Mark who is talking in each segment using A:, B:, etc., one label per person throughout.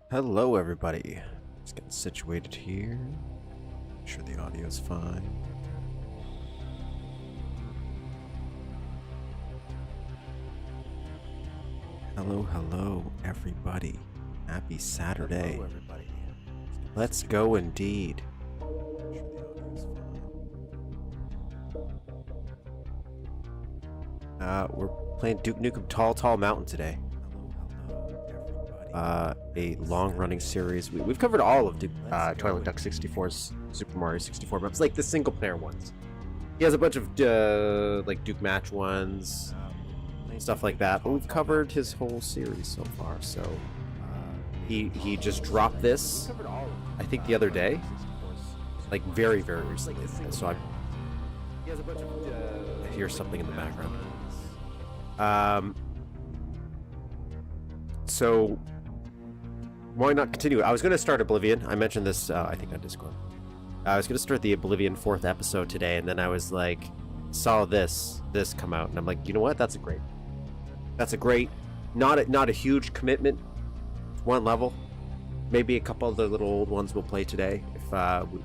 A: Hello everybody. Just getting situated here. Make sure the audio's fine. Hello everybody. Happy Saturday.
B: Hello, everybody.
A: Let's go indeed. We're playing Duke Nukem Tall Mountain today. A long-running series. We've covered all of Twilight Duck 64's Super Mario 64 maps, like the single-player ones. He has a bunch of like Duke Match ones, stuff like that. But we've covered his whole series so far. So he just dropped this, I think, the other day, like very recently. So I hear something in the background. So why not continue? I was going to start Oblivion. I mentioned this, I think, on Discord. I was going to start the Oblivion 4th episode today, and then I was like, saw this come out, and I'm like, you know what? That's a great, not a huge commitment. One level, maybe a couple of the little old ones we'll play today if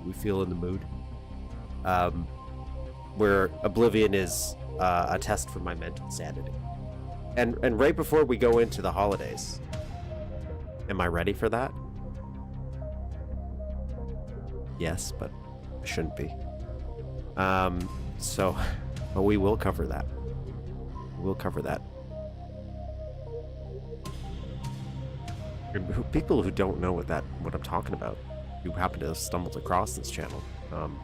A: we feel in the mood. Where Oblivion is a test for my mental sanity, and right before we go into the holidays. Am I ready for that? Yes, but I shouldn't be. But we will cover that. We'll cover that. People who don't know what I'm talking about, who happen to have stumbled across this channel, I'm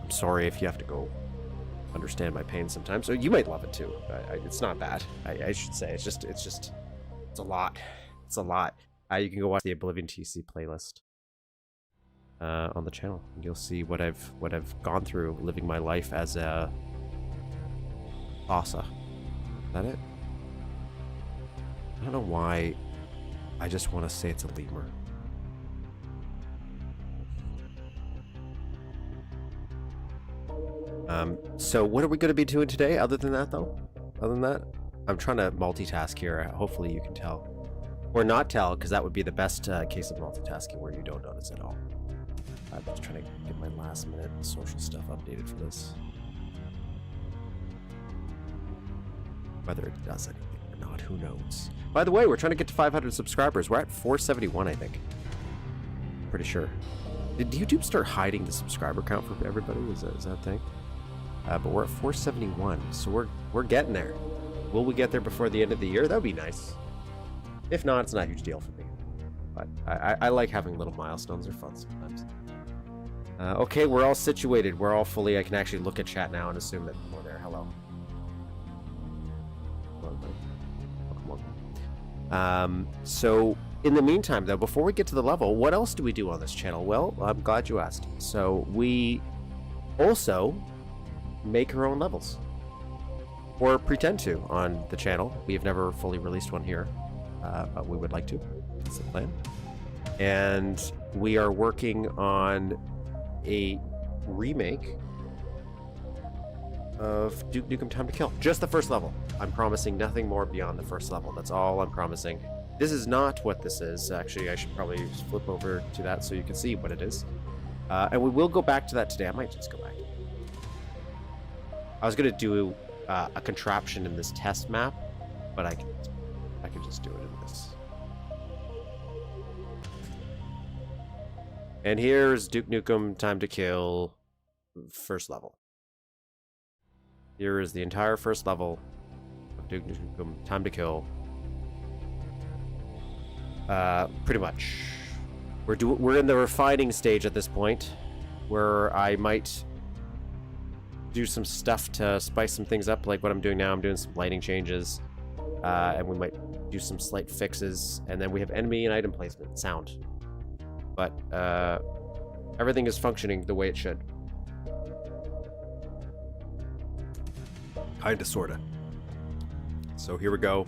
A: sorry if you have to go understand my pain sometimes. So you might love it too. It's not bad. I should say it's a lot. It's a lot. You can go watch the Oblivion TC playlist on the channel. You'll see what I've gone through living my life as a Asa. Is that it? I don't know why. I just want to say it's a lemur. So what are we going to be doing today other than that, though? Other than that, I'm trying to multitask here. Hopefully you can tell. Or not tell, because that would be the best case of multitasking where you don't notice at all. I'm just trying to get my last minute social stuff updated for this. Whether it does anything or not, who knows? By the way, we're trying to get to 500 subscribers. We're at 471, I think. Pretty sure. Did YouTube start hiding the subscriber count for everybody? Is that a thing? But we're at 471, so we're getting there. Will we get there before the end of the year? That would be nice. If not, it's not a huge deal for me. But I like having little milestones. They're fun sometimes. Okay, we're all situated. We're all fully... I can actually look at chat now and assume that we're there. Hello. Welcome. So, in the meantime, though, before we get to the level, what else do we do on this channel? Well, I'm glad you asked. So, we also make our own levels. Or pretend to on the channel. We have never fully released one here. But we would like to. That's the plan. And we are working on a remake of Duke Nukem Time to Kill. Just the first level. I'm promising nothing more beyond the first level. That's all I'm promising. This is not what this is. Actually, I should probably flip over to that so you can see what it is. And we will go back to that today. I might just go back. I was going to do a contraption in this test map, but I can just do it in this. And here's Duke Nukem Time to Kill first level. Here is the entire first level of Duke Nukem Time to Kill. Pretty much. We're in the refining stage at this point, where I might do some stuff to spice some things up, like what I'm doing now. I'm doing some lighting changes, and we might do some slight fixes, and then we have enemy and item placement, sound. But everything is functioning the way it should. Kinda, sorta. So here we go.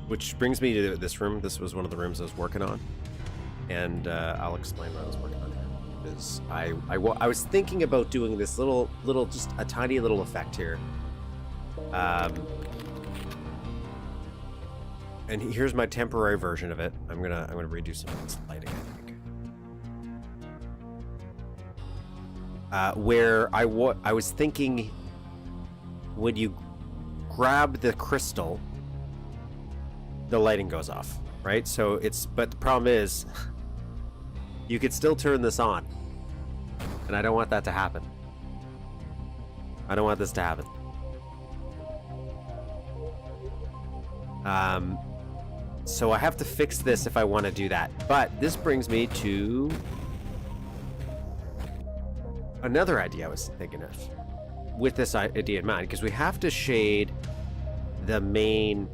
A: Which brings me to this room. This was one of the rooms I was working on. And I'll explain what I was working on here. is I was thinking about doing this little just a tiny little effect here. And here's my temporary version of it. I'm gonna redo some of this lighting, I think. Where I was thinking, when you grab the crystal, the lighting goes off, right? So but the problem is, you could still turn this on, and I don't want that to happen. I don't want this to happen. So I have to fix this if I want to do that. But this brings me to another idea I was thinking of with this idea in mind, because we have to shade the main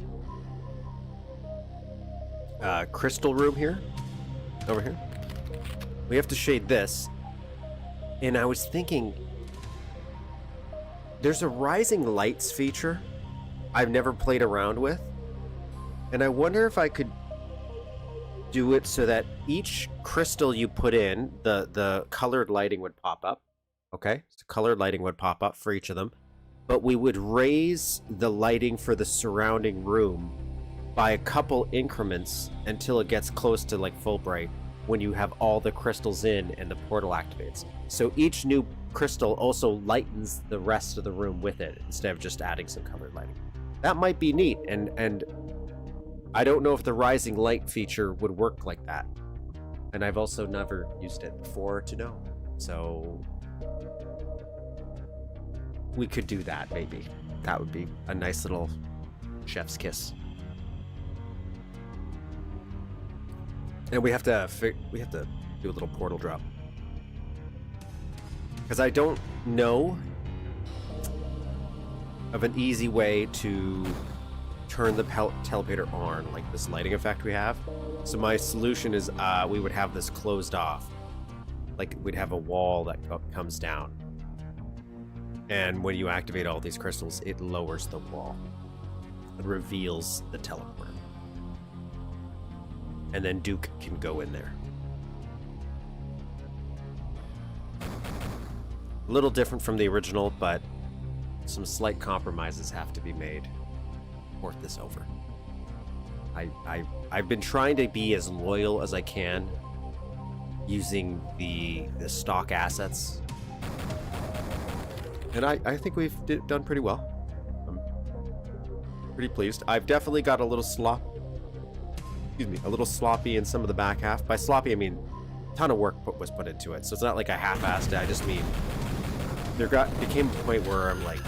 A: crystal room here, over here. We have to shade this, and I was thinking there's a rising lights feature I've never played around with, and I wonder if I could do it so that each crystal you put in, the colored lighting would pop up. Okay, so colored lighting would pop up for each of them, but we would raise the lighting for the surrounding room by a couple increments until it gets close to like full bright when you have all the crystals in and the portal activates. So each new crystal also lightens the rest of the room with it instead of just adding some colored lighting. That might be neat, and I don't know if the rising light feature would work like that. And I've also never used it before to know. So we could do that, maybe. That would be a nice little chef's kiss. And we have to do a little portal drop. Because I don't know of an easy way to turn the teleporter on, like this lighting effect we have. So my solution is we would have this closed off. Like we'd have a wall that comes down. And when you activate all these crystals, it lowers the wall. It reveals the teleporter. And then Duke can go in there. A little different from the original, but some slight compromises have to be made to port this over. I've been trying to be as loyal as I can using the stock assets. And I think we've done pretty well. I'm pretty pleased. I've definitely got a little sloppy in some of the back half. By sloppy, I mean a ton of work was put into it. So it's not like I half-assed it. I just mean became a point where I'm like,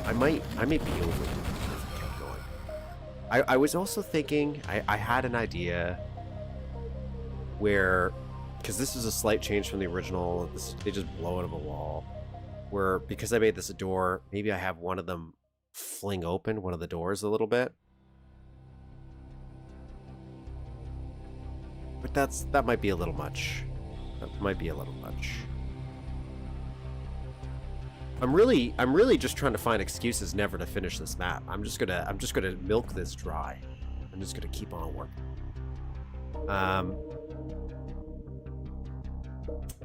A: I might be over it if I kept going. I was also thinking, I had an idea where, because this is a slight change from the original, they just blow out of a wall. Where, because I made this a door, maybe I have one of them fling open one of the doors a little bit. But that might be a little much. That might be a little much. I'm really just trying to find excuses never to finish this map. I'm just gonna milk this dry. I'm just gonna keep on working.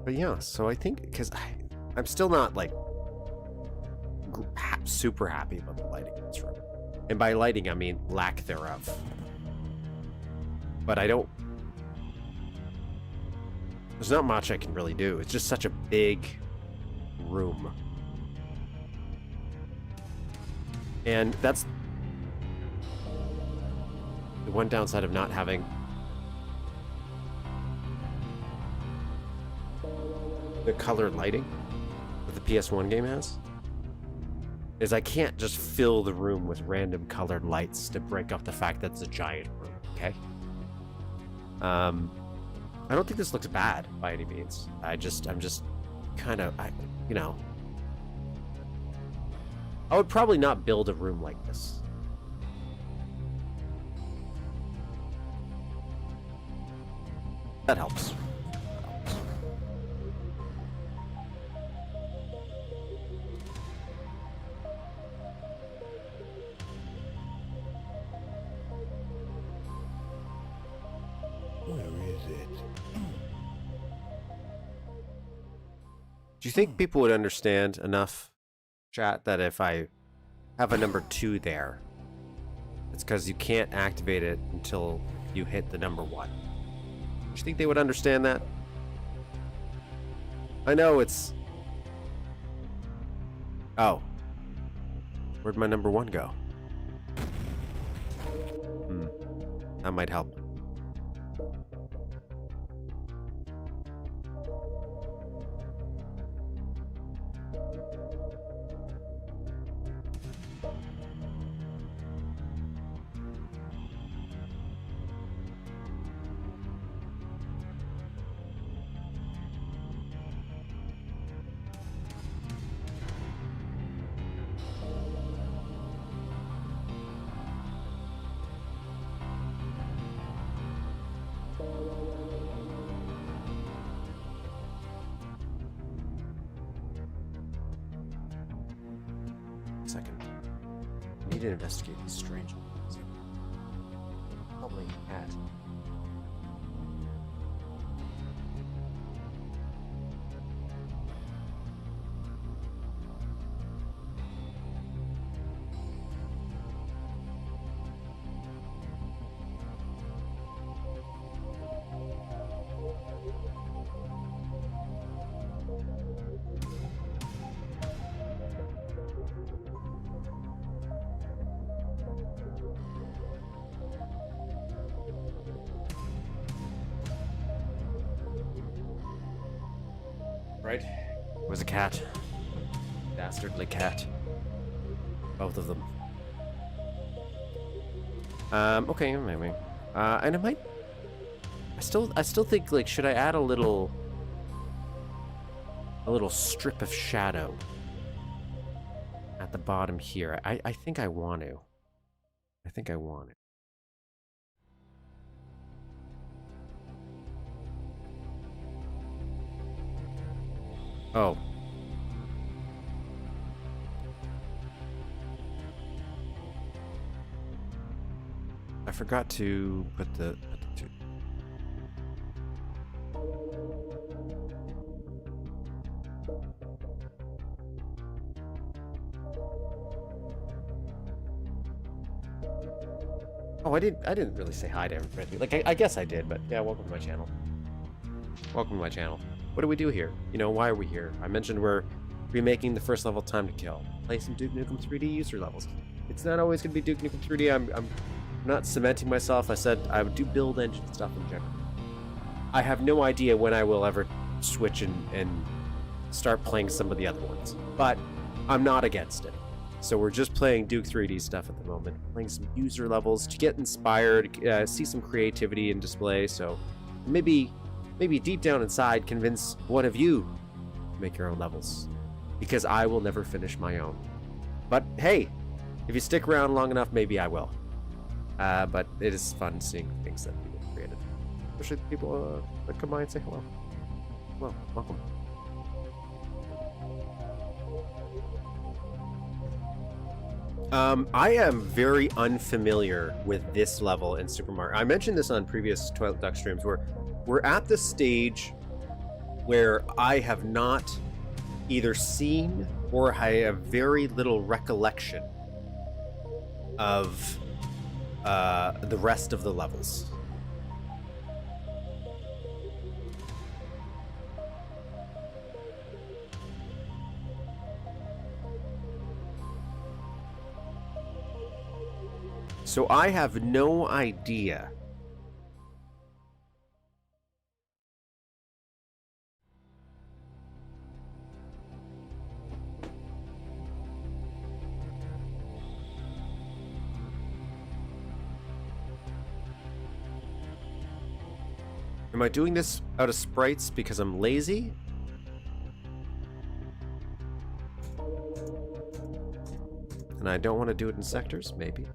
A: But yeah, so I think, because I'm still not like super happy about the lighting in this room. And by lighting, I mean lack thereof. But there's not much I can really do. It's just such a big room. And that's the one downside of not having the colored lighting that the PS1 game has, is I can't just fill the room with random colored lights to break up the fact that it's a giant room, okay? I don't think this looks bad by any means. I'm just kind of, you know, I would probably not build a room like this. That helps.
B: Where is it?
A: Do you think people would understand enough, chat, that if I have a number 2 there, it's because you can't activate it until you hit the number 1? Do you think they would understand that? I know it's... Oh. Where'd my number 1 go? That might help. Second. I need to investigate these strange ones. Probably a cat. Right? It was a cat. Dastardly cat. Both of them. Okay, maybe. And it might... I still think, like, should I add a little strip of shadow at the bottom here? I think I want to. I think I want it. Oh. I forgot to put the two. Oh, I didn't really say hi to everybody. Like, I guess I did, but yeah, welcome to my channel. Welcome to my channel. What do we do here? You know, why are we here? I mentioned we're remaking the first level, Time to Kill. Play some Duke Nukem 3D user levels. It's not always going to be Duke Nukem 3D. I'm not cementing myself. I said I would do build engine stuff in general. I have no idea when I will ever switch and start playing some of the other ones. But I'm not against it. So we're just playing Duke 3D stuff at the moment. Playing some user levels to get inspired, see some creativity in display. So maybe deep down inside convince one of you to make your own levels, because I will never finish my own. But hey, if you stick around long enough, maybe I will. But it is fun seeing things that people created, especially the people that come by and say hello. Hello, welcome. I am very unfamiliar with this level in Super Mario. I mentioned this on previous Toilet Duck streams, where we're at the stage where I have not either seen or I have very little recollection of the rest of the levels. So I have no idea . Am I doing this out of sprites because I'm lazy? And I don't want to do it in sectors? Maybe.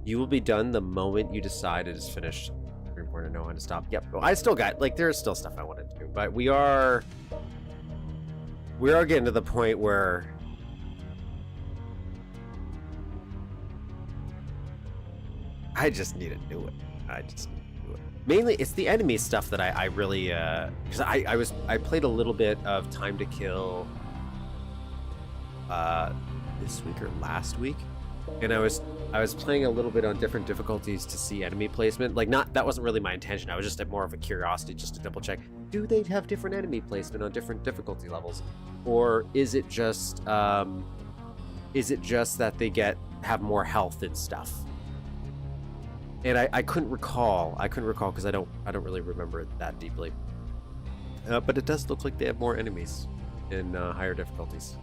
A: You will be done the moment you decide it is finished. Very important to know when to stop. Yep. Well, I still got, like, there's still stuff I want to do, but we are getting to the point where I just need to do it. I just need to do it. Mainly, it's the enemy stuff that I really because I played a little bit of Time to Kill this week or last week, and I was playing a little bit on different difficulties to see enemy placement. Like, that wasn't really my intention. I was just more of a curiosity, just to double check. Do they have different enemy placement on different difficulty levels, or is it just that they have more health and stuff? And I couldn't recall because I don't really remember it that deeply. But it does look like they have more enemies in higher difficulties.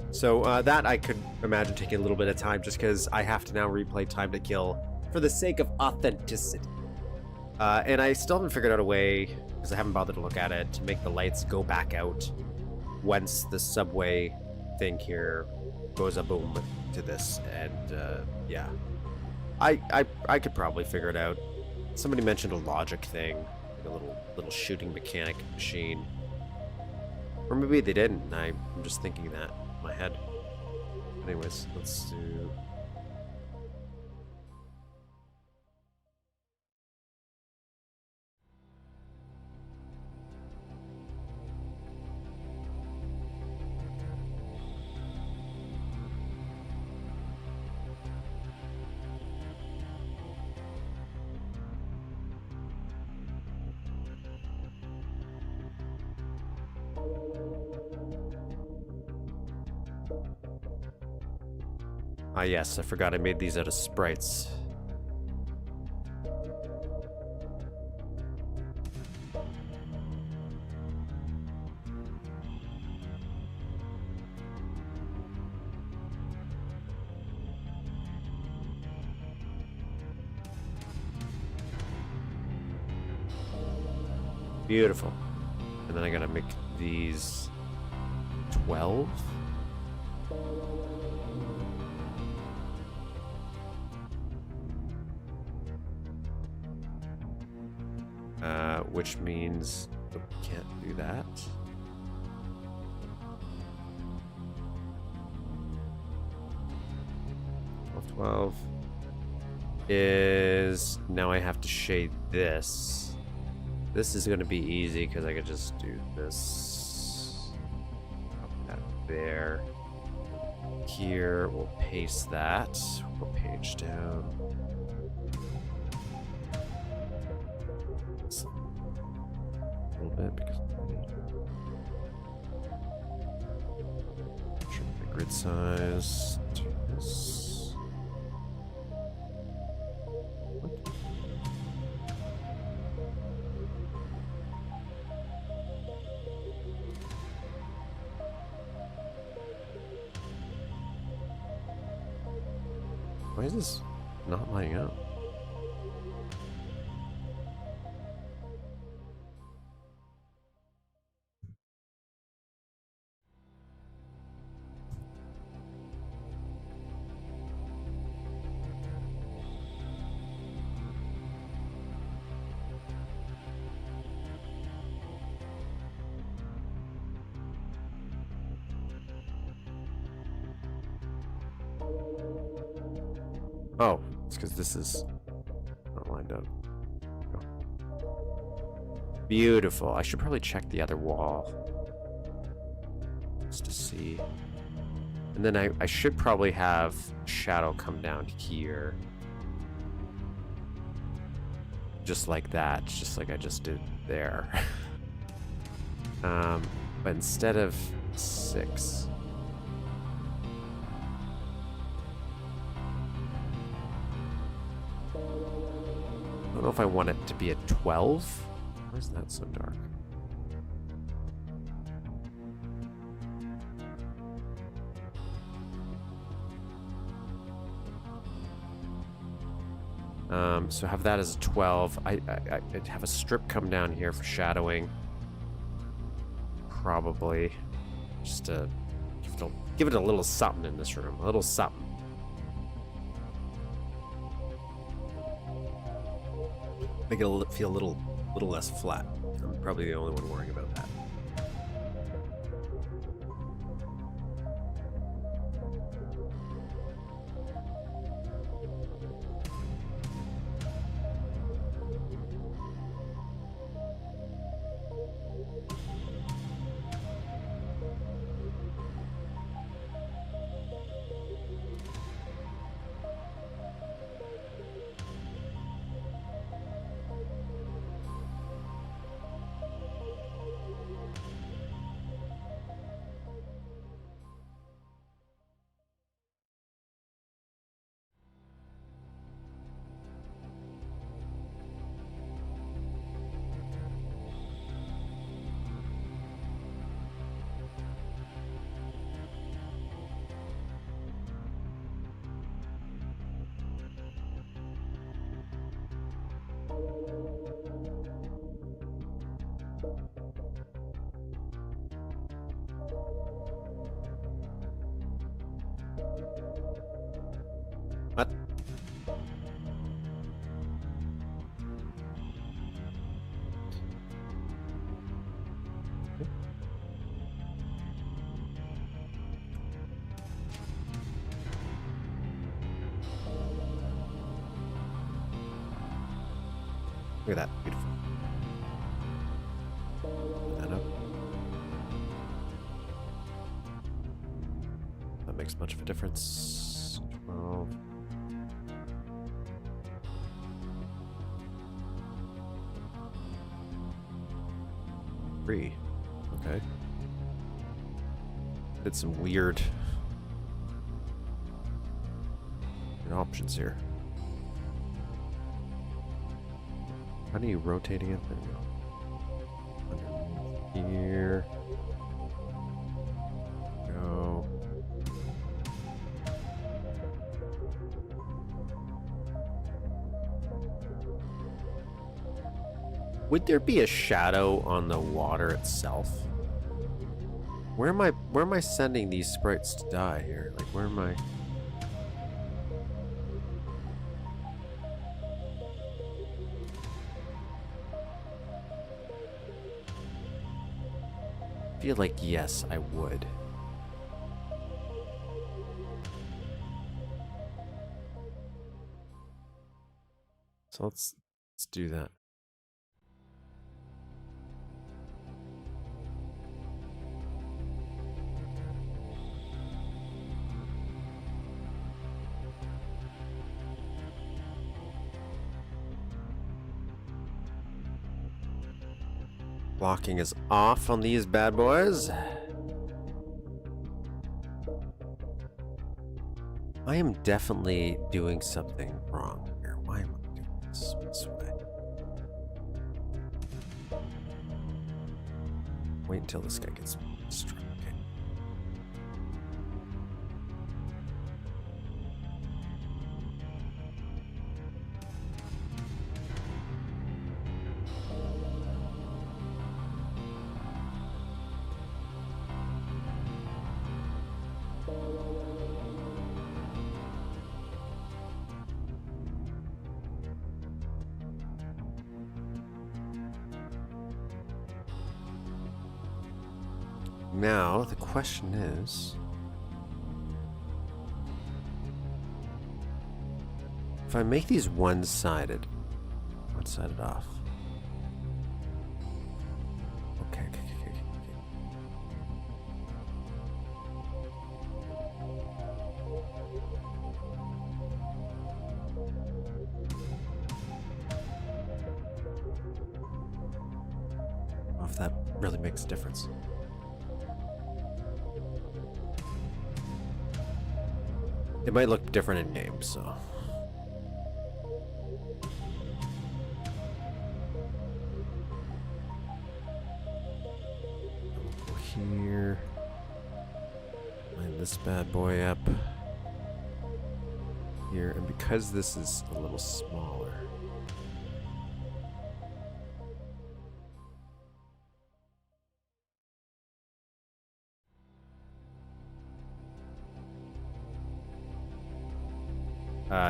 A: So that I could imagine taking a little bit of time, just because I have to now replay Time to Kill for the sake of authenticity. And I still haven't figured out a way, because I haven't bothered to look at it, to make the lights go back out once the subway thing here goes a boom to this. And yeah, I could probably figure it out. Somebody mentioned a logic thing, like a little shooting mechanic machine, or maybe they didn't. And I'm just thinking that in my head. Anyways, let's do. Ah, yes, I forgot I made these out of sprites. Beautiful. And then I gotta make these 12? Which means we can't do that. Twelve is now I have to shade this. This is going to be easy because I could just do this. Pop that there. Here we'll paste that. We'll page down. Bit because shrink the grid size to this. What? Why is this not lining up? Oh, it's because this is not lined up. Oh. Beautiful. I should probably check the other wall just to see. And then I should probably have shadow come down here. Just like that, just like I just did there. But instead of 6. I don't know if I want it to be a 12. Why is that so dark? So have that as a 12. I'd have a strip come down here for shadowing. Probably. Just to give it a little something in this room. A little something. Make it feel a little less flat. I'm probably the only one worrying about that. What? Look at that. Beautiful. Put that up. That makes much of a difference. 12. Okay. Did some weird options here. How do you rotating it? There we go. Underneath here. Go. Would there be a shadow on the water itself? Where am I sending these sprites to die here? Like, where am I? I feel like yes, I would. So let's do that. Blocking is off on these bad boys. I am definitely doing something wrong here. Why am I doing this way? Wait until this guy gets struck. Okay. Now, the question is, if I make these one-sided off. Okay. I don't know if that really makes a difference. It might look different in game, so. Go here. Line this bad boy up. Here, and because this is a little smaller.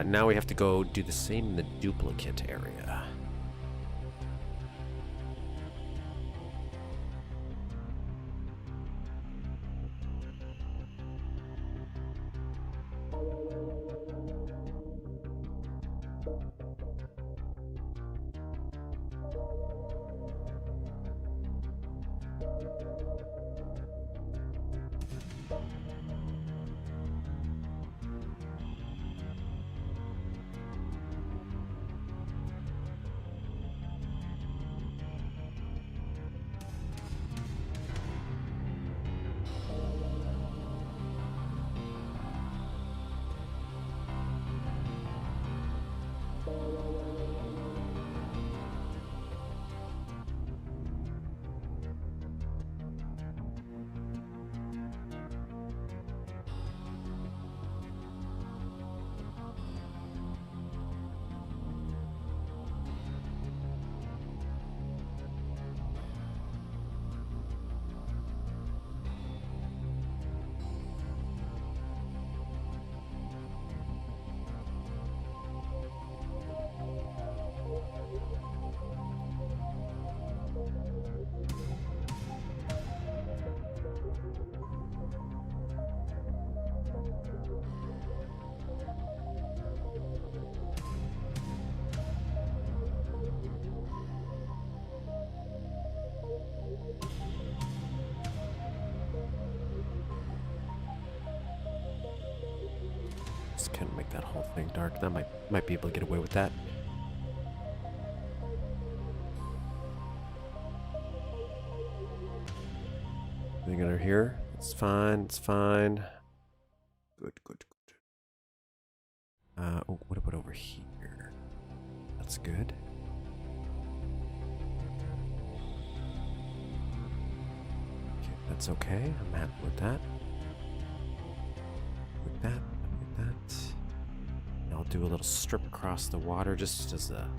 A: Now we have to go do the same in the duplicate area. Just can't make that whole thing dark. That might be able to get away with that. Anything under here? It's fine. It's fine. Good, good, good. Oh, what about over here? That's good. Okay, that's okay. I'm happy with that. With that, with that. And I'll do a little strip across the water just as a...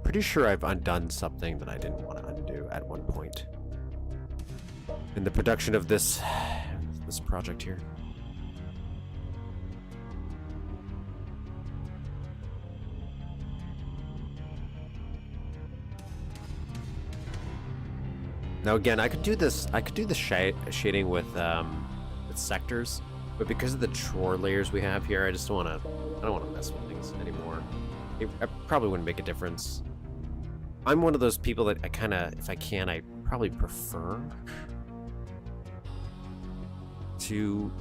A: Pretty sure I've undone something that I didn't want to undo at one point in the production of this project here. Now again, I could do this. I could do the shading with sectors, but because of the drawer layers we have here, I just don't want to. I don't want to mess with things anymore. It probably wouldn't make a difference. I'm one of those people that I kind of, if I can, I probably prefer to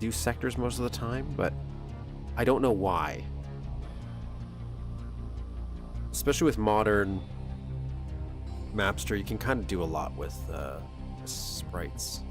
A: do sectors most of the time, but I don't know why. Especially with modern Mapster, you can kind of do a lot with sprites.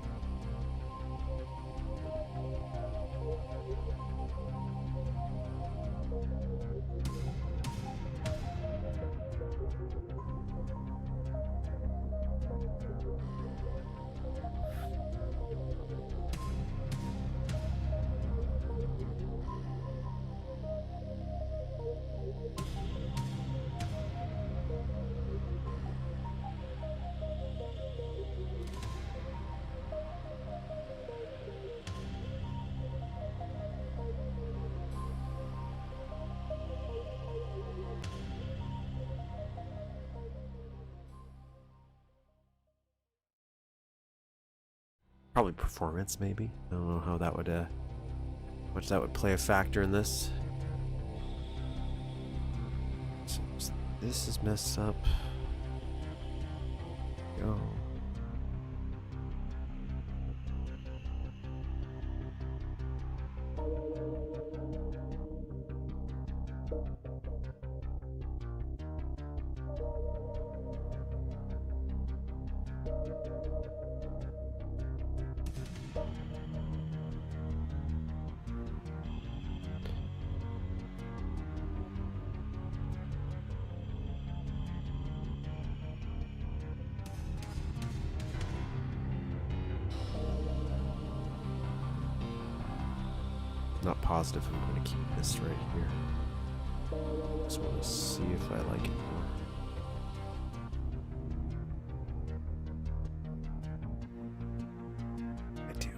A: Probably performance, maybe. I don't know how that would, much that would play a factor in this. So this is messed up. Go. Not positive if I'm going to keep this right here. Just want to see if I like it more. I do.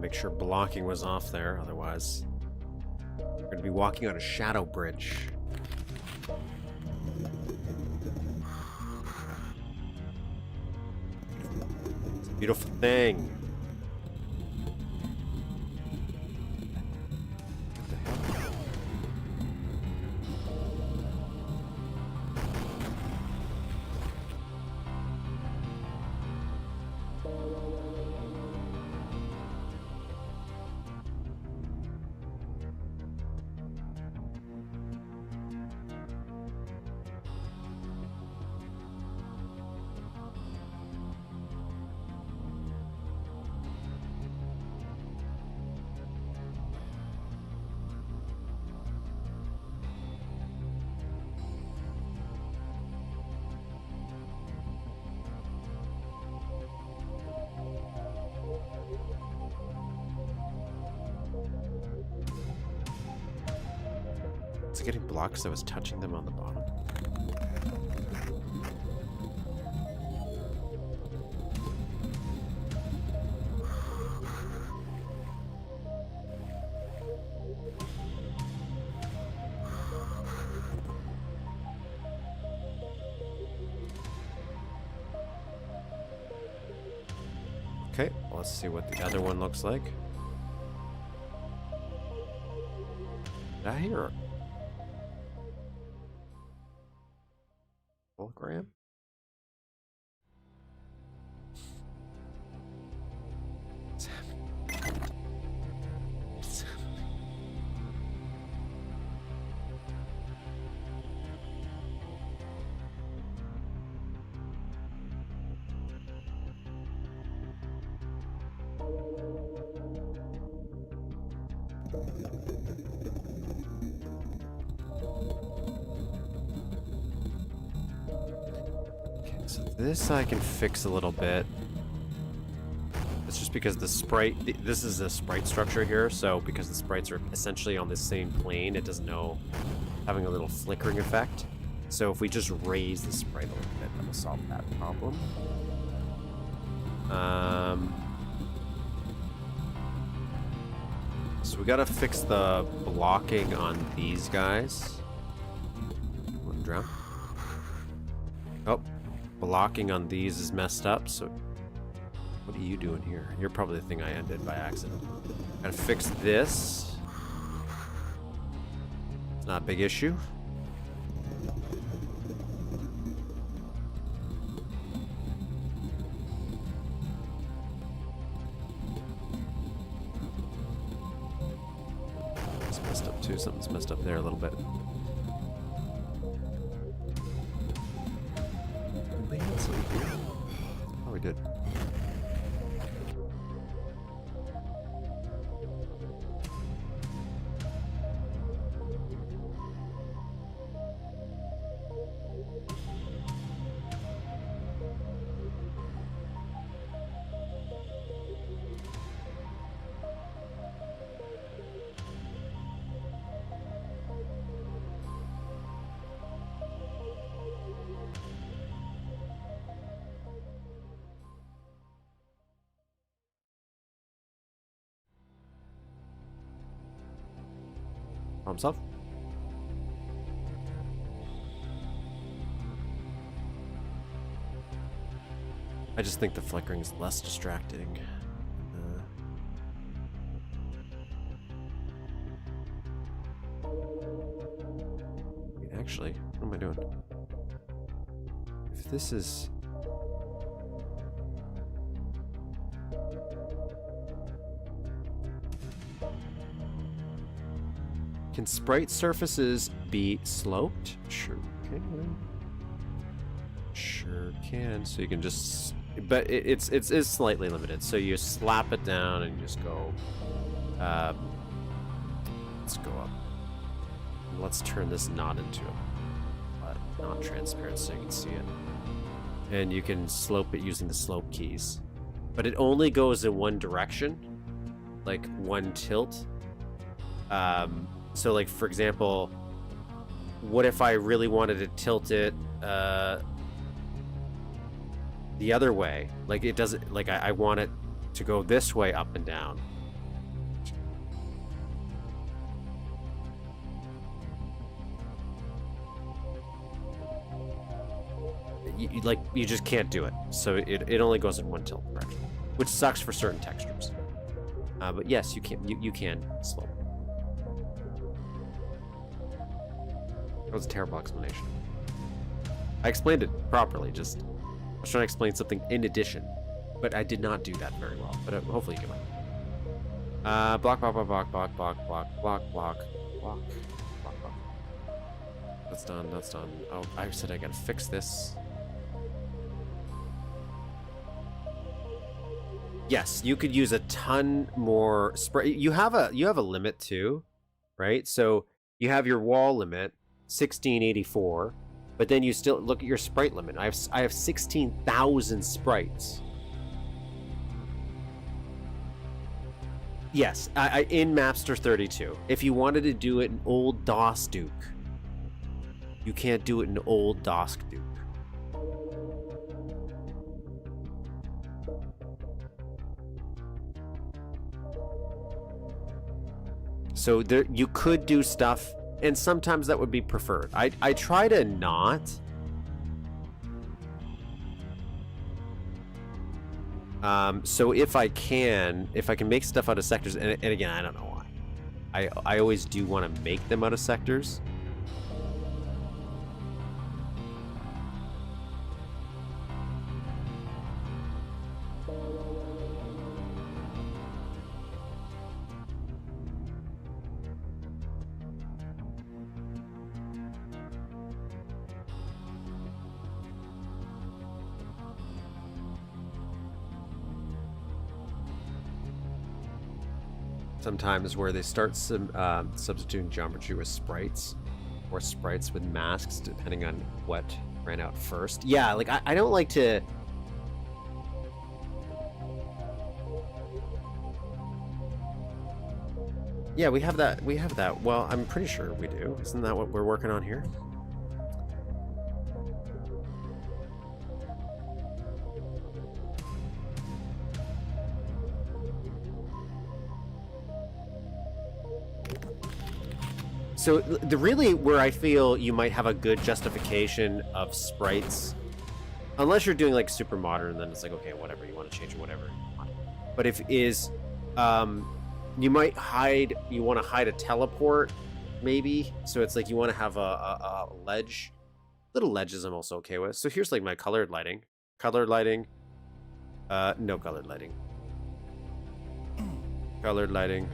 A: Make sure blocking was off there, otherwise we're going to be walking on a shadow bridge. Beautiful thing. What the hell? Was it getting blocked because I was touching them on the bottom? Okay, let's see what the other one looks like. Did I hear hologram? What's happening? What's happening? So this I can fix a little bit. It's just because the sprite, this is a sprite structure here, so because the sprites are essentially on the same plane, it doesn't know, having a little flickering effect. So if we just raise the sprite a little bit, that'll solve that problem. So we gotta fix the blocking on these guys. One drown. Oh. Blocking on these is messed up, so what are you doing here? You're probably the thing I ended by accident. Gotta fix this. It's not a big issue. It's messed up too. Something's messed up there a little bit. Oh, we did. Problem solved. I just think the flickering is less distracting. Wait, actually, what am I doing? If this is... Can sprite surfaces be sloped? Sure can. Sure can. So you can just... But it's slightly limited. So you slap it down and you just go... let's go up. Let's turn this knot into a not transparent so you can see it. And you can slope it using the slope keys. But it only goes in one direction. Like one tilt. So like, for example, what if I really wanted to tilt it the other way? Like it doesn't, like I want it to go this way up and down. You just can't do it. So it only goes in one tilt direction. which sucks for certain textures. But yes, you can slope. That was a terrible explanation. I explained it properly, just I was trying to explain something in addition, but I did not do that very well. But hopefully you get one. Block. That's done. Oh, I said I gotta fix this. Yes, you could use a ton more spray. You have a limit too, right? So you have your wall limit, 1684, but then you still look at your sprite limit. I have 16,000 sprites. Yes, in Mapster 32. If you wanted to do it in old DOS Duke, you can't do it in old DOS Duke. So there, you could do stuff, and sometimes that would be preferred. I try to not. So if I can make stuff out of sectors, and again, I don't know why. I always do want to make them out of sectors. Sometimes where they start substituting geometry with sprites, or sprites with masks, depending on what ran out first. Yeah, like I don't like to. Yeah, we have that. We have that. Well, I'm pretty sure we do. Isn't that what we're working on here? So the really where I feel you might have a good justification of sprites, unless you're doing like super modern, then it's like, okay, whatever, you want to change it, whatever. But if is, you might you want to hide a teleport, maybe. So it's like you want to have a ledge. Little ledges I'm also okay with. So here's like my colored lighting. Colored lighting. No colored lighting. Colored lighting.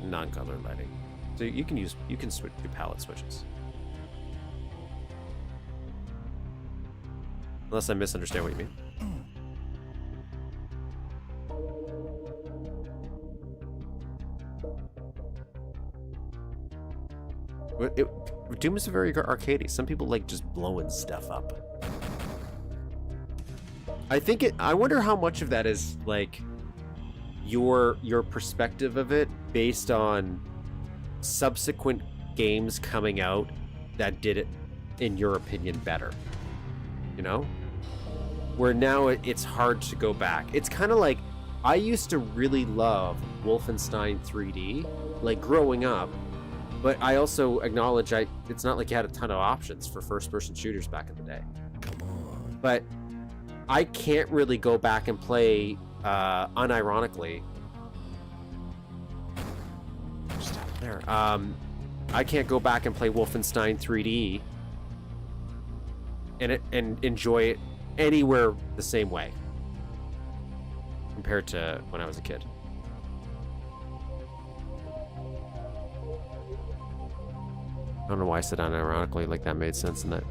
A: Non-colored lighting. So you can switch to palette switches. Unless I misunderstand what you mean. Doom is very arcadey. Some people like just blowing stuff up. I wonder how much of that is like your perspective of it based on subsequent games coming out that did it, in your opinion, better. You know? Where now it's hard to go back. It's kind of like, I used to really love Wolfenstein 3D, like growing up, but I also acknowledge it's not like you had a ton of options for first-person shooters back in the day. Come on. But I can't really go back and play, unironically, there. I can't go back and play Wolfenstein 3D and enjoy it anywhere the same way compared to when I was a kid. I don't know why I said unironically, like that made sense in that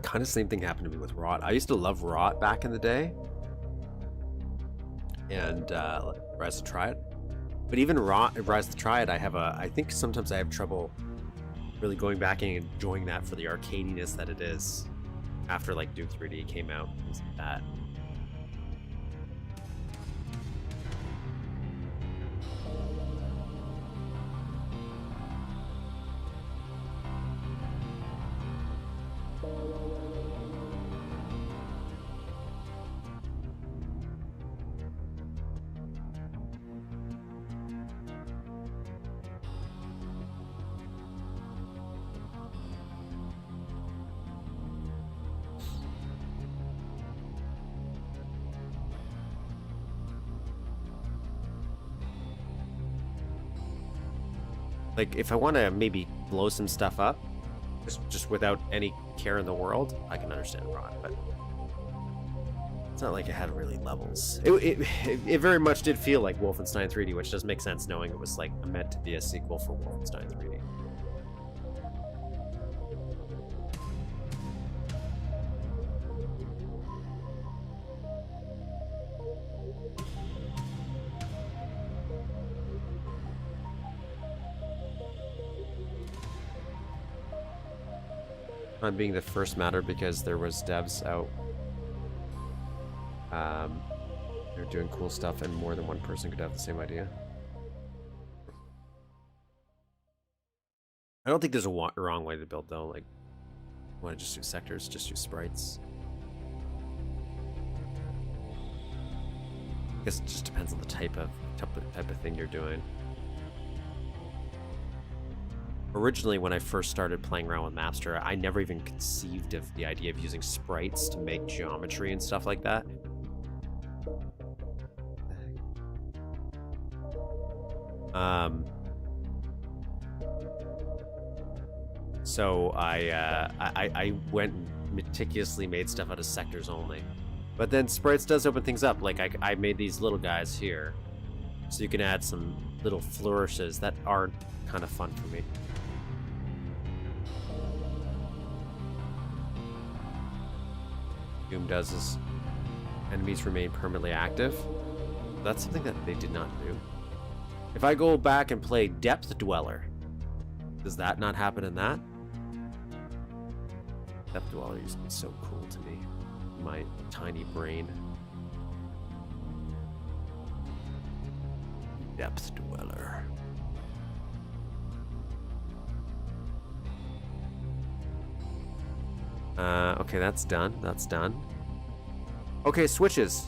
A: Kind of same thing happened to me with Rot. I used to love Rot back in the day, and Rise to Try It. But even Rise to Try It, I think sometimes I have trouble really going back and enjoying that for the arcadiness that it is after like Duke 3D came out, things like that. Like, if I want to maybe blow some stuff up, just without any care in the world, I can understand Rod, but it's not like it had really levels. It very much did feel like Wolfenstein 3D, which does make sense knowing it was like meant to be a sequel for Wolfenstein 3D. I'm being the first matter because there was devs out. They're doing cool stuff and more than one person could have the same idea. I don't think there's a wrong way to build though. Like, you want to just do sectors, just use sprites. I guess it just depends on the type of thing you're doing. Originally, when I first started playing around with Mapster, I never even conceived of the idea of using sprites to make geometry and stuff like that. So I went and meticulously made stuff out of sectors only. But then sprites does open things up. Like I made these little guys here, so you can add some little flourishes that are kind of fun for me. Doom does is enemies remain permanently active. That's something that they did not do. If I go back and play Depth Dweller, does that not happen in that? Depth Dweller used to be so cool to me. My tiny brain. Depth Dweller. Okay, that's done. That's done. Okay, switches.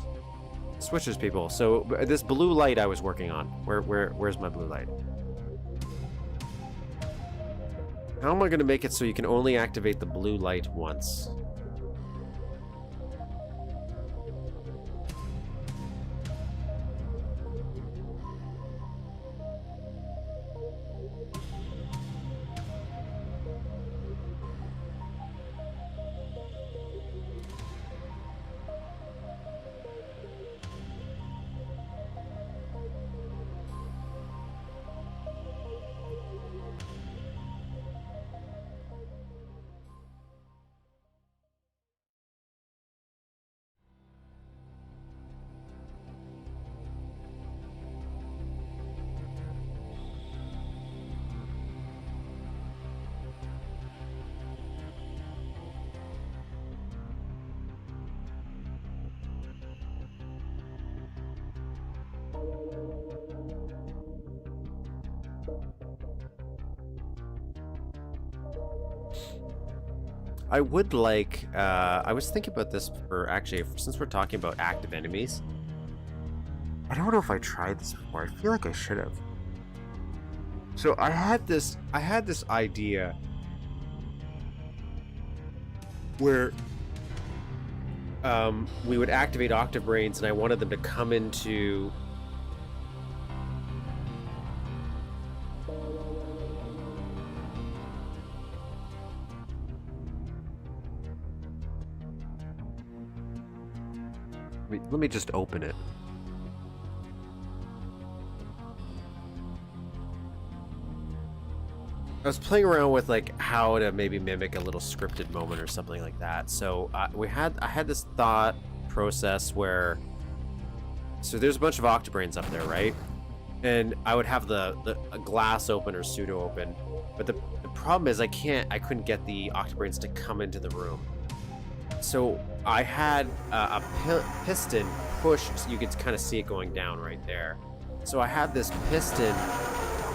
A: Switches, people. So this blue light I was working on. Where's my blue light? How am I going to make it so you can only activate the blue light once? I would like, I was thinking about this for actually, since we're talking about active enemies. I don't know if I tried this before. I feel like I should have. So I had this idea where we would activate Octobrains and I wanted them to come into let me just open it. I was playing around with like how to maybe mimic a little scripted moment or something like that. So I had this thought process where, so there's a bunch of octobrains up there, right? And I would have a glass open or pseudo open, but the problem is I couldn't get the octobrains to come into the room. So I had a piston push, so you could kind of see it going down right there. So I had this piston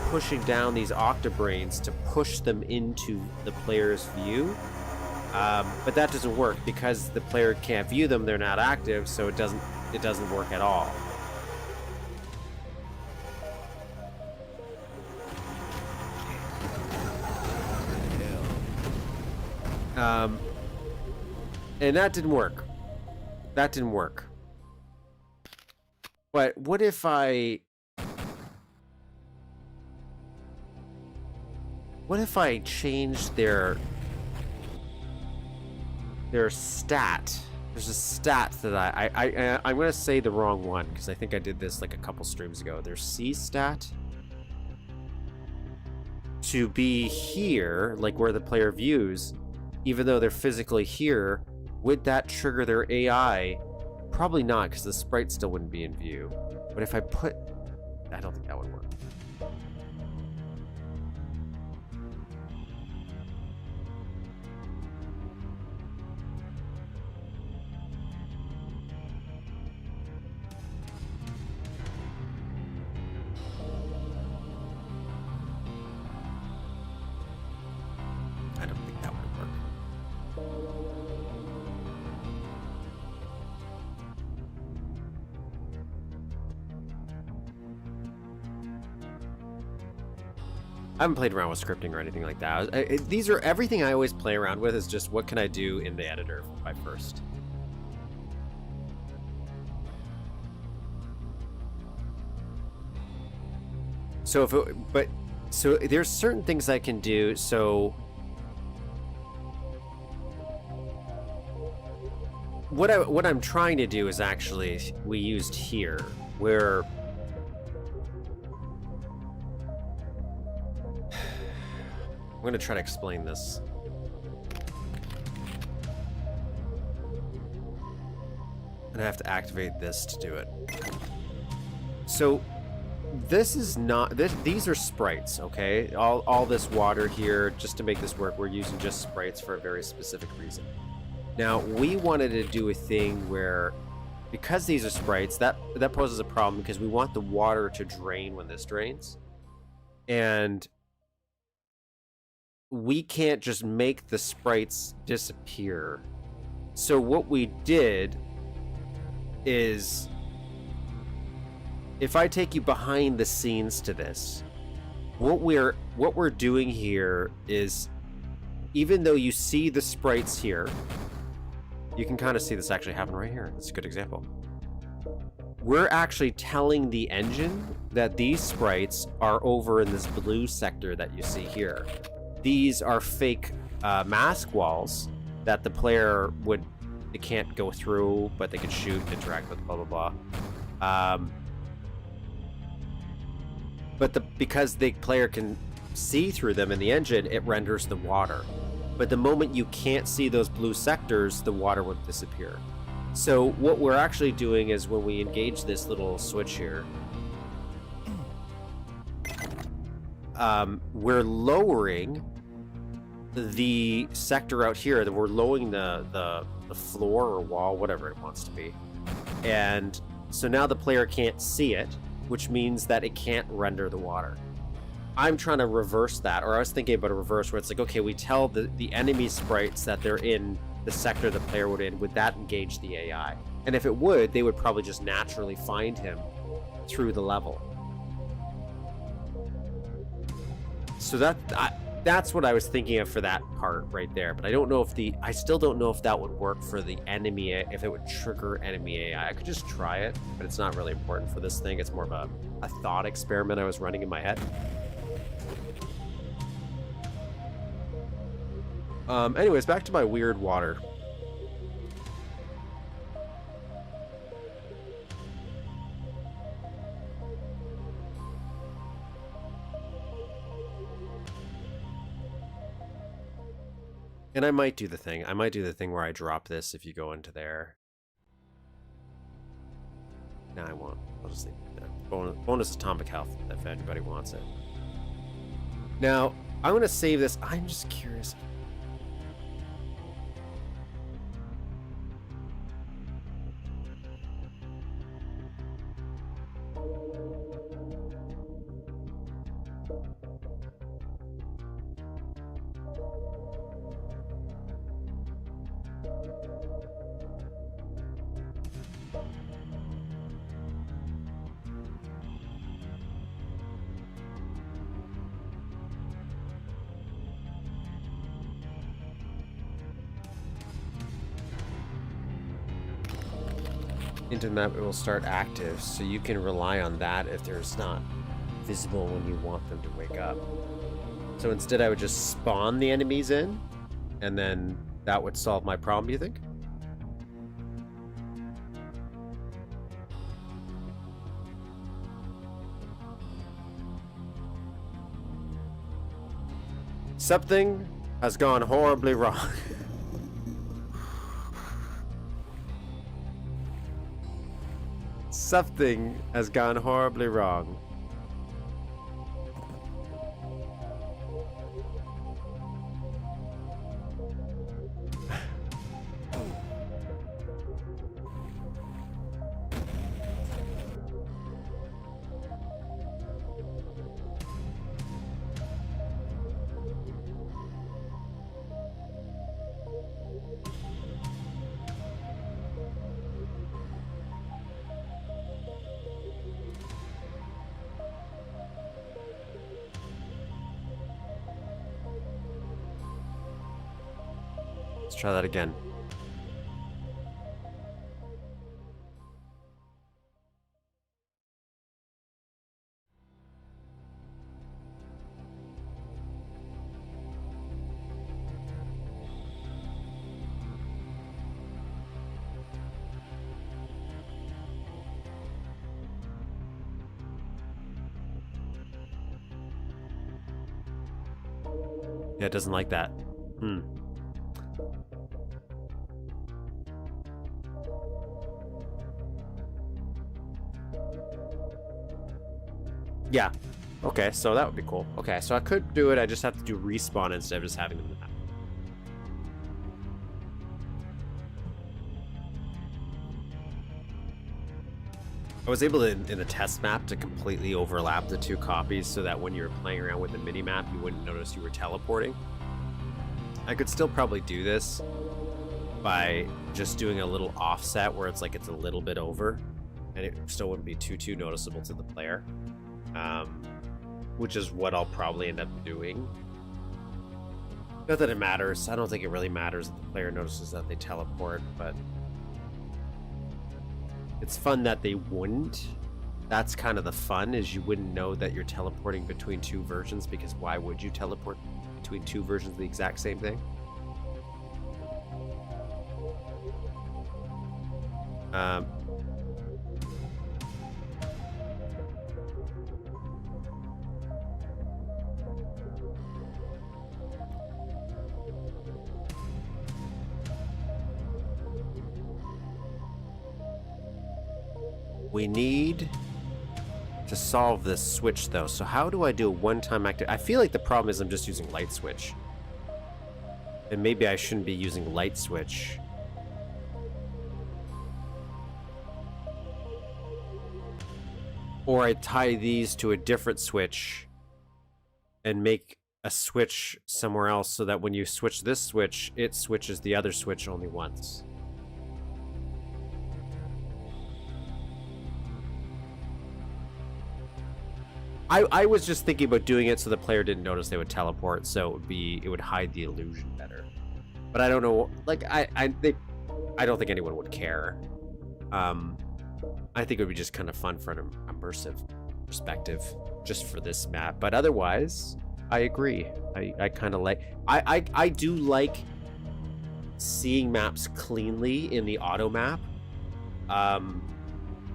A: pushing down these octobrains to push them into the player's view, but that doesn't work because the player can't view them. They're not active, so it doesn't work at all. And that didn't work. That didn't work. But what if I changed their stat? There's a stat that I'm gonna say the wrong one because I think I did this like a couple streams ago. Their C stat to be here, like where the player views, even though they're physically here. Would that trigger their AI? Probably not, because the sprite still wouldn't be in view. But if I don't think that would work. I don't think that would work. I haven't played around with scripting or anything like that. Everything I always play around with is just what can I do in the editor by first. So so there's certain things I can do. So what I'm trying to do is actually we used here where I'm going to try to explain this. And I have to activate this to do it. So this is not these are sprites, okay? All this water here, just to make this work, we're using just sprites for a very specific reason. Now, we wanted to do a thing where, because these are sprites, that poses a problem because we want the water to drain when this drains. And we can't just make the sprites disappear. So what we did is, if I take you behind the scenes to this, what we're doing here is, even though you see the sprites here, you can kind of see this actually happen right here. That's a good example. We're actually telling the engine that these sprites are over in this blue sector that you see here. These are fake mask walls that the player they can't go through, but they can shoot, interact with, blah, blah, blah. But because the player can see through them in the engine, it renders the water. But the moment you can't see those blue sectors, the water would disappear. So what we're actually doing is, when we engage this little switch here, we're lowering the sector out here, that we're lowering the floor or wall, whatever it wants to be. And so now the player can't see it, which means that it can't render the water. I'm trying to reverse that, or I was thinking about a reverse where it's like, okay, we tell the enemy sprites that they're in the sector the player would in. Would that engage the AI? And if it would, they would probably just naturally find him through the level. So that's what I was thinking of for that part right there. But I don't know if I still don't know if that would work for the enemy, if it would trigger enemy AI. I could just try it, but it's not really important for this thing. It's more of a thought experiment I was running in my head. Anyways, back to my weird water. And I might do the thing. I might do the thing where I drop this if you go into there. No, I won't. I'll just leave it there. Bonus atomic health if anybody wants it. Now, I'm going to save this. I'm just curious. Into the map, it will start active, so you can rely on that if there's not visible when you want them to wake up. So instead I would just spawn the enemies in, and then that would solve my problem, do you think? Something has gone horribly wrong. Something has gone horribly wrong. Let's try that again. Yeah, it doesn't like that. Yeah. Okay, so that would be cool. Okay, so I could do it. I just have to do respawn instead of just having them in the map. I was able to, in the test map, to completely overlap the two copies so that when you were playing around with the mini-map, you wouldn't notice you were teleporting. I could still probably do this by just doing a little offset where it's like it's a little bit over, and it still wouldn't be too noticeable to the player. Which is what I'll probably end up doing. Not that it matters. I don't think it really matters if the player notices that they teleport, but it's fun that they wouldn't. That's kind of the fun, is you wouldn't know that you're teleporting between two versions, because why would you teleport between two versions of the exact same thing? We need to solve this switch, though. So how do I do a one-time active? I feel like the problem is I'm just using light switch. And maybe I shouldn't be using light switch. Or I tie these to a different switch and make a switch somewhere else so that when you switch this switch, it switches the other switch only once. I was just thinking about doing it so the player didn't notice they would teleport, so it would hide the illusion better. But I don't know, like I don't think anyone would care. I think it would be just kind of fun for an immersive perspective just for this map. But otherwise, I agree. I kind of like I do like seeing maps cleanly in the auto map.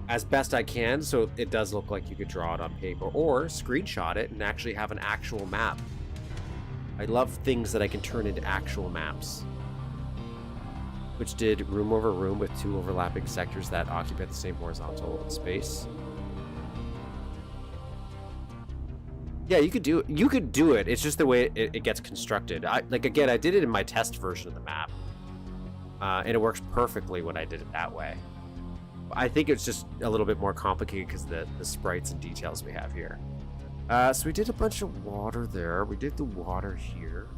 A: As best I can, so it does look like you could draw it on paper or screenshot it and actually have an actual map. I love things that I can turn into actual maps. Which did room over room with 2 overlapping sectors that occupy the same horizontal space. Yeah, you could do it. It's just the way it gets constructed. Like again, I did it in my test version of the map. And it works perfectly when I did it that way. I think it's just a little bit more complicated because the sprites and details we have here. So we did a bunch of water there. We did the water here.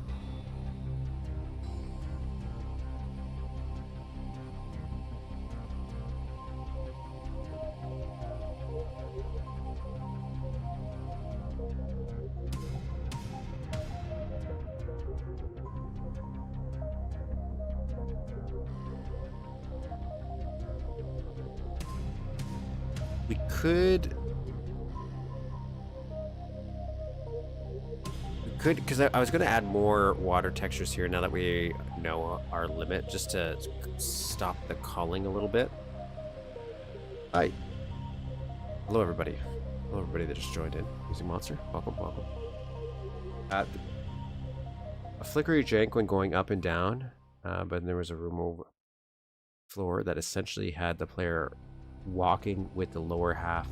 A: We could, because I was going to add more water textures here now that we know our limit, just to stop the culling a little bit. Hi. Hello, everybody. Hello, everybody that just joined in. Music Monster, welcome, welcome. A flickery jank when going up and down, but there was a room over floor that essentially had the player walking with the lower half.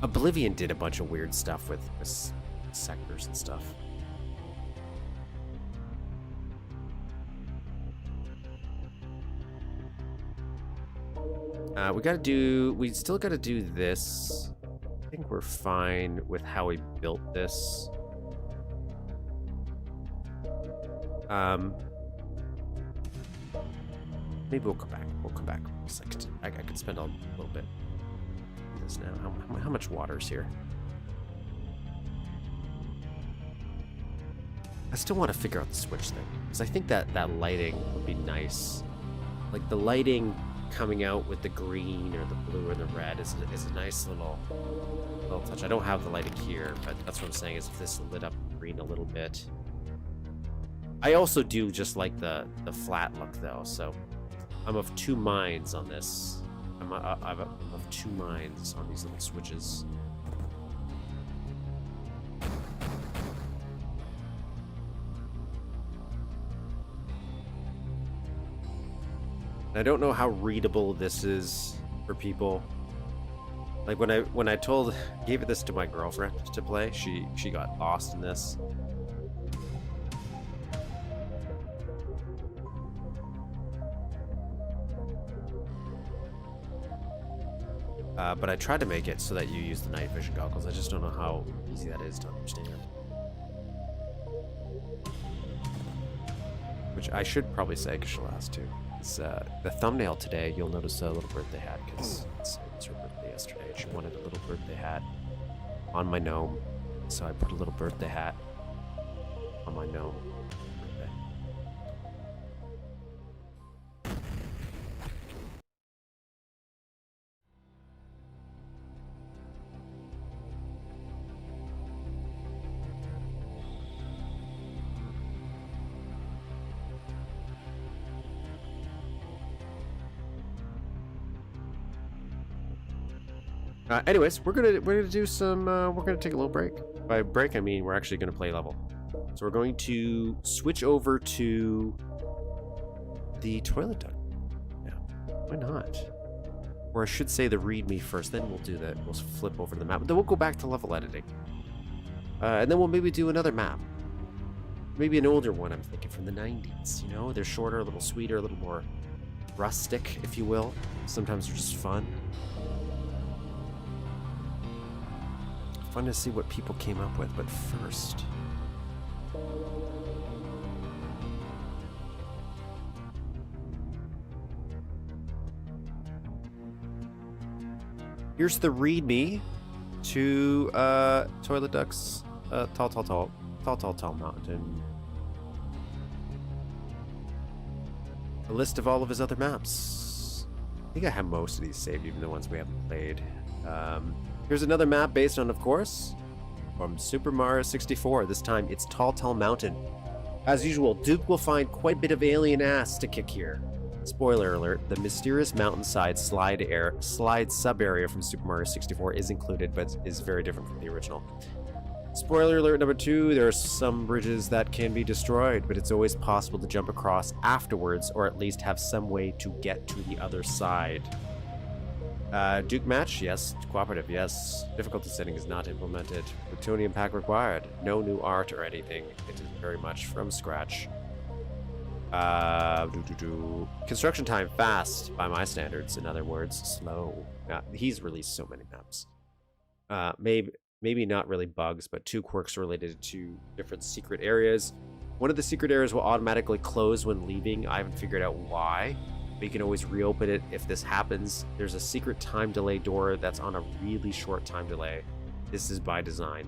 A: Oblivion did a bunch of weird stuff with sectors and stuff. We still gotta do this. I think we're fine with how we built this. Maybe we'll come back. We'll come back. I could spend a little bit on this now. How much water's here? I still want to figure out the switch thing, because I think that lighting would be nice. Like the lighting coming out with the green or the blue or the red is a nice little touch. I don't have the lighting here, but that's what I'm saying is if this lit up green a little bit. I also do just like the flat look though, so I'm of 2 minds on this. I'm of 2 minds on these little switches. I don't know how readable this is for people. Like when I gave this to my girlfriend to play, she got lost in this. But I tried to make it so that you use the night vision goggles. I just don't know how easy that is to understand. Which I should probably say, because she'll ask too. It's, the thumbnail today, you'll notice a little birthday hat, because it's her birthday yesterday. She wanted a little birthday hat on my gnome. So I put a little birthday hat on my gnome. Anyways, we're gonna do some. We're gonna take a little break. By break, I mean we're actually gonna play level. So we're going to switch over to the toilet duct. Yeah, why not? Or I should say the ReadMe first. Then we'll do that. We'll flip over to the map. Then we'll go back to level editing, and then we'll maybe do another map. Maybe an older one. I'm thinking from the '90s. You know, they're shorter, a little sweeter, a little more rustic, if you will. Sometimes they're just fun. Fun to see what people came up with, but first... here's the ReadMe to Toilet Duck's Tall Mountain. A list of all of his other maps. I think I have most of these saved, even the ones we haven't played. Here's another map based on, of course, from Super Mario 64. This time, it's Tall Mountain. As usual, Duke will find quite a bit of alien ass to kick here. Spoiler alert, the mysterious mountainside slide sub-area from Super Mario 64 is included, but is very different from the original. Spoiler alert number 2, there are some bridges that can be destroyed, but it's always possible to jump across afterwards, or at least have some way to get to the other side. Duke match, yes. Cooperative, yes. Difficulty setting is not implemented. Plutonium pack required. No new art or anything. It is very much from scratch. Construction time fast, by my standards. In other words, slow. He's released so many maps. Maybe not really bugs, but 2 quirks related to different secret areas. One of the secret areas will automatically close when leaving. I haven't figured out why, but you can always reopen it if this happens. There's a secret time delay door that's on a really short time delay. This is by design.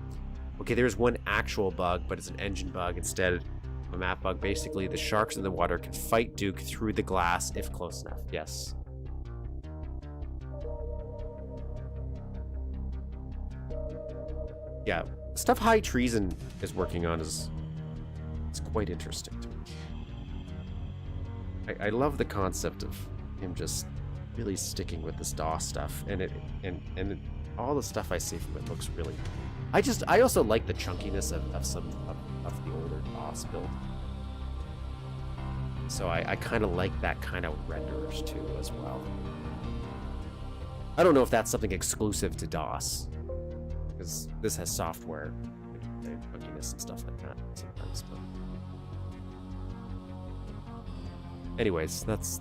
A: Okay, there's one actual bug, but it's an engine bug instead of a map bug. Basically, the sharks in the water can fight Duke through the glass if close enough. Yes. Yeah, stuff High Treason is working on is quite interesting to me. I love the concept of him just really sticking with this DOS stuff, and all the stuff I see from it looks really. I also like the chunkiness of some of the older DOS build. So I kind of like that kind of renders too as well. I don't know if that's something exclusive to DOS, because this has software and chunkiness and stuff like that sometimes. But anyways, that's.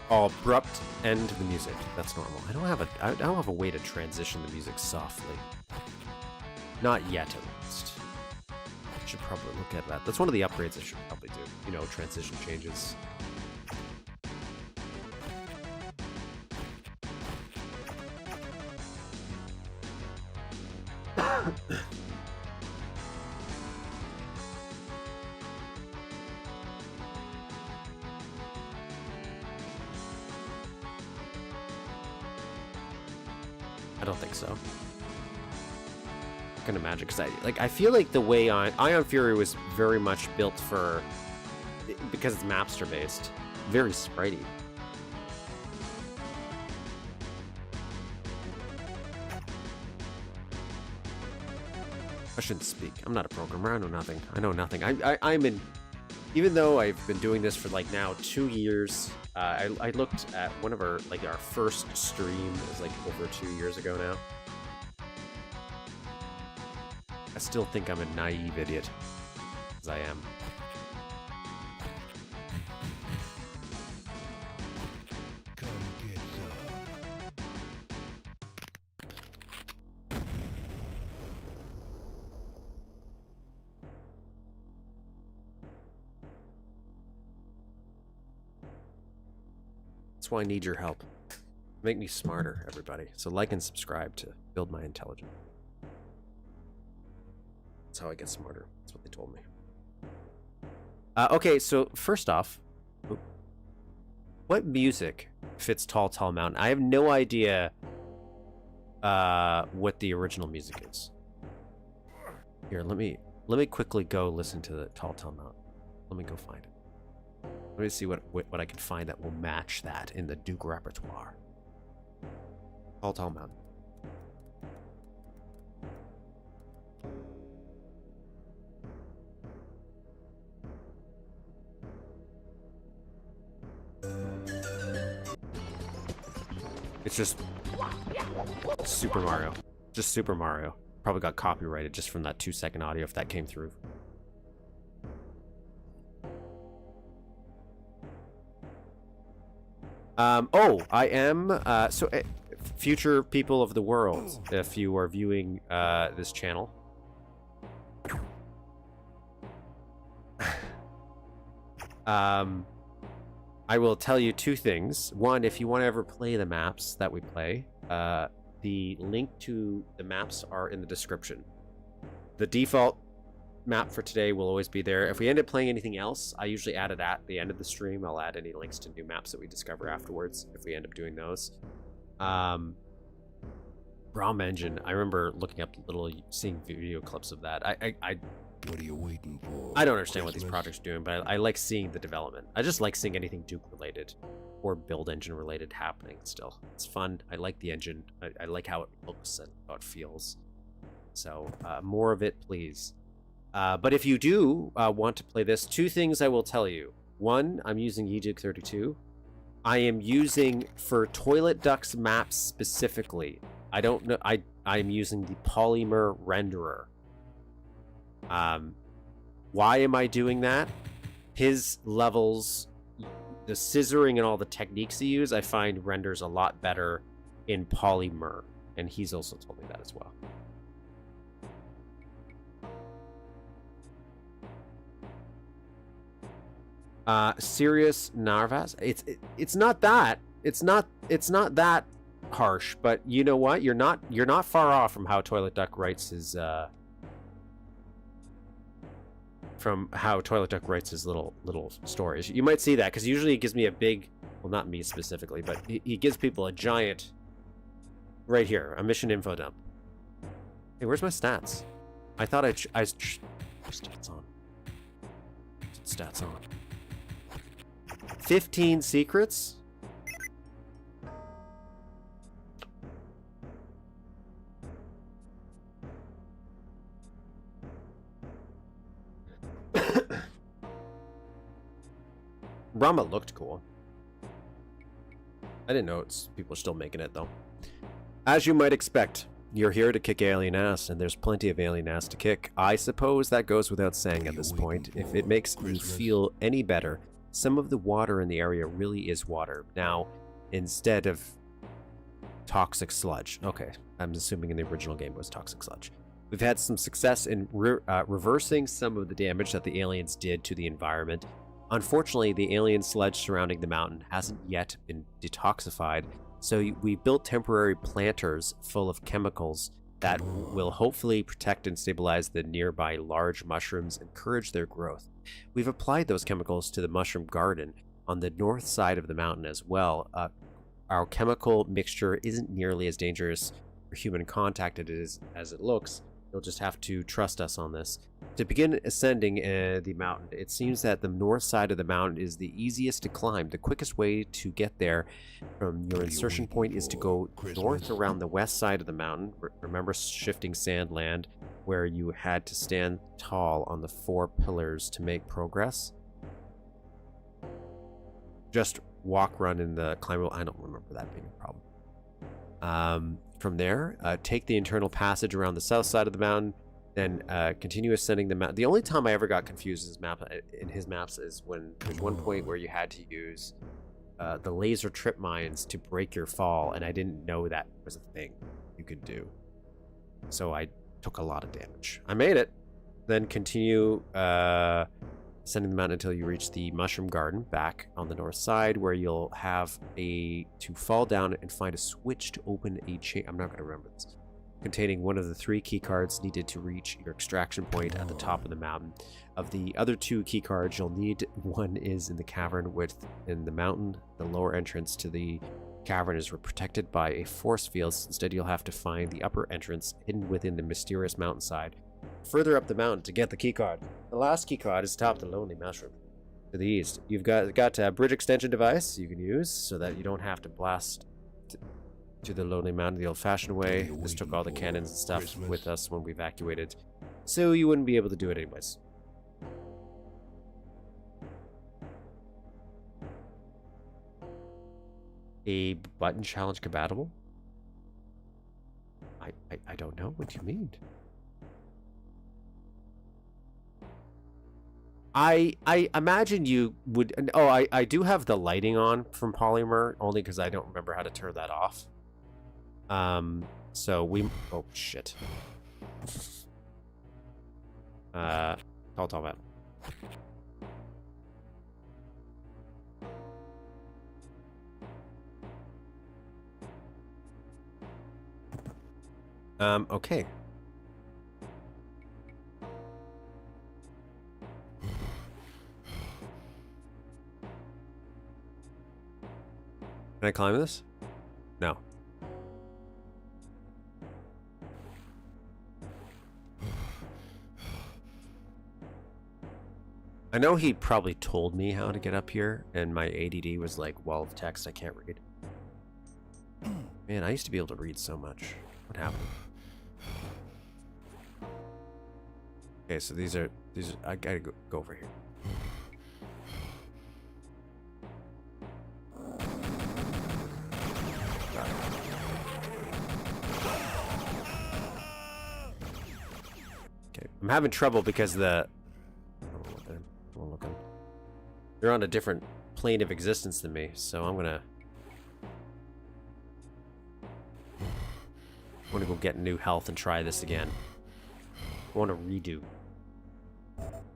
A: All abrupt end the music. That's normal. I don't have a way to transition the music softly. Not yet, at least. I should probably look at that. That's one of the upgrades I should probably do. You know, transition changes. I don't think so. I can imagine, because I feel like the way Ion Fury was very much built for, because it's Mapster based, very spritey. I shouldn't speak. I'm not a programmer. I know nothing. I know nothing. I'm in. Even though I've been doing this for like now 2 years, I looked at one of our first stream. It was like over 2 years ago now. I still think I'm a naive idiot, as I am. That's why I need your help. Make me smarter, everybody. So like and subscribe to build my intelligence. That's how I get smarter. That's what they told me. Okay, so first off, what music fits Tall Tall Mountain? I have no idea what the original music is. Here, let me quickly go listen to the Tall Tall Mountain. Let me go find it. Let me see what I can find that will match that in the Duke repertoire. Tall Tall Mountain. It's just Super Mario. Just Super Mario. Probably got copyrighted just from that 2-second audio if that came through. Oh, I am, future people of the world, if you are viewing, this channel. I will tell you 2 things. One, if you want to ever play the maps that we play, the link to the maps are in the description. The default map for today will always be there. If we end up playing anything else, I usually add it at the end of the stream. I'll add any links to new maps that we discover afterwards if we end up doing those. Braum Engine, I remember looking up seeing video clips of that.
B: What are you waiting for?
A: I don't understand what these projects are doing, but I like seeing the development. I just like seeing anything Duke related or build engine related happening still. It's fun. I like the engine. I like how it looks and how it feels. So more of it, please. But if you do want to play this, two things I will tell you. One, I'm using Duke 32. I am using, for Toilet Ducks maps specifically, I don't know, I'm using the Polymer Renderer. Why am I doing that? His levels, the scissoring and all the techniques he uses, I find renders a lot better in Polymer. And he's also told me that as well. Sirius Narvas. It's not that. It's not that harsh, but you know what? You're not far off from how Toilet Duck writes his little stories. You might see that because usually he gives me a big, well, not me specifically, but he gives people a giant right here, a mission info dump. Hey, where's my stats? I thought stats on. Stats on. 15 secrets? Brahma looked cool. I didn't know people are still making it, though. As you might expect, you're here to kick alien ass, and there's plenty of alien ass to kick. I suppose that goes without saying at this point. If it makes you feel any better, some of the water in the area really is water. Now, instead of toxic sludge. Okay, I'm assuming in the original game it was toxic sludge. We've had some success in reversing some of the damage that the aliens did to the environment. Unfortunately, the alien sludge surrounding the mountain hasn't yet been detoxified, so we built temporary planters full of chemicals that will hopefully protect and stabilize the nearby large mushrooms and encourage their growth. We've applied those chemicals to the mushroom garden on the north side of the mountain as well. Our chemical mixture isn't nearly as dangerous for human contact as it looks. You'll just have to trust us on this. To begin ascending the mountain, it seems that the north side of the mountain is the easiest to climb. The quickest way to get there from your insertion point is to go north around the west side of the mountain. Remember shifting sand land where you had to stand tall on the 4 pillars to make progress? Just walk, run in the climb. I don't remember that being a problem. From there, take the internal passage around the south side of the mountain, then continue ascending the mountain. The only time I ever got confused in his maps is when there's one point where you had to use the laser trip mines to break your fall, and I didn't know that was a thing you could do. So I took a lot of damage. I made it. Then continue ascending the mountain until you reach the mushroom garden back on the north side, where you'll have to fall down and find a switch to open a chain. I'm not going to remember this. Containing one of the 3 key cards needed to reach your extraction point at the top of the mountain. Of the other 2 key cards you'll need, one is in the cavern within the mountain. The lower entrance to the cavern is protected by a force field. Instead, you'll have to find the upper entrance hidden within the mysterious mountainside. Further up the mountain to get the key card. The last key card is atop the lonely mushroom. To the east, you've got a bridge extension device you can use so that you don't have to blast to the lonely mountain the old-fashioned way. This took all the cannons and stuff with us when we evacuated, so you wouldn't be able to do it anyways. A button challenge compatible? I don't know. What do you mean? I imagine you would. Oh, I do have the lighting on from Polymer, only because I don't remember how to turn that off. So we. Oh shit. Call that. Okay. Can I climb this? No. I know he probably told me how to get up here, and my ADD was like wall of text I can't read. Man, I used to be able to read so much. What happened? Okay, so these are I gotta go over here. Okay, I'm having trouble because the they're on a different plane of existence than me, so I'm gonna go get new health and try this again. I want to redo.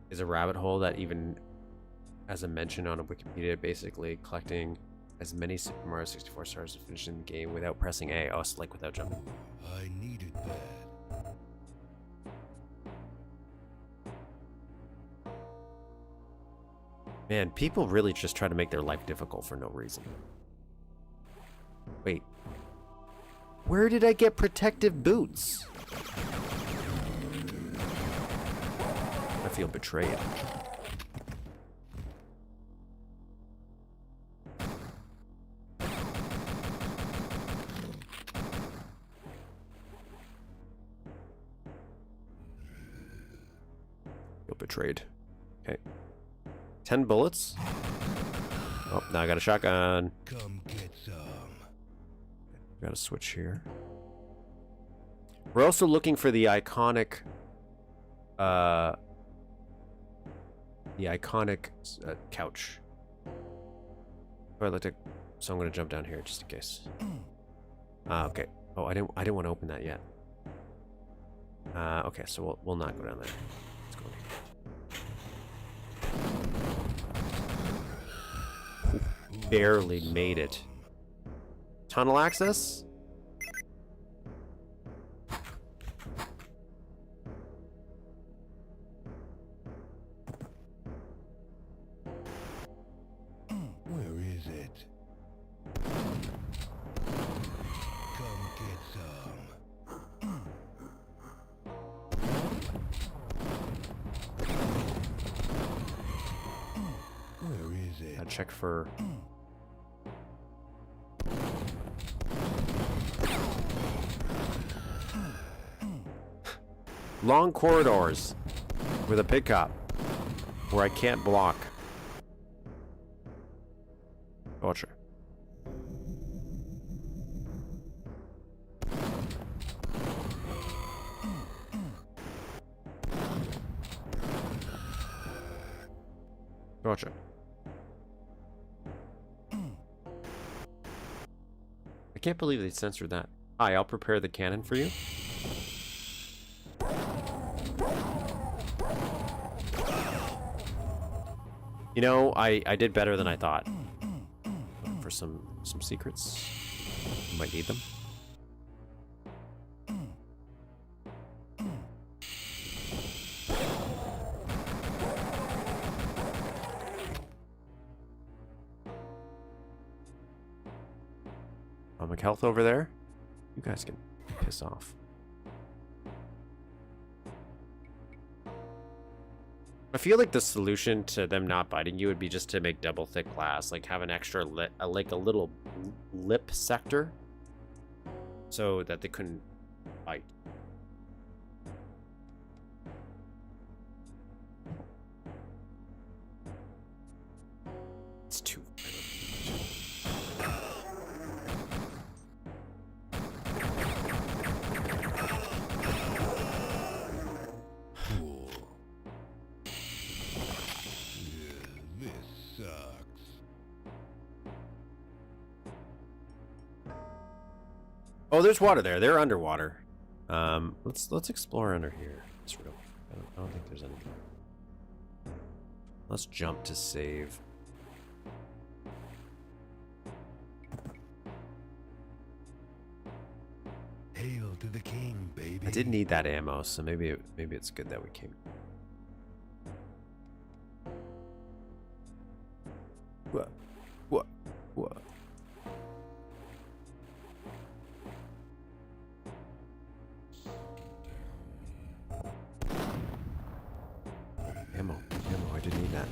A: Is a rabbit hole that even as a mention on a Wikipedia, basically collecting as many Super Mario 64 stars to finish in the game without pressing A. Oh, it's like without jumping.
B: I needed that.
A: Man, people really just try to make their life difficult for no reason. Wait. Where did I get protective boots? I feel betrayed. Feel betrayed. Okay. 10 bullets. Oh, now I got a shotgun.
B: Come get some.
A: Got to switch here. We're also looking for the iconic, couch. Oh, I'd like to, so I'm gonna jump down here just in case. Okay. Oh, I didn't want to open that yet. Okay, so we'll not go down there. Let's go. Barely made it. Tunnel access?
B: Where is it? Come get some. Where is it?
A: Gotta check for... long corridors with a pickup where I can't block. Gotcha. Gotcha. I can't believe they censored that. Hi, I'll prepare the cannon for you. You know, I did better than I thought. For some secrets. You might need them. Atomic health over there. You guys can piss off. I feel like the solution to them not biting you would be just to make double thick glass, like have an extra like a little lip sector, so that they couldn't bite. It's too. Oh, there's water there. They're underwater. Let's explore under here. It's real. I don't think there's anything. Let's jump to save.
B: Hail to the king, baby.
A: I did need that ammo, so maybe it's good that we came. What? Ammo. Ammo. I didn't need that.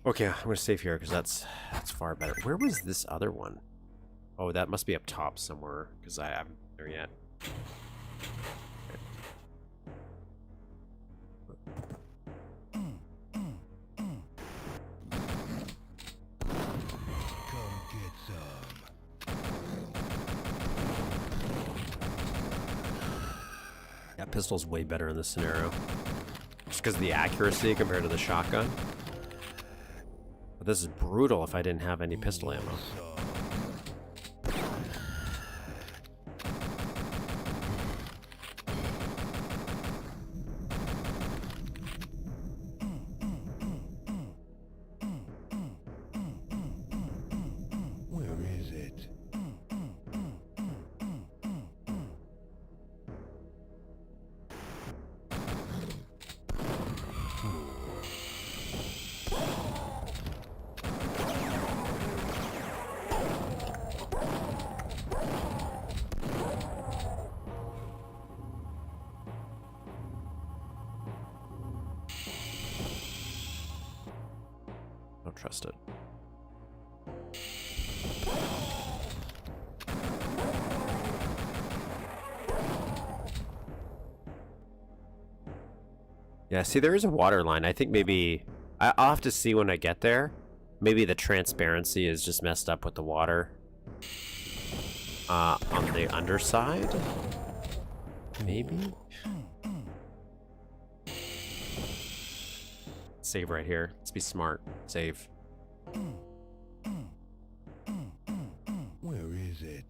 A: Okay, I'm gonna save here because that's far better. Where was this other one? Oh, that must be up top somewhere because I haven't there yet.
B: Come get some.
A: That pistol's way better in this scenario. Just because of the accuracy compared to the shotgun. But this is brutal if I didn't have any pistol ammo.
B: Where is it?
A: Don't trust it. Yeah, see, there is a water line. I think maybe I'll have to see when I get there. Maybe the transparency is just messed up with the water on the underside. Maybe. Save right here. Let's be smart. Save.
B: Where is it?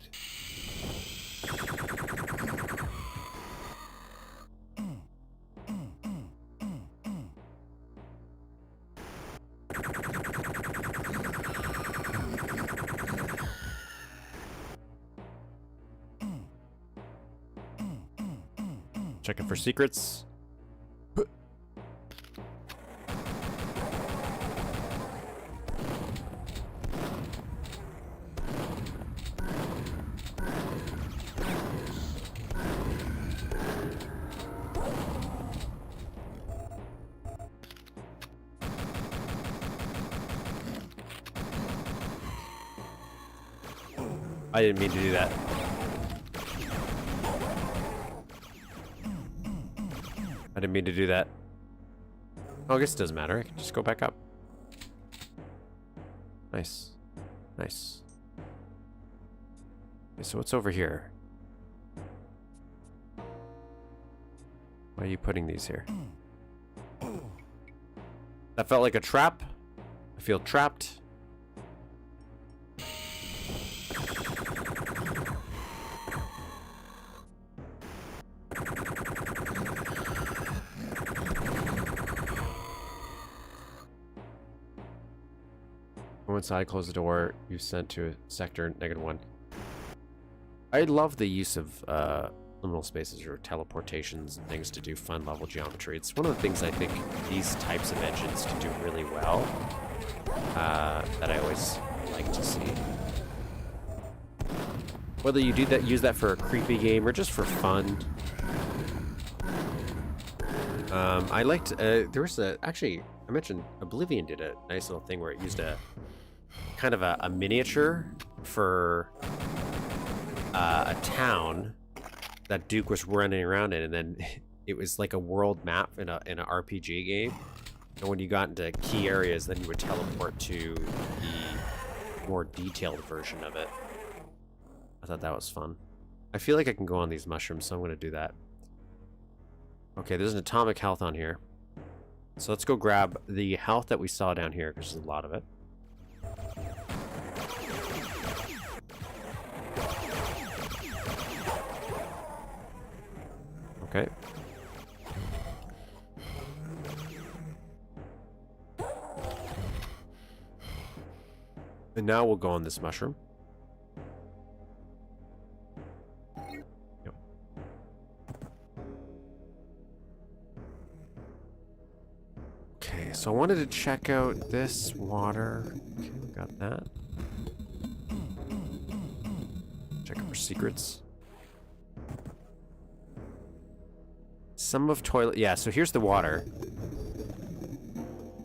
A: Checking for secrets. I didn't mean to do that. I didn't mean to do that. Oh, I guess it doesn't matter. I can just go back up. Nice. Nice. Okay, so what's over here? Why are you putting these here? That felt like a trap. I feel trapped. Go inside, close the door. You sent to sector -1. I love the use of liminal spaces or teleportations and things to do fun level geometry. It's one of the things I think these types of engines can do really well. That I always like to see. Whether you do that, use that for a creepy game or just for fun. I liked. There was actually I mentioned Oblivion did a nice little thing where it used a kind of a miniature for a town that Duke was running around in, and then it was like a world map in an RPG game. And when you got into key areas, then you would teleport to the more detailed version of it. I thought that was fun. I feel like I can go on these mushrooms, so I'm going to do that. Okay, there's an atomic health on here. So let's go grab the health that we saw down here, because there's a lot of it. Okay. And now we'll go on this mushroom. Yep. Okay, so I wanted to check out this water. Okay, we got that. Check out for secrets. Some of toilet. Yeah, so here's the water.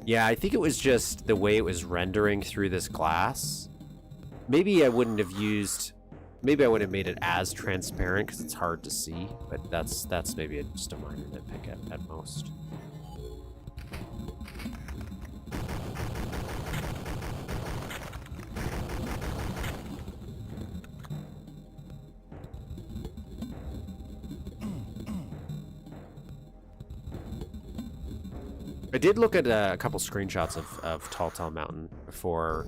A: Yeah, I think it was just the way it was rendering through this glass. Maybe I wouldn't have used. Maybe I would have made it as transparent because it's hard to see. But that's maybe just a minor nitpick at most. I did look at a couple screenshots of Tall Tall Mountain before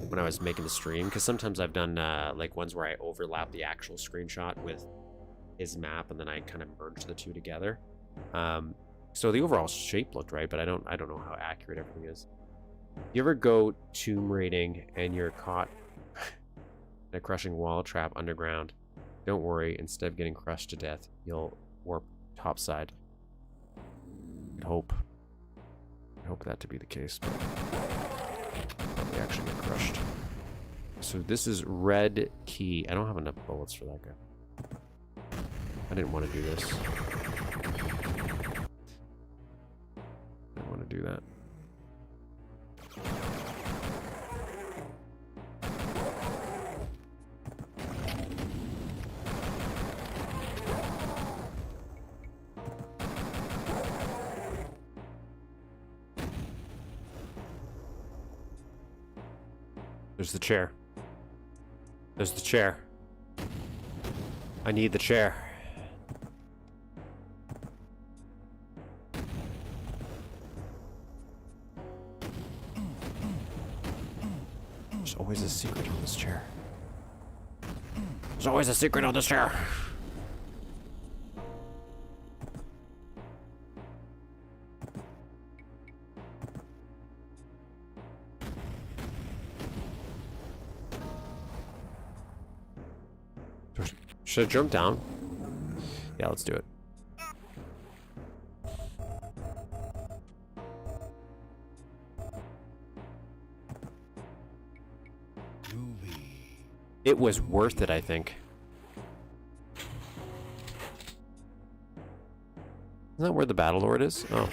A: when I was making the stream, because sometimes I've done like ones where I overlap the actual screenshot with his map and then I kind of merge the two together. So the overall shape looked right, but I don't know how accurate everything is. You ever go tomb raiding and you're caught in a crushing wall trap underground? Don't worry, instead of getting crushed to death, you'll warp topside. I'd hope. I hope that to be the case, but probably actually get crushed. So this is red key. I don't have enough bullets for that guy. I didn't want to do this. I didn't want to do that. There's the chair. There's the chair. I need the chair. There's always a secret on this chair. There's always a secret on this chair. Should I jump down? Yeah, let's do it. It was worth it, I think. Isn't that where the Battle Lord is? Oh.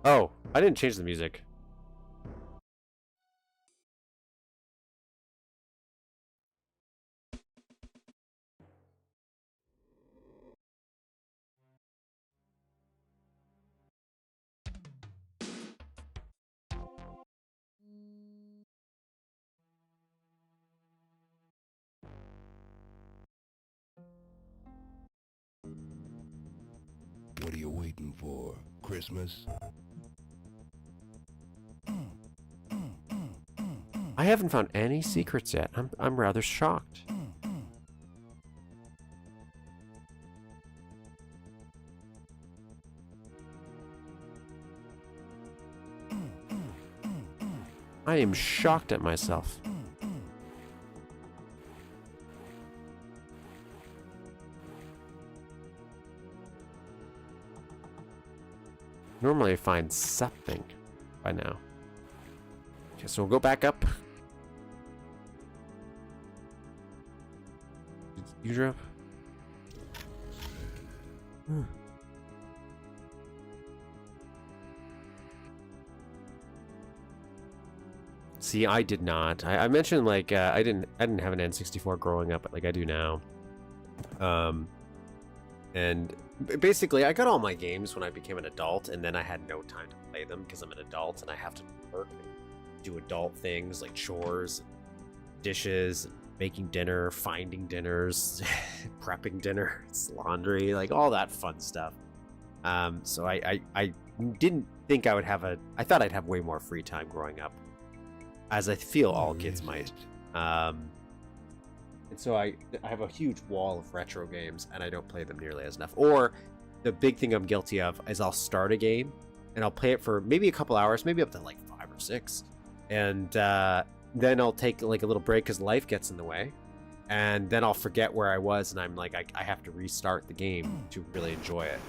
A: Oh, I didn't change the music.
B: What are you waiting for? Christmas?
A: I haven't found any secrets yet. I'm rather shocked. I am shocked at myself. Normally I find something by now. Okay, so we'll go back up. Did you drop? See, I did not. I mentioned like I didn't have an N64 growing up, like I do now. And basically, I got all my games when I became an adult, and then I had no time to play them because I'm an adult and I have to work and do adult things like chores, dishes, making dinner, finding dinners, prepping dinners, laundry, like all that fun stuff. So I didn't think I would have I thought I'd have way more free time growing up, as I feel all kids might. And so I have a huge wall of retro games, and I don't play them nearly as enough. Or the big thing I'm guilty of is I'll start a game and I'll play it for maybe a couple hours, maybe up to like 5 or 6. And then I'll take like a little break because life gets in the way. And then I'll forget where I was, and I'm like, I have to restart the game to really enjoy it,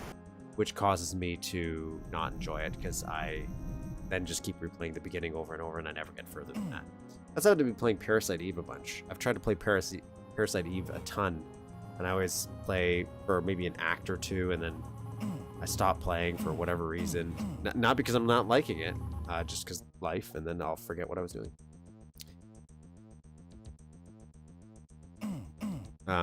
A: which causes me to not enjoy it because I then just keep replaying the beginning over and over, and I never get further than that. That's how I've been playing Parasite Eve a bunch. I've tried to play Parasite Eve a ton, and I always play for maybe an act or two, and then I stop playing for whatever reason. Not because I'm not liking it, just because life, and then I'll forget what I was doing.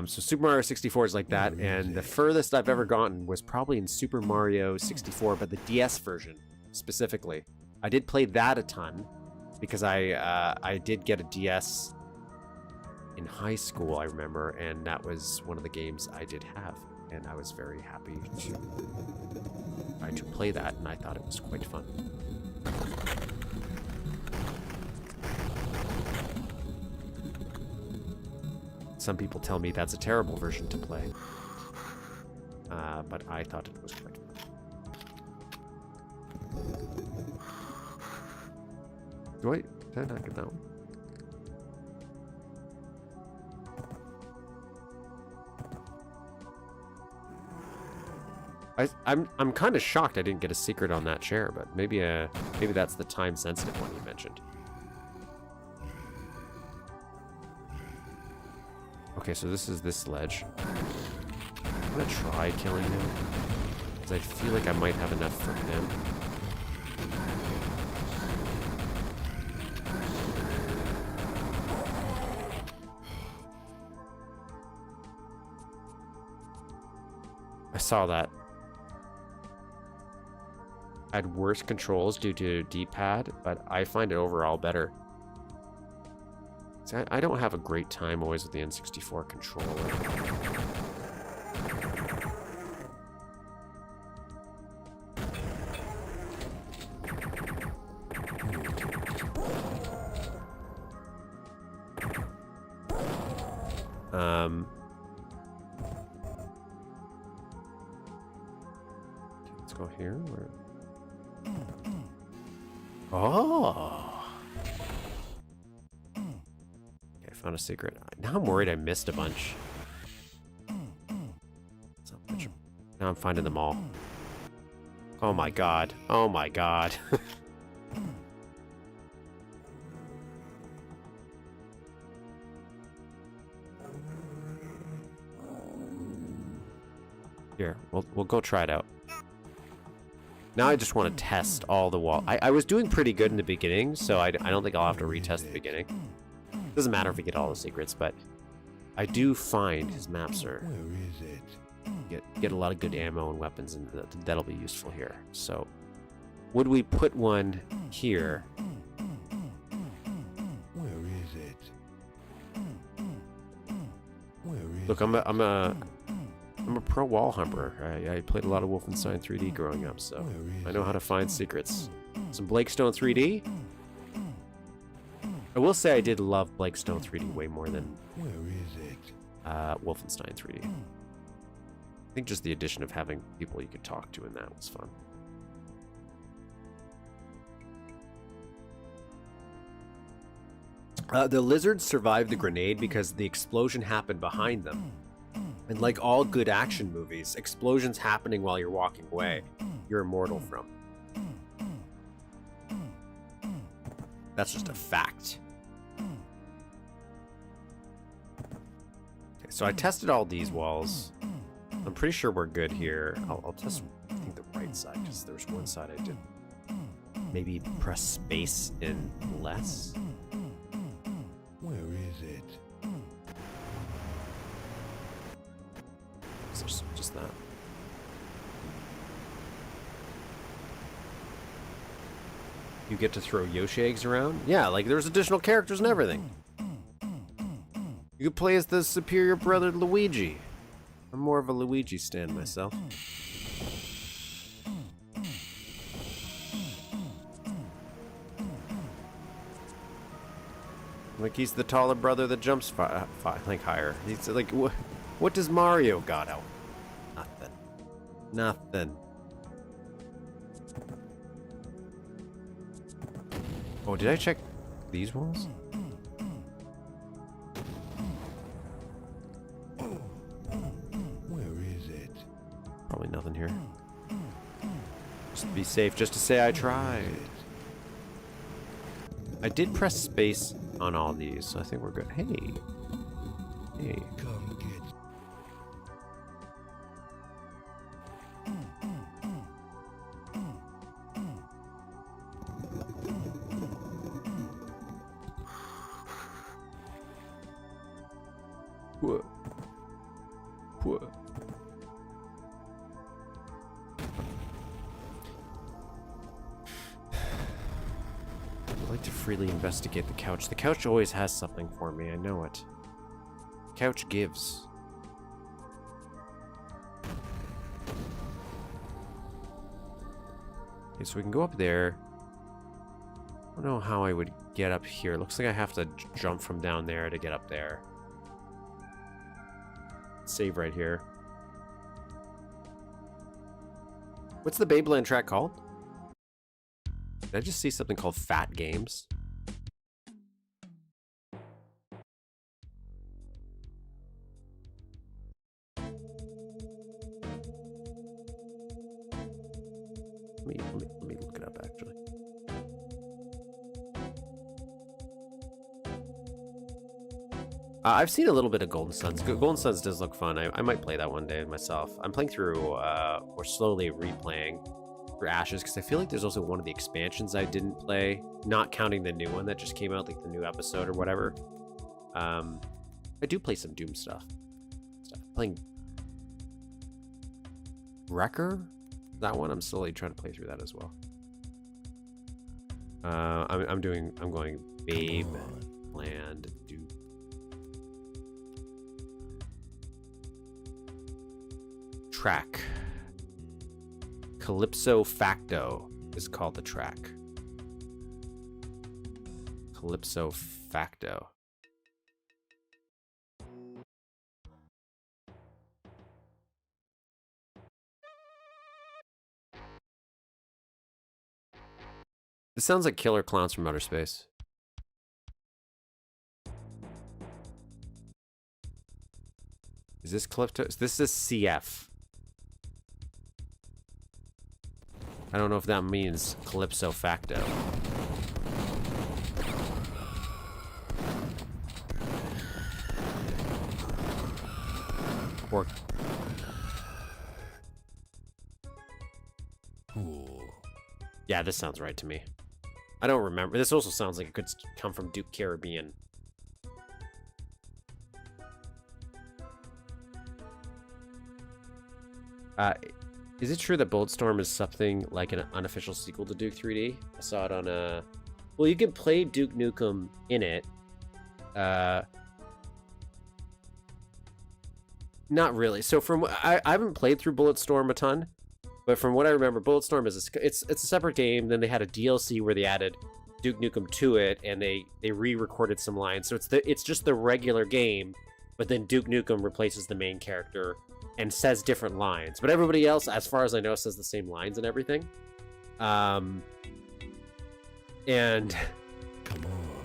A: So Super Mario 64 is like that, and the furthest I've ever gotten was probably in Super Mario 64, but the DS version specifically. I did play that a ton because I did get a DS in high school, I remember, and that was one of the games I did have, and I was very happy to play that, and I thought it was quite fun. Some people tell me that's a terrible version to play, but I thought it was quite fun. Did I not get that one? I'm kind of shocked I didn't get a secret on that chair, but maybe that's the time sensitive one you mentioned. Okay, so this is this ledge. I'm gonna try killing him because I feel like I might have enough for him. I saw that. I had worse controls due to D-pad, but I find it overall better. See, I don't have a great time always with the N64 controller. Let's go here. Oh. Okay, I found a secret. Now I'm worried I missed a bunch. Now I'm finding them all. Oh my god. Oh my god. Here, we'll go try it out. Now I just want to test all the wall. I was doing pretty good in the beginning, so I don't think I'll have to retest the beginning. Doesn't matter if we get all the secrets, but I do find his maps are...
B: Where is it?
A: Get a lot of good ammo and weapons, and that'll be useful here. So, would we put one here?
B: Where is it? Where is
A: Look, I'm a pro wall humper. I played a lot of Wolfenstein 3D growing up, so I know how to find secrets. Some Blakestone 3D. I will say I did love Blakestone 3D way more than
B: Where is it?
A: Wolfenstein 3D. I think just the addition of having people you could talk to in that was fun. The lizards survived the grenade because the explosion happened behind them. And like all good action movies, explosions happening while you're walking away, you're immortal from. That's just a fact. Okay, so I tested all these walls. I'm pretty sure we're good here. I'll test, I think, the right side, because there's one side I did. Maybe press space in less.
B: Where is it?
A: Just that. You get to throw Yoshi eggs around? Yeah, like there's additional characters and everything. You could play as the superior brother Luigi. I'm more of a Luigi stan myself. Like he's the taller brother that jumps like higher. He's like, what does Mario got out? Nothing. Nothing. Oh, did I check these walls?
B: Where is it?
A: Probably nothing here. Just to be safe, just to say I tried. I did press space on all these, so I think we're good. Hey. Hey.
B: Come get.
A: Whoa. Whoa. I like to freely investigate the couch. The couch always has something for me, I know it. Couch gives. Okay, so we can go up there. I don't know how I would get up here. Looks like I have to jump from down there to get up there. Save right here. What's the Babeland track called? Did I just see something called Fat Games? Let me look it up, actually. I've seen a little bit of Golden Suns. Golden Suns does look fun. I might play that one day myself. I'm playing through, or slowly replaying through Ashes, because I feel like there's also one of the expansions I didn't play, not counting the new one that just came out, like the new episode or whatever. I do play some Doom stuff. Playing Wrecker? That one, I'm slowly trying to play through that as well. I'm going Babe, Land, Duke. Track. Calypso Facto is called the track. Calypso Facto. This sounds like Killer Clowns from Outer Space. Is this Calypso? This is CF. I don't know if that means Calypso Facto. Or...
B: Cool.
A: Yeah, this sounds right to me. I don't remember. This also sounds like it could come from Duke Caribbean. Is it true that Bulletstorm is something like an unofficial sequel to Duke 3D? I saw it on a... Well, you can play Duke Nukem in it. Not really. So from... I haven't played through Bulletstorm a ton, but from what I remember, Bulletstorm is it's a separate game. Then they had a DLC where they added Duke Nukem to it, and they re-recorded some lines. So it's just the regular game, but then Duke Nukem replaces the main character and says different lines, but everybody else, as far as I know, says the same lines and everything. And
B: Come on.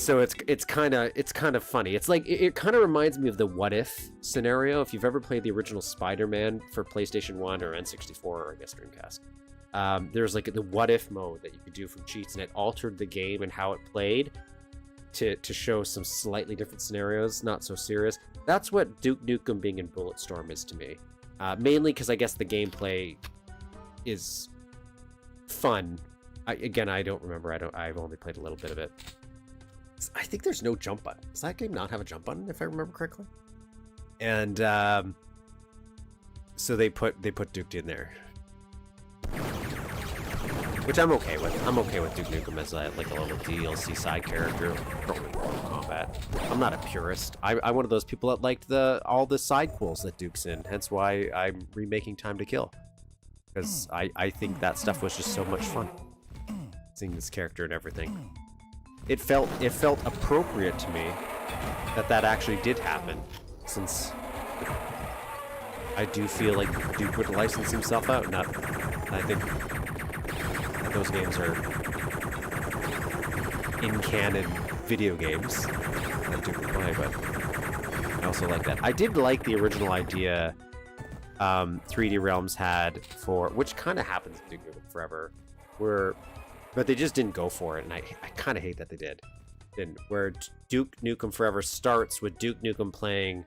A: so it's kind of funny. It's like it kind of reminds me of the What If scenario. If you've ever played the original Spider-Man for PlayStation 1 or N64 or I guess Dreamcast, there's like the What If mode that you could do from cheats, and it altered the game and how it played to show some slightly different scenarios, not so serious. That's what Duke Nukem being in Bulletstorm is to me. Mainly because I guess the gameplay is fun. I don't remember. I've only played a little bit of it. I think there's no jump button. Does that game not have a jump button, if I remember correctly? And so they put Duke in there, which I'm okay with. I'm okay with Duke Nukem as like a little DLC side character. Combat. I'm not a purist. I'm one of those people that liked all the side quels that Duke's in. Hence why I'm remaking Time to Kill, because I think that stuff was just so much fun. Seeing this character and everything, it felt appropriate to me that actually did happen, since I do feel like Duke would license himself out. Not, I think that those games are in canon video games that Duke would play, but I also like that. I did like the original idea 3D Realms had for, which kind of happens in Duke Nukem Forever, but they just didn't go for it, and I kind of hate that they did. Where Duke Nukem Forever starts with Duke Nukem playing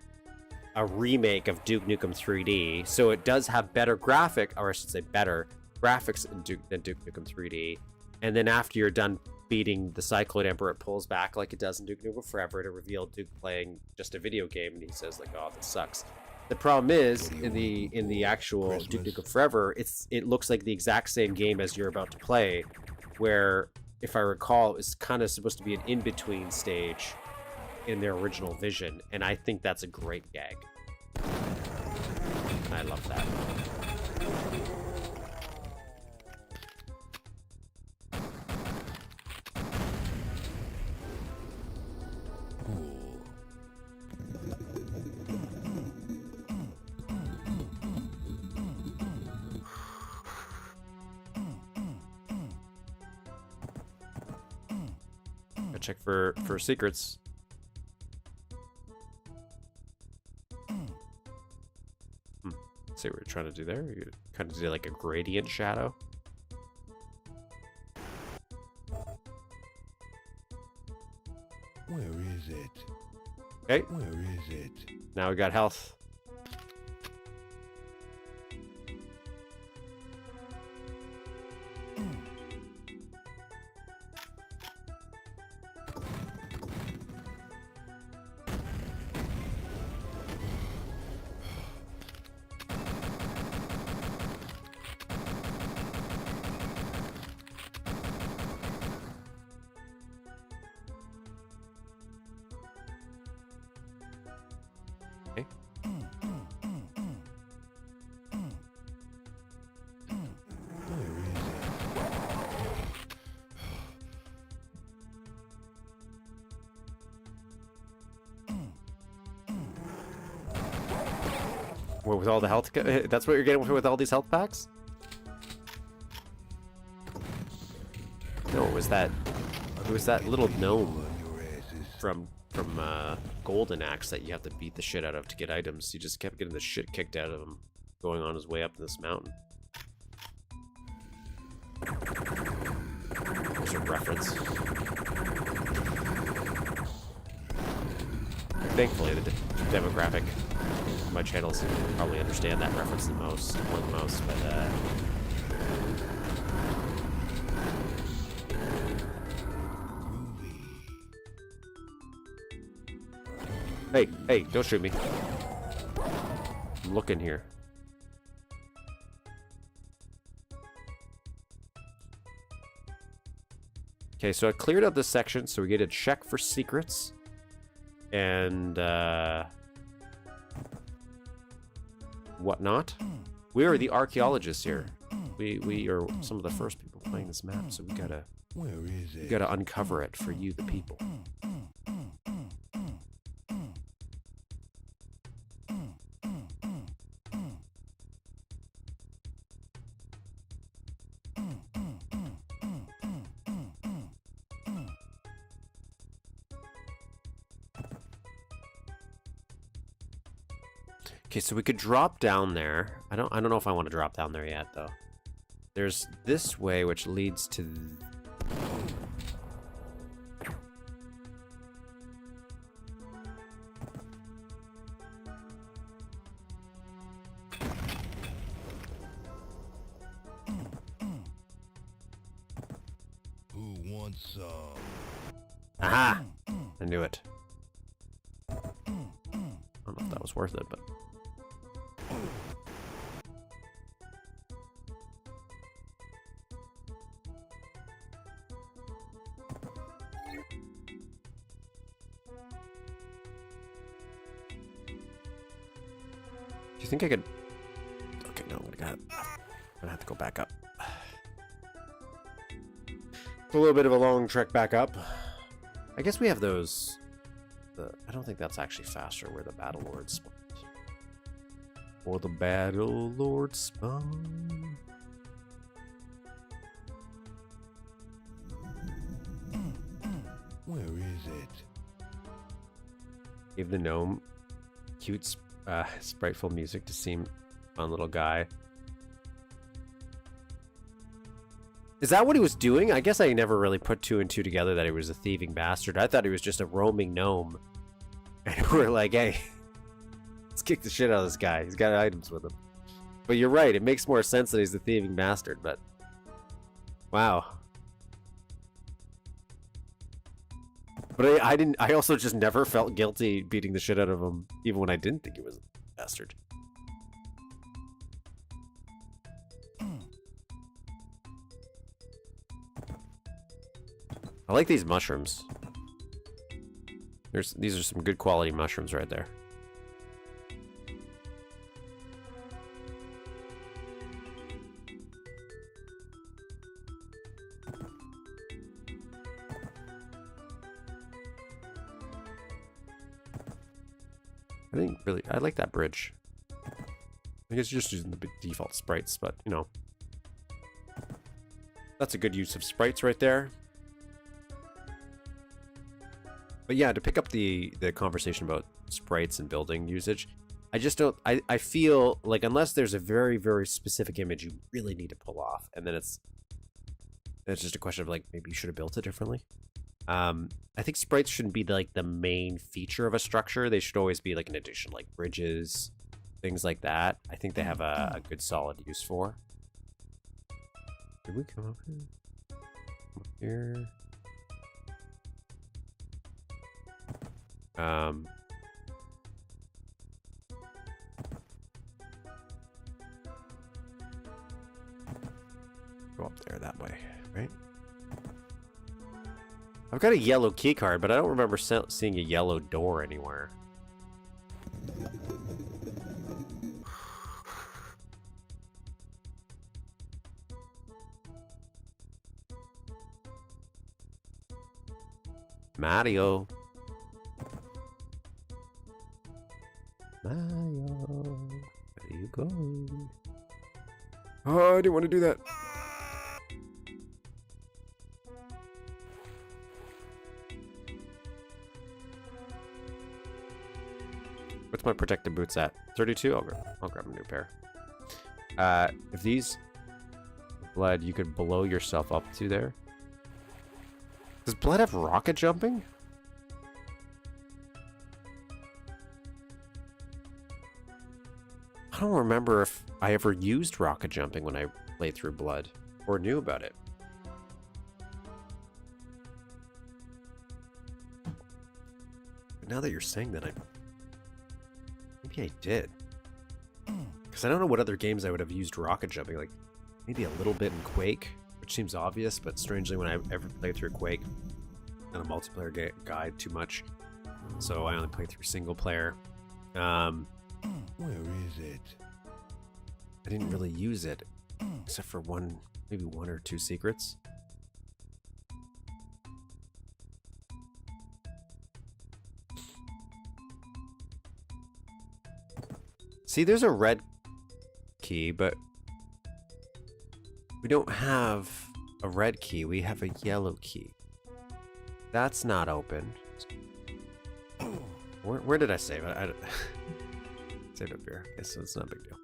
A: a remake of Duke Nukem 3D, so it does have better or I should say better graphics than Duke Nukem 3D, and then after you're done beating the Cycloid Emperor, it pulls back like it does in Duke Nukem Forever to reveal Duke playing just a video game, and he says like, "Oh, this sucks." The problem is in the actual Duke Nukem Forever, it looks like the exact same game as you're about to play, where if I recall, it's kind of supposed to be an in-between stage in their original vision, and I think that's a great gag. I love that. Gotta check for secrets. See what you're trying to do there? You kind of did like a gradient shadow.
B: Where is it?
A: Okay.
B: Where is it?
A: Now we got health. Okay. What, with all the health? That's what you're getting with all these health packs? No, it was that little gnome from Golden Axe that you have to beat the shit out of to get items. He just kept getting the shit kicked out of him going on his way up this mountain. There's a reference. Thankfully, the demographic of my channels probably understand that reference more than most, but Hey, don't shoot me. I'm looking here. Okay, so I cleared out this section, so we get a check for secrets. And, whatnot. We are the archaeologists here. We are some of the first people playing this map, so we gotta uncover it for you, the people. Okay, so we could drop down there. I don't know if I want to drop down there yet, though. There's this way, which leads to...
B: Who wants some?
A: Aha! I knew it. I don't know if that was worth it, but... Do you think I could... Okay, no, I'm gonna have to go back up. It's a little bit of a long trek back up. I guess we have those... I don't think that's actually faster where the Battle Lords spawned. For the battle, Lord Spawn.
B: Where is it?
A: Give the gnome cute, spriteful music to seem fun little guy. Is that what he was doing? I guess I never really put two and two together that he was a thieving bastard. I thought he was just a roaming gnome. And we're like, hey, let's kick the shit out of this guy. He's got items with him. But you're right, it makes more sense that he's the thieving bastard, but... Wow. But I also just never felt guilty beating the shit out of him, even when I didn't think he was a bastard. I like these mushrooms. These are some good quality mushrooms right there. I think really, I like that bridge. I guess you're just using the default sprites, but you know. That's a good use of sprites right there. But yeah, to pick up the conversation about sprites and building usage, I just don't, I feel like unless there's a very, very specific image you really need to pull off, and then it's just a question of like, maybe you should have built it differently. I think sprites shouldn't be like the main feature of a structure. They should always be like an addition, like bridges, things like that. I think they have a good solid use for. Did we come up here? Come up here. Go up there that way, right? I've got a yellow key card, but I don't remember seeing a yellow door anywhere. Mario. Mario, where are you going? Oh, I didn't want to do that. What's my protective boots at? 32? I'll grab a new pair. If these blood, you could blow yourself up to there. Does blood have rocket jumping? I don't remember if I ever used rocket jumping when I played through Blood, or knew about it. But now that you're saying that, maybe I did. Because I don't know what other games I would have used rocket jumping, like maybe a little bit in Quake, which seems obvious, but strangely when I ever played through Quake, not a multiplayer guide too much, so I only played through single player.
B: Where is it?
A: I didn't really use it, except for maybe one or two secrets. See, there's a red key, but we don't have a red key. We have a yellow key. That's not open. Where did I save it? Saved up here. Okay, so it's not a big deal.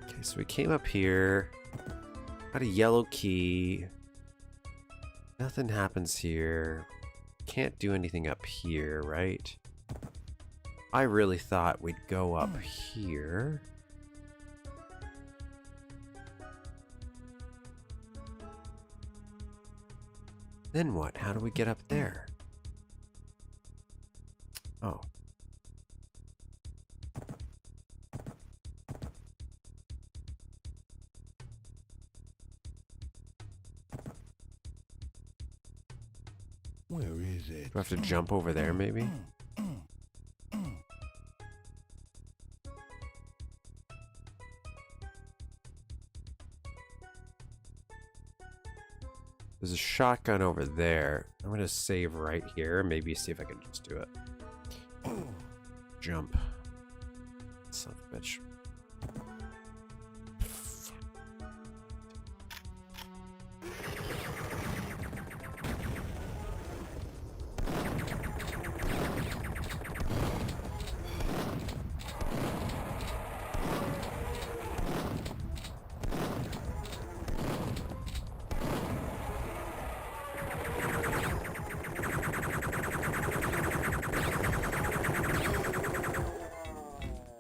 A: Okay, so we came up here. Got a yellow key. Nothing happens here. Can't do anything up here, right? I really thought we'd go up here. Then what? How do we get up there? Oh.
B: Where is it?
A: Do I have to jump over there, maybe? There's a shotgun over there. I'm gonna save right here. Maybe see if I can just do it. jump. Son of a bitch.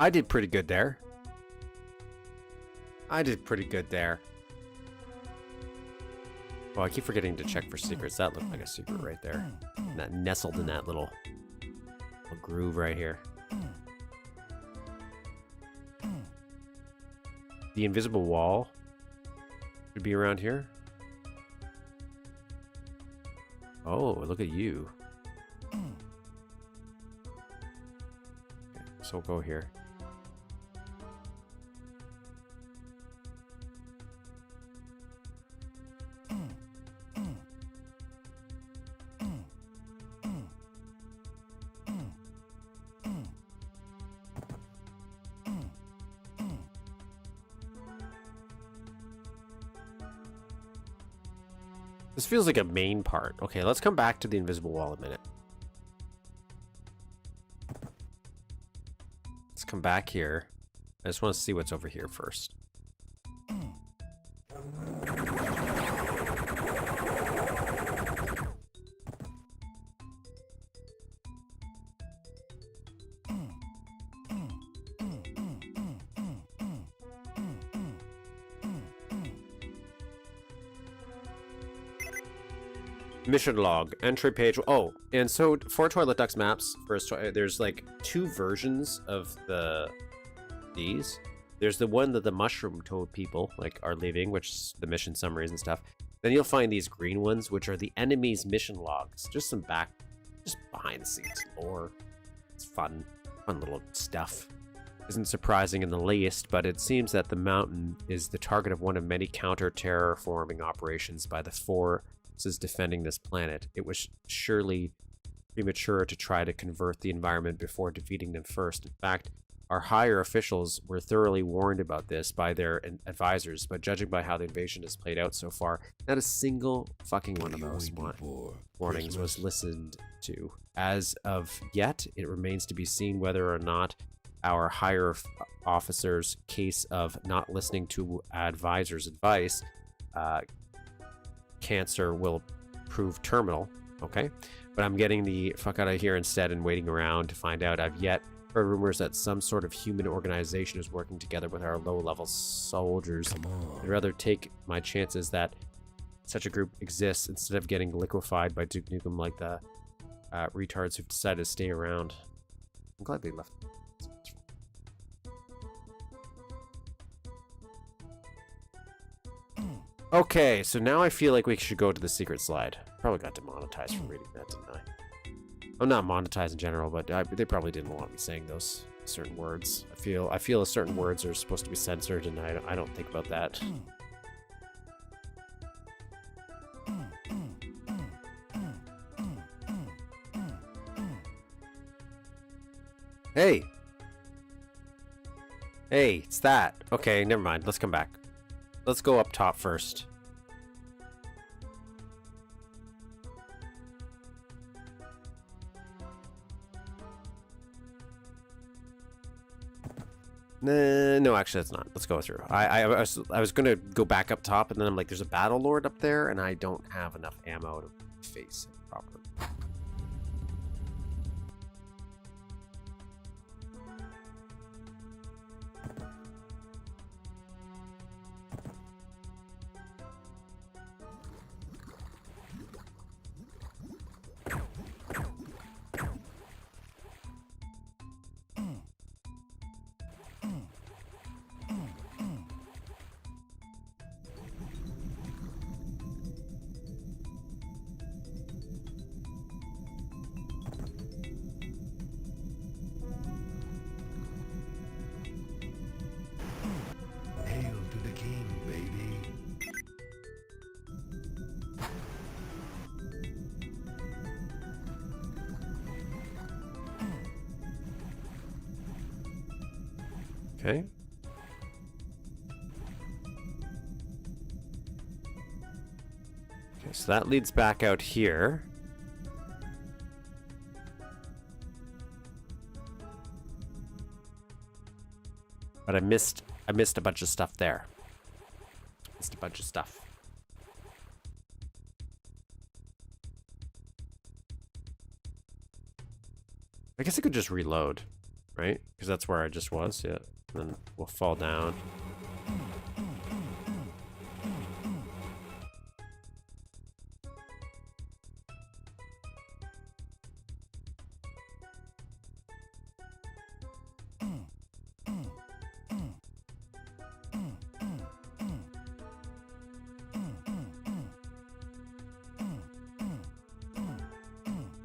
A: I did pretty good there. I did pretty good there. Oh, I keep forgetting to check for secrets. That looked like a secret right there. And that nestled in that little groove right here. The invisible wall should be around here. Oh, look at you. Okay, so we'll go here. This feels like a main part. Okay, let's come back to the invisible wall a minute. Let's come back here. I just want to see what's over here first. Mission log, entry page. Oh, and so for Toilet Ducks maps, there's like 2 versions of these. There's the one that the mushroom toad people like are leaving, which is the mission summaries and stuff. Then you'll find these green ones, which are the enemy's mission logs. Just behind the scenes lore. It's fun little stuff. Isn't surprising in the least, but it seems that the mountain is the target of one of many counter-terraforming operations by the forces defending this planet. It was surely premature to try to convert the environment before defeating them first. In fact, our higher officials were thoroughly warned about this by their advisors, but judging by how the invasion has played out so far, not a single fucking one of those warnings was listened to. As of yet, it remains to be seen whether or not our higher officers' case of not listening to advisors' advice cancer will prove terminal. Okay, but I'm getting the fuck out of here instead and waiting around to find out. I've yet heard rumors that some sort of human organization is working together with our low-level soldiers. I'd rather take my chances that such a group exists instead of getting liquefied by Duke Nukem like the retards who've decided to stay around. I'm glad they left. Okay, so now I feel like we should go to the secret slide. Probably got demonetized for reading that, didn't I? I'm not monetized in general, but they probably didn't want me saying those certain words. I feel certain words are supposed to be censored, and I don't think about that. Hey! Hey, it's that. Okay, never mind. Let's come back. Let's go up top first. No, actually, that's not. Let's go through. I was gonna go back up top, and then I'm like, there's a battle lord up there, and I don't have enough ammo to face it properly. Okay. Okay, so that leads back out here. But I missed a bunch of stuff there. Missed a bunch of stuff. I guess I could just reload, right? Because that's where I just was, yeah. And then we'll fall down.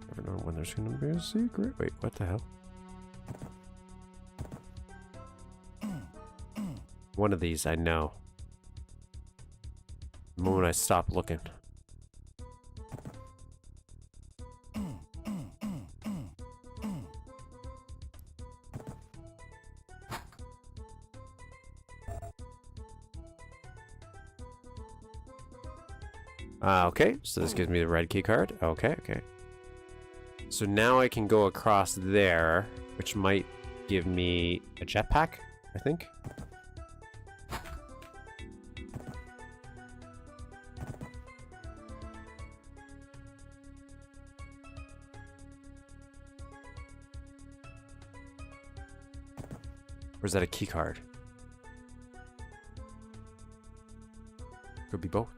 A: Never know when there's gonna be a secret. Wait, what the hell? One of these I know. The moment I stop looking. Okay, so this gives me the red key card. Okay, okay. So now I can go across there, which might give me a jetpack, I think. Or is that a key card? Could be both.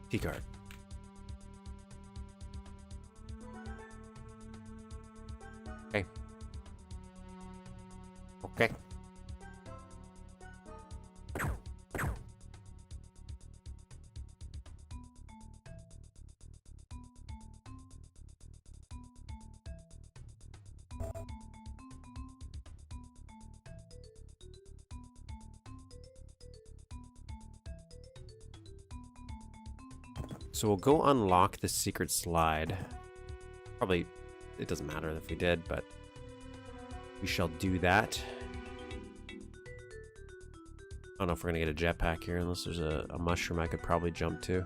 A: Key card. Okay. Okay. So we'll go unlock the secret slide. Probably, it doesn't matter if we did, but we shall do that. I don't know if we're gonna get a jetpack here unless there's a mushroom I could probably jump to.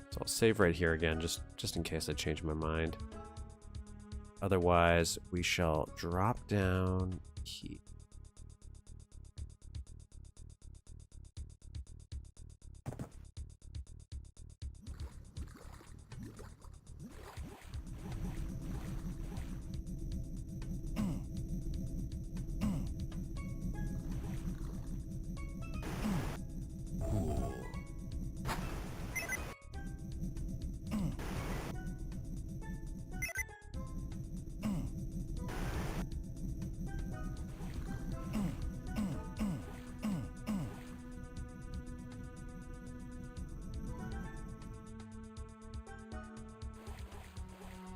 A: So I'll save right here again, just in case I change my mind. Otherwise, we shall drop down here.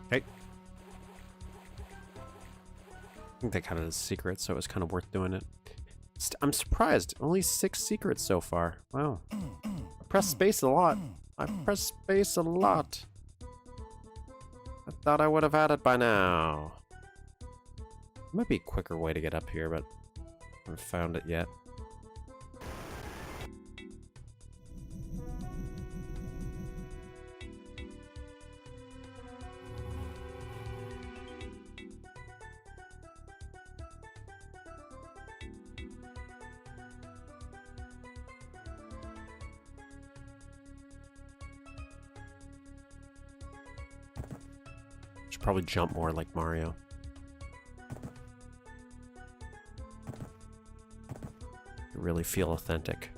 A: Okay. I think that kind of is a secret, so it was kind of worth doing it. I'm surprised. Only 6 secrets so far. Wow. I press space a lot. I press space a lot. I thought I would have had it by now. Might be a quicker way to get up here, but I haven't found it yet. Should probably jump more like Mario. You really feel authentic.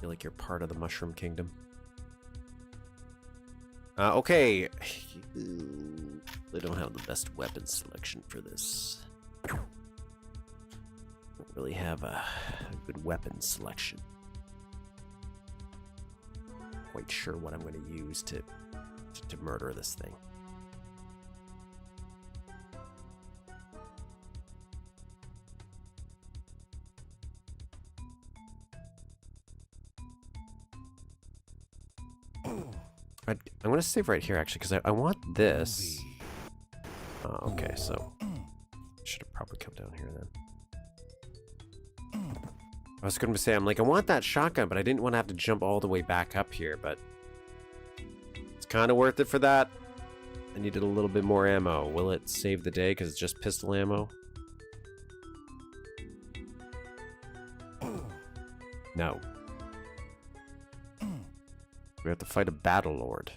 A: Feel like you're part of the Mushroom Kingdom. Okay. They don't have the best weapon selection for this. Don't really have a good weapon selection. Quite sure what I'm going to use to murder this thing. I'm going to save right here, actually, because I want this. Oh, okay, so I should have probably come down here then. I was going to say, I'm like, I want that shotgun, but I didn't want to have to jump all the way back up here, but it's kind of worth it for that. I needed a little bit more ammo. Will it save the day because it's just pistol ammo? No. We have to fight a battle lord.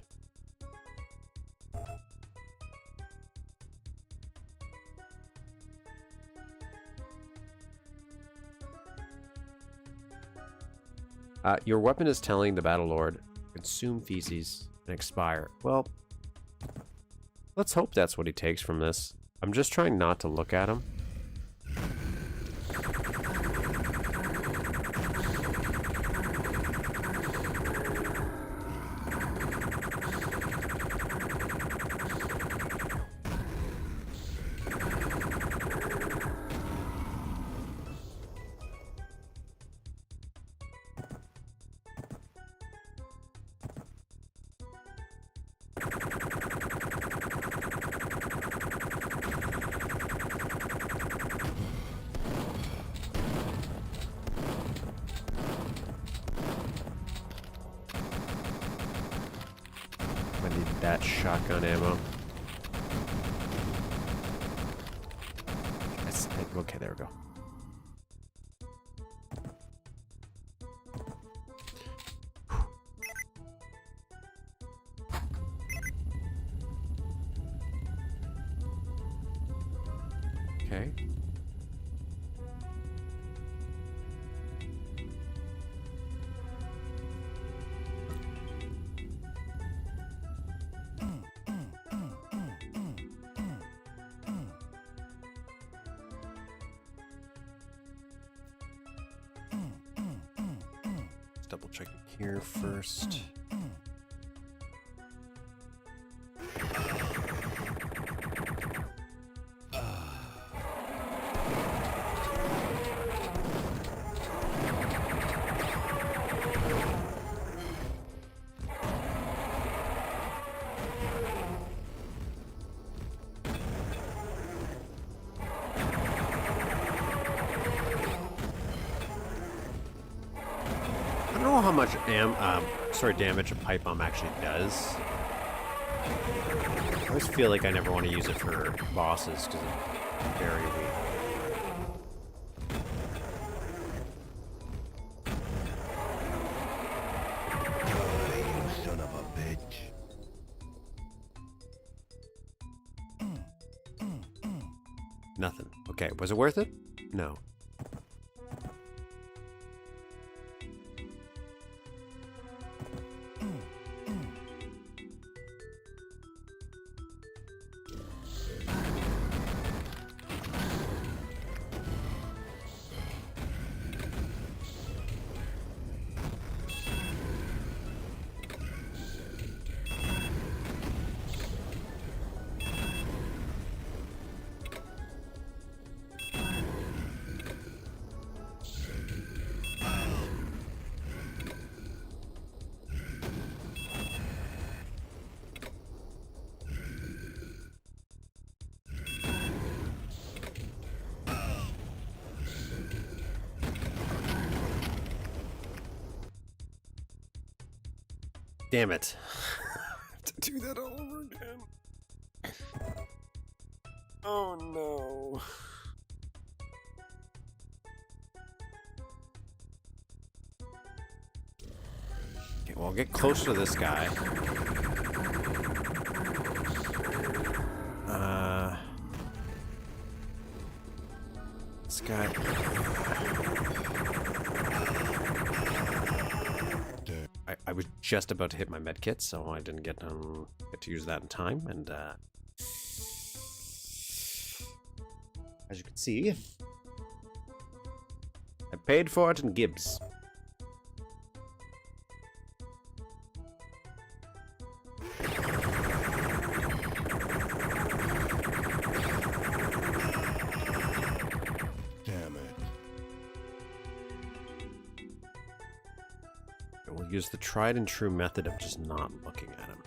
A: Your weapon is telling the battle lord, consume feces and expire. Well, let's hope that's what he takes from this. I'm just trying not to look at him. I need that shotgun ammo. Okay, there we go. Okay. Let's double check here first. I don't know how much damage a pipe bomb actually does. I always feel like I never want to use it for bosses because it's very weak.
B: You son of a bitch.
A: Nothing. Okay, was it worth it? No. Damn it. I have to do that all over again. Oh no. Okay, well, I'll get closer to this guy. This guy. I was just about to hit my med kit, so I didn't get to use that in time, and as you can see, Paid for it in Gibbs.
B: Damn it.
A: We'll use the tried and true method of just not looking at him.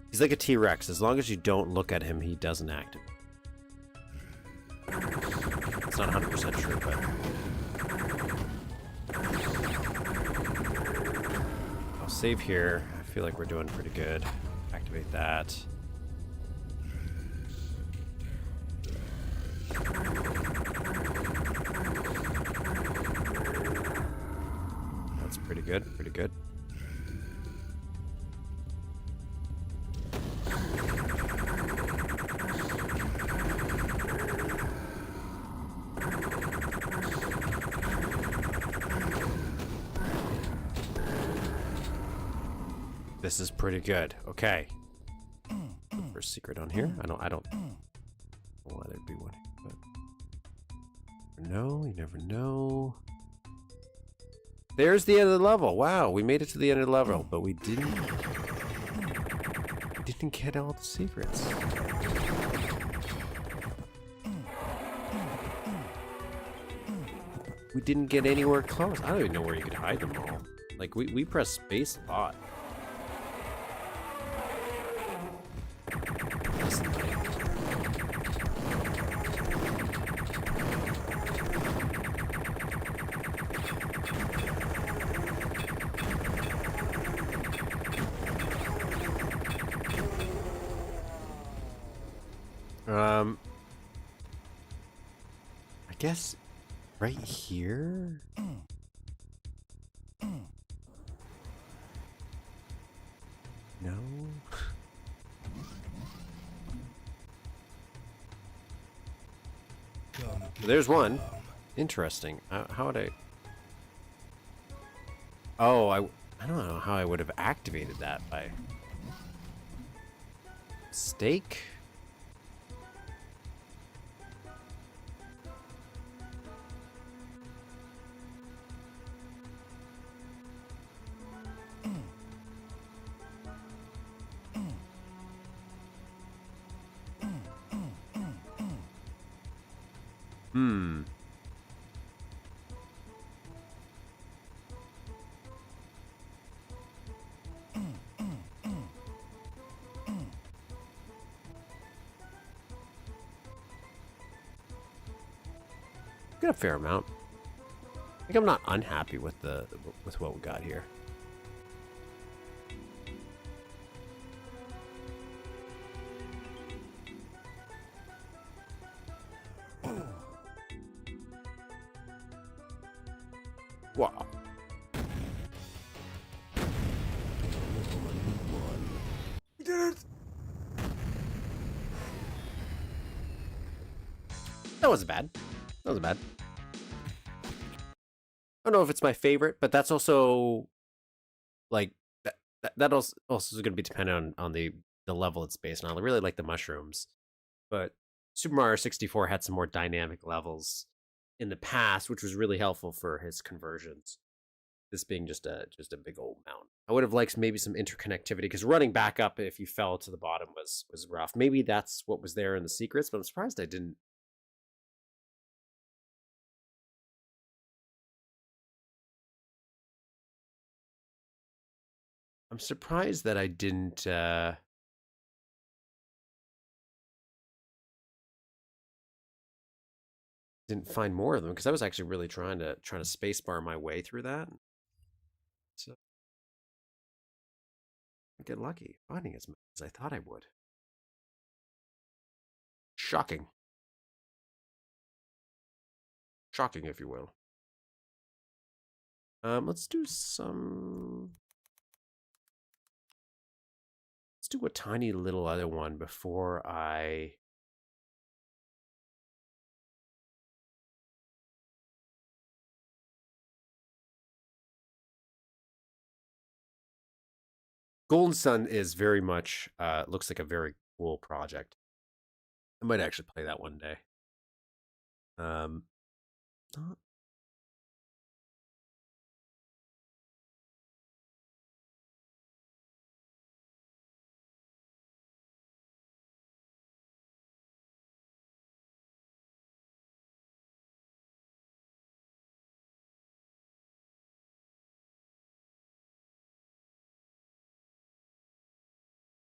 A: He's like a T-Rex. As long as you don't look at him, he doesn't activate. It's not 100% true, but... I'll save here. I feel like we're doing pretty good. Activate that. That's pretty good, pretty good. This is pretty good. Okay. Look for a secret on here. I don't know why there'd be one, but no, you never know. There's the end of the level. Wow, we made it to the end of the level, but we didn't get all the secrets. We didn't get anywhere close. I don't even know where you could hide them all. Like we pressed space a lot. I guess right here. No. There's one. Interesting. How would I? Oh, I don't know how I would have activated that by mistake. Got a fair amount. I think I'm not unhappy with with what we got here. Wow. We did it! That wasn't bad. That wasn't bad. I don't know if it's my favorite, but that's also like that also is going to be dependent on the level it's based on. I really like the mushrooms, but Super Mario 64 had some more dynamic levels in the past, which was really helpful for his conversions. This being just a big old mountain. I would have liked maybe some interconnectivity because running back up if you fell to the bottom was rough. Maybe that's what was there in the secrets, but I'm surprised I didn't. I'm surprised that I didn't find more of them because I was actually really trying to spacebar my way through that. So I get lucky finding as many as I thought I would. Shocking. Shocking, if you will. Let's do a tiny little other one before I Golden Sun is very much looks like a very cool project. I might actually play that one day. Not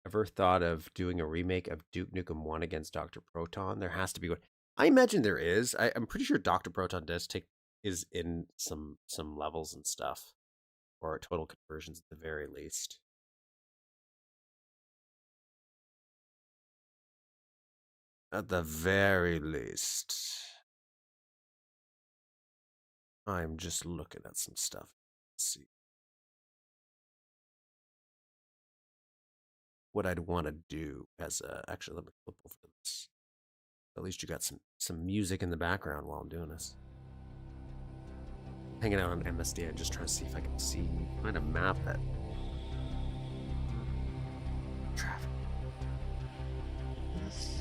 A: ever thought of doing a remake of Duke Nukem 1 against Dr. Proton? There has to be one. I imagine there is. I'm pretty sure Dr. Proton is in some levels and stuff, or total conversions at the very least. At the very least. I'm just looking at some stuff. Let's see what I'd want to do as a. Actually, let me flip over this. At least you got some music in the background while I'm doing this. Hanging out on MSD and just trying to see if I can find a map that traffic. This.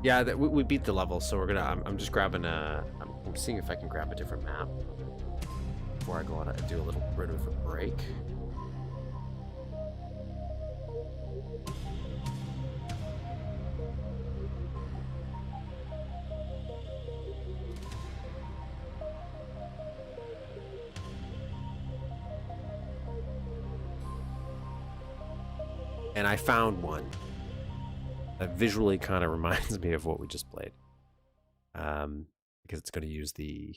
A: Yeah, we beat the level, so we're gonna. I'm just grabbing a. I'm seeing if I can grab a different map before I go on and do a little bit of a break. And I found one that visually kind of reminds me of what we just played, because it's going to use the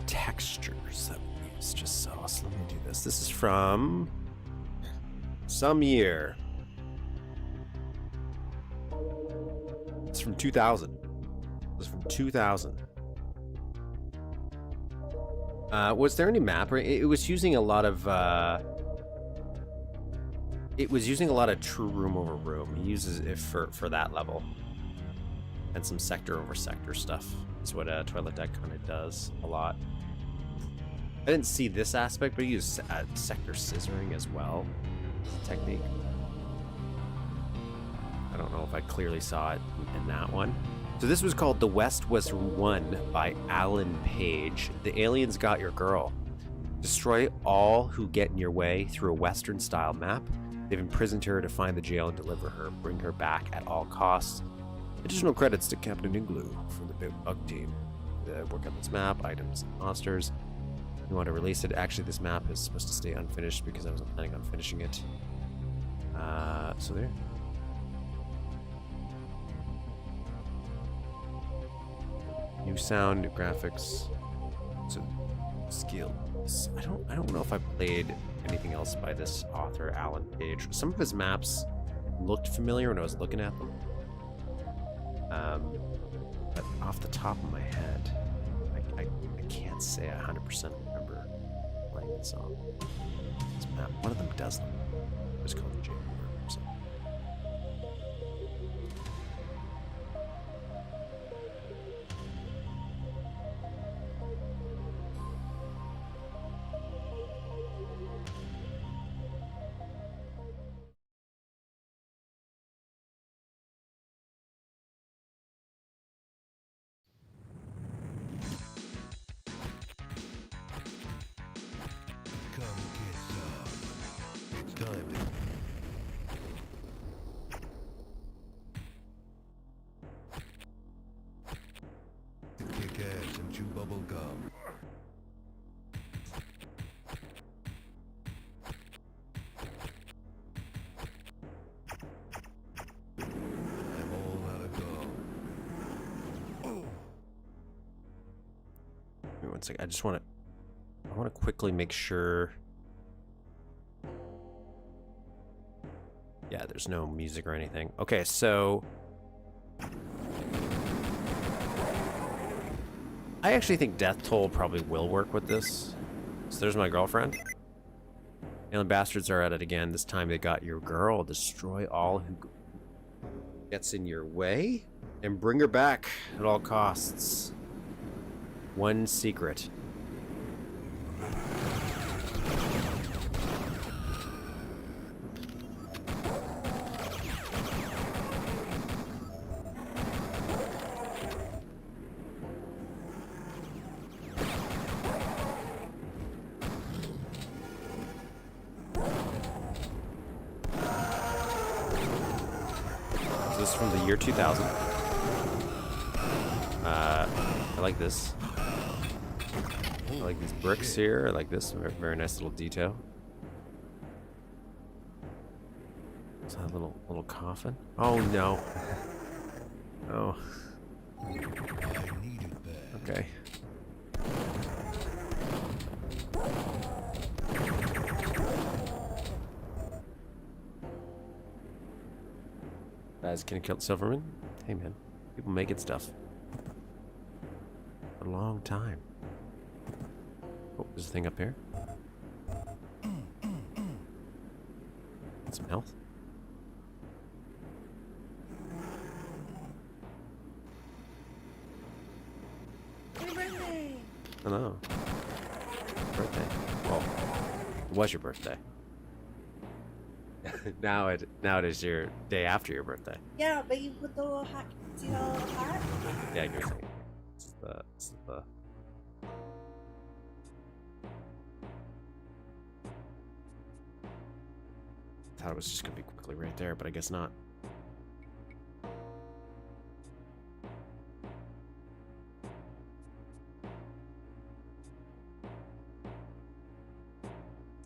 A: textures that we use just so. So let me do this. This is from some year. It's from 2000. It's from 2000. Was there any map? It was using a lot of. It was using a lot of true room over room. He uses it for that level, and some sector over sector stuff. Is what Toilet Deck kind of does a lot. I didn't see this aspect, but he used sector scissoring as well as a technique. I don't know if I clearly saw it in that one. So this was called The West Was Won by Alan Page. The aliens got your girl. Destroy all who get in your way through a Western-style map. They've imprisoned her to find the jail and deliver her. Bring her back at all costs. Additional credits to Captain Igloo from the Big Bug team. Work on this map, items, and monsters. You want to release it. Actually, this map is supposed to stay unfinished because I wasn't planning on finishing it. So there. New sound, new graphics, so skills. I don't know if I played anything else by this author, Alan Page. Some of his maps looked familiar when I was looking at them. But off the top of my head, I can't say I 100% remember playing this song. This map, one of them does them. It's called the J.
B: chew bubble gum. I'm all out of gum.
A: Wait one second. I want to quickly make sure. Yeah, there's no music or anything. Okay, so I actually think Death Toll probably will work with this. So there's my girlfriend. Alien bastards are at it again. This time they got your girl. Destroy all who gets in your way and bring her back at all costs. One secret. This is from the year 2000. I like this. I like these bricks here. I like this. Very, very nice little detail. Is that a little coffin? Oh no. Oh.
B: I needed that.
A: Okay. Guys, can you kill Silverman? Hey man, people making stuff for a long time. Oh, there's a thing up here. Some health.
C: Happy birthday!
A: Oh no. Birthday. Well, it was your birthday. now it is your day after your birthday.
C: Yeah, but you put the little hat. See the little hat?
A: Yeah, give me a second. It's the I thought it was just gonna be quickly right there, but I guess not.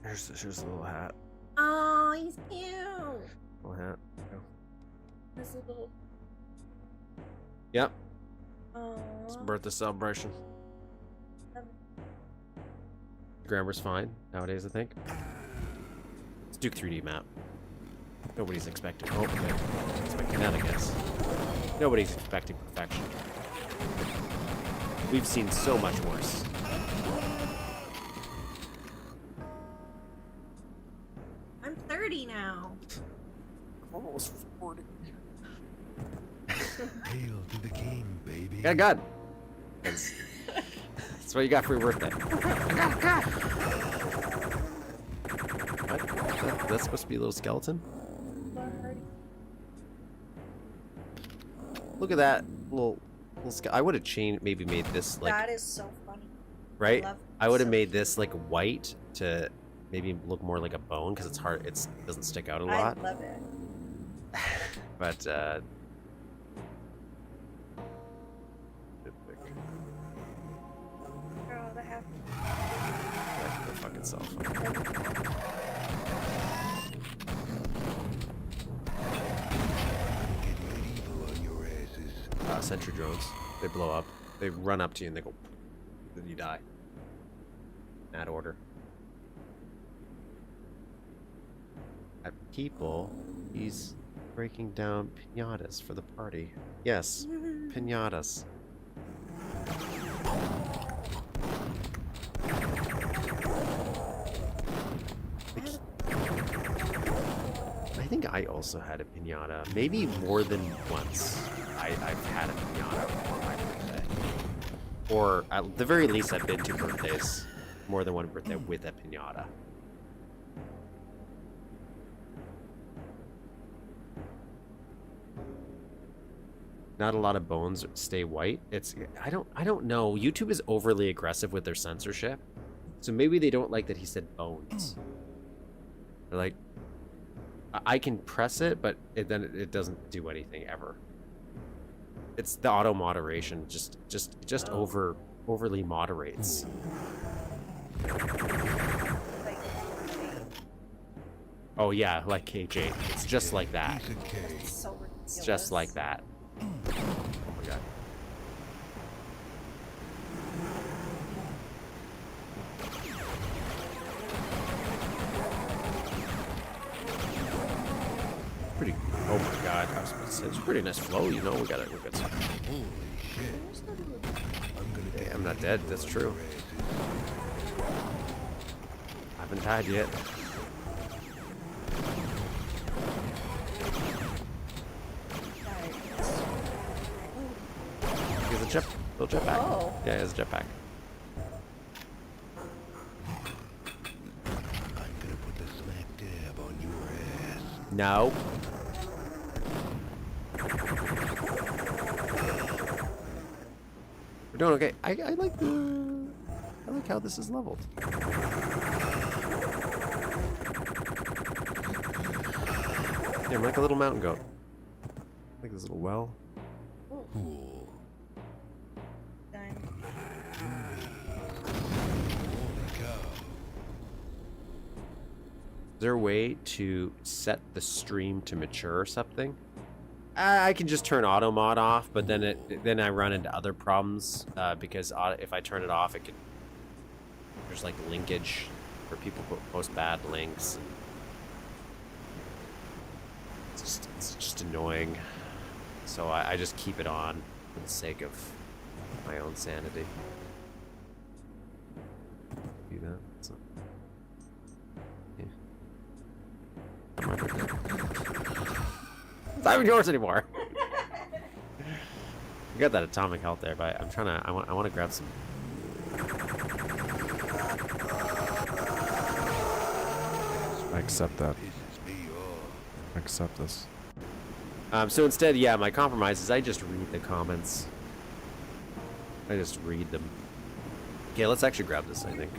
A: Here's the little hat.
C: Oh, he's cute.
A: Little hat. Oh.
C: This little.
A: Yep.
C: Oh.
A: It's a birthday celebration. Grammar's fine nowadays, I think. It's Duke 3D map. Nobody's expecting. Oh, okay. Expecting that, I guess. Nobody's expecting perfection. We've seen so much worse.
C: I'm 30 now.
A: Almost 40.
B: Hail to the king, baby.
A: Got a gun. That's what you got for your birthday. What? That's supposed to be a little skeleton? Look at that little I would have changed, maybe made this like,
C: That is so funny.
A: right? I would have
C: so
A: made this like white to maybe look more like a bone because it's hard. It doesn't stick out a lot.
C: I love it.
A: But
C: Girl, that happened.
A: go fuck itself.
B: Get medieval on your asses.
A: Sentry drones. They blow up. They run up to you and they go. Then you die. In that order. At people, he's breaking down pinatas for the party. Yes, pinatas. I think I also had a pinata, maybe more than once. I've had a pinata for my birthday, or at the very least, I've been to birthdays, more than one birthday with a pinata. Not a lot of bones stay white. I don't know. YouTube is overly aggressive with their censorship, so maybe they don't like that he said bones. They're like, I can press it, but then it doesn't do anything ever. It's the auto moderation, just over overly moderates.
C: Like,
A: Oh yeah, like KJ. It's just like that.
B: Piece of cake.
C: it's so ridiculous.
A: It's just like that. Oh my god. Pretty. Oh my god. I was about to say, it's a pretty nice flow. You know, we got some.
B: Holy shit. I'm gonna
A: Hey,
B: get
A: I'm not dead. That's true. I haven't died yet. He has a little jetpack.
C: Oh.
A: Yeah, he has a jetpack.
B: I'm gonna put the smack dab on your ass.
A: No. We're doing okay. I like how this is leveled. Yeah, I'm like a little mountain goat. Like this little well.
B: Cool.
C: Done.
B: Holy cow.
A: Is there a way to set the stream to mature or something? I can just turn auto mod off, but then I run into other problems because if I turn it off, there's like linkage where people post bad links. It's just annoying. So I just keep it on for the sake of my own sanity. Do that. So, yeah. It's not even yours anymore. You got that atomic health there, but I'm trying to. I want to grab some.
D: I accept that.
B: Pisses me off.
D: I accept this.
A: So instead, yeah, my compromise is I just read the comments. I just read them. Okay, let's actually grab this. I think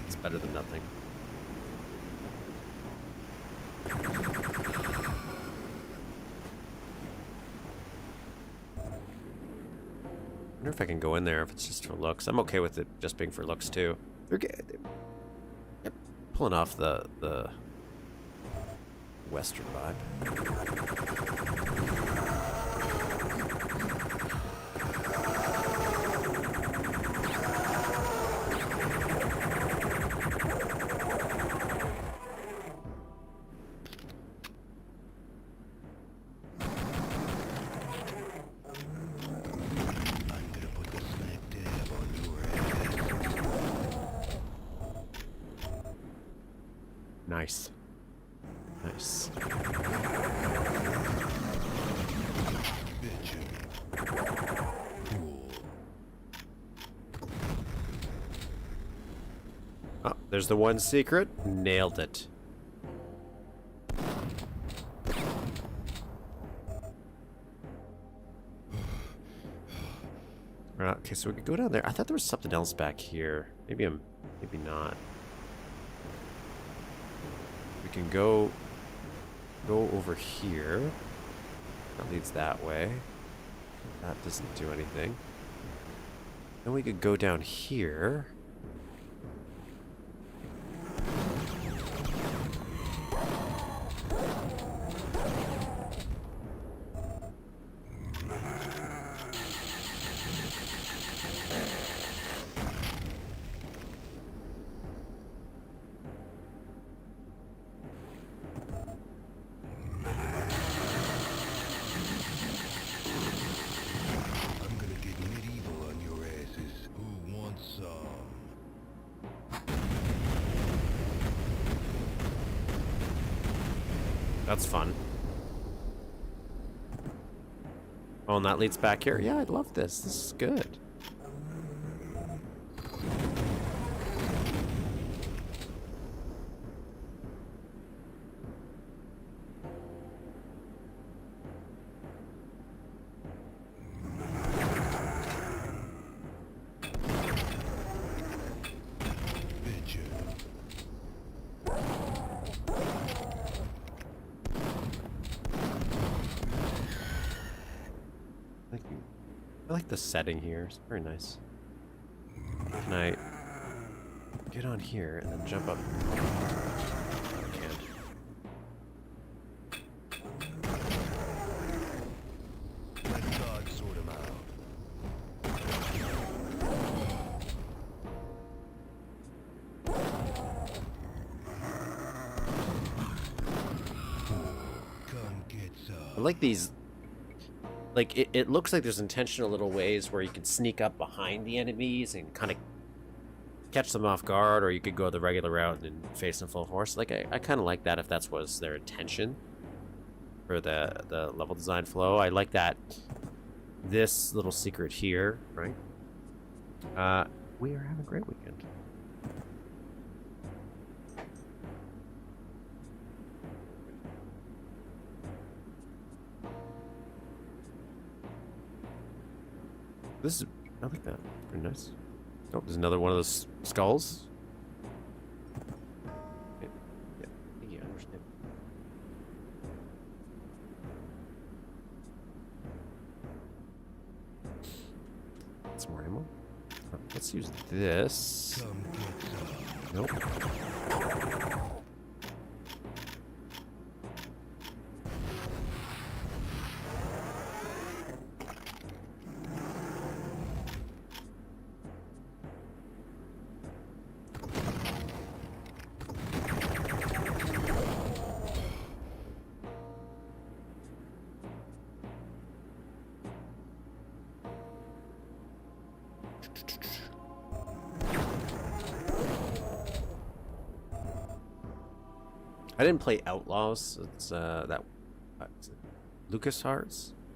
A: it's better than nothing. I wonder if I can go in there if it's just for looks. I'm okay with it just being for looks too. They're pulling off the Western vibe.
B: I'm gonna put the smack dab on your ass.
A: Nice. Nice.
B: Bitchin'. Cool.
A: Oh, there's the one secret. Nailed it. Okay, so we could go down there. I thought there was something else back here. Maybe not. We can go over here. That leads that way. That doesn't do anything. Then we could go down here.
B: I'm gonna get medieval on your asses. Who wants some?
A: That's fun. Oh, and that leads back here. Yeah, I love this. This is good.
B: Bitchin'.
A: I like the setting here. It's very nice. Can I get on here and then jump up? I can't.
B: Let God sort him out. Come get some.
A: I like these. Like, it looks like there's intentional little ways where you can sneak up behind the enemies and kind of catch them off guard, or you could go the regular route and face them full force. Like, I kind of like that if that's was their intention for the level design flow. I like that. This little secret here, right? We are having a great weekend. This is, I like that. Pretty nice. Oh, there's another one of those skulls. Yeah, I understand. Some more ammo. Let's use this.
B: Come get some.
A: Nope. I didn't play Outlaws. It's LucasArts,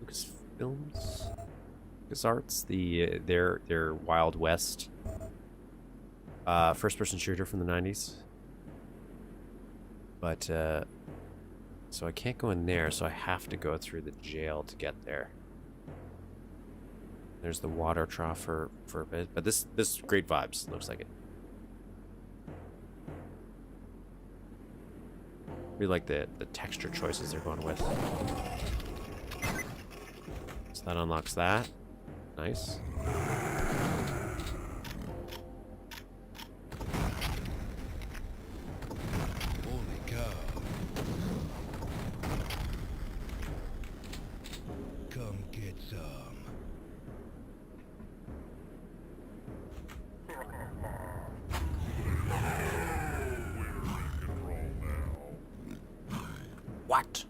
A: Lucasfilms, LucasArts. Their Wild West first-person shooter from the '90s. But so I can't go in there, so I have to go through the jail to get there. There's the water trough for a bit, but this great vibes. Looks like it. Really like the texture choices they're going with. So that unlocks that. Nice.
B: Holy cow. Come get some.
A: What?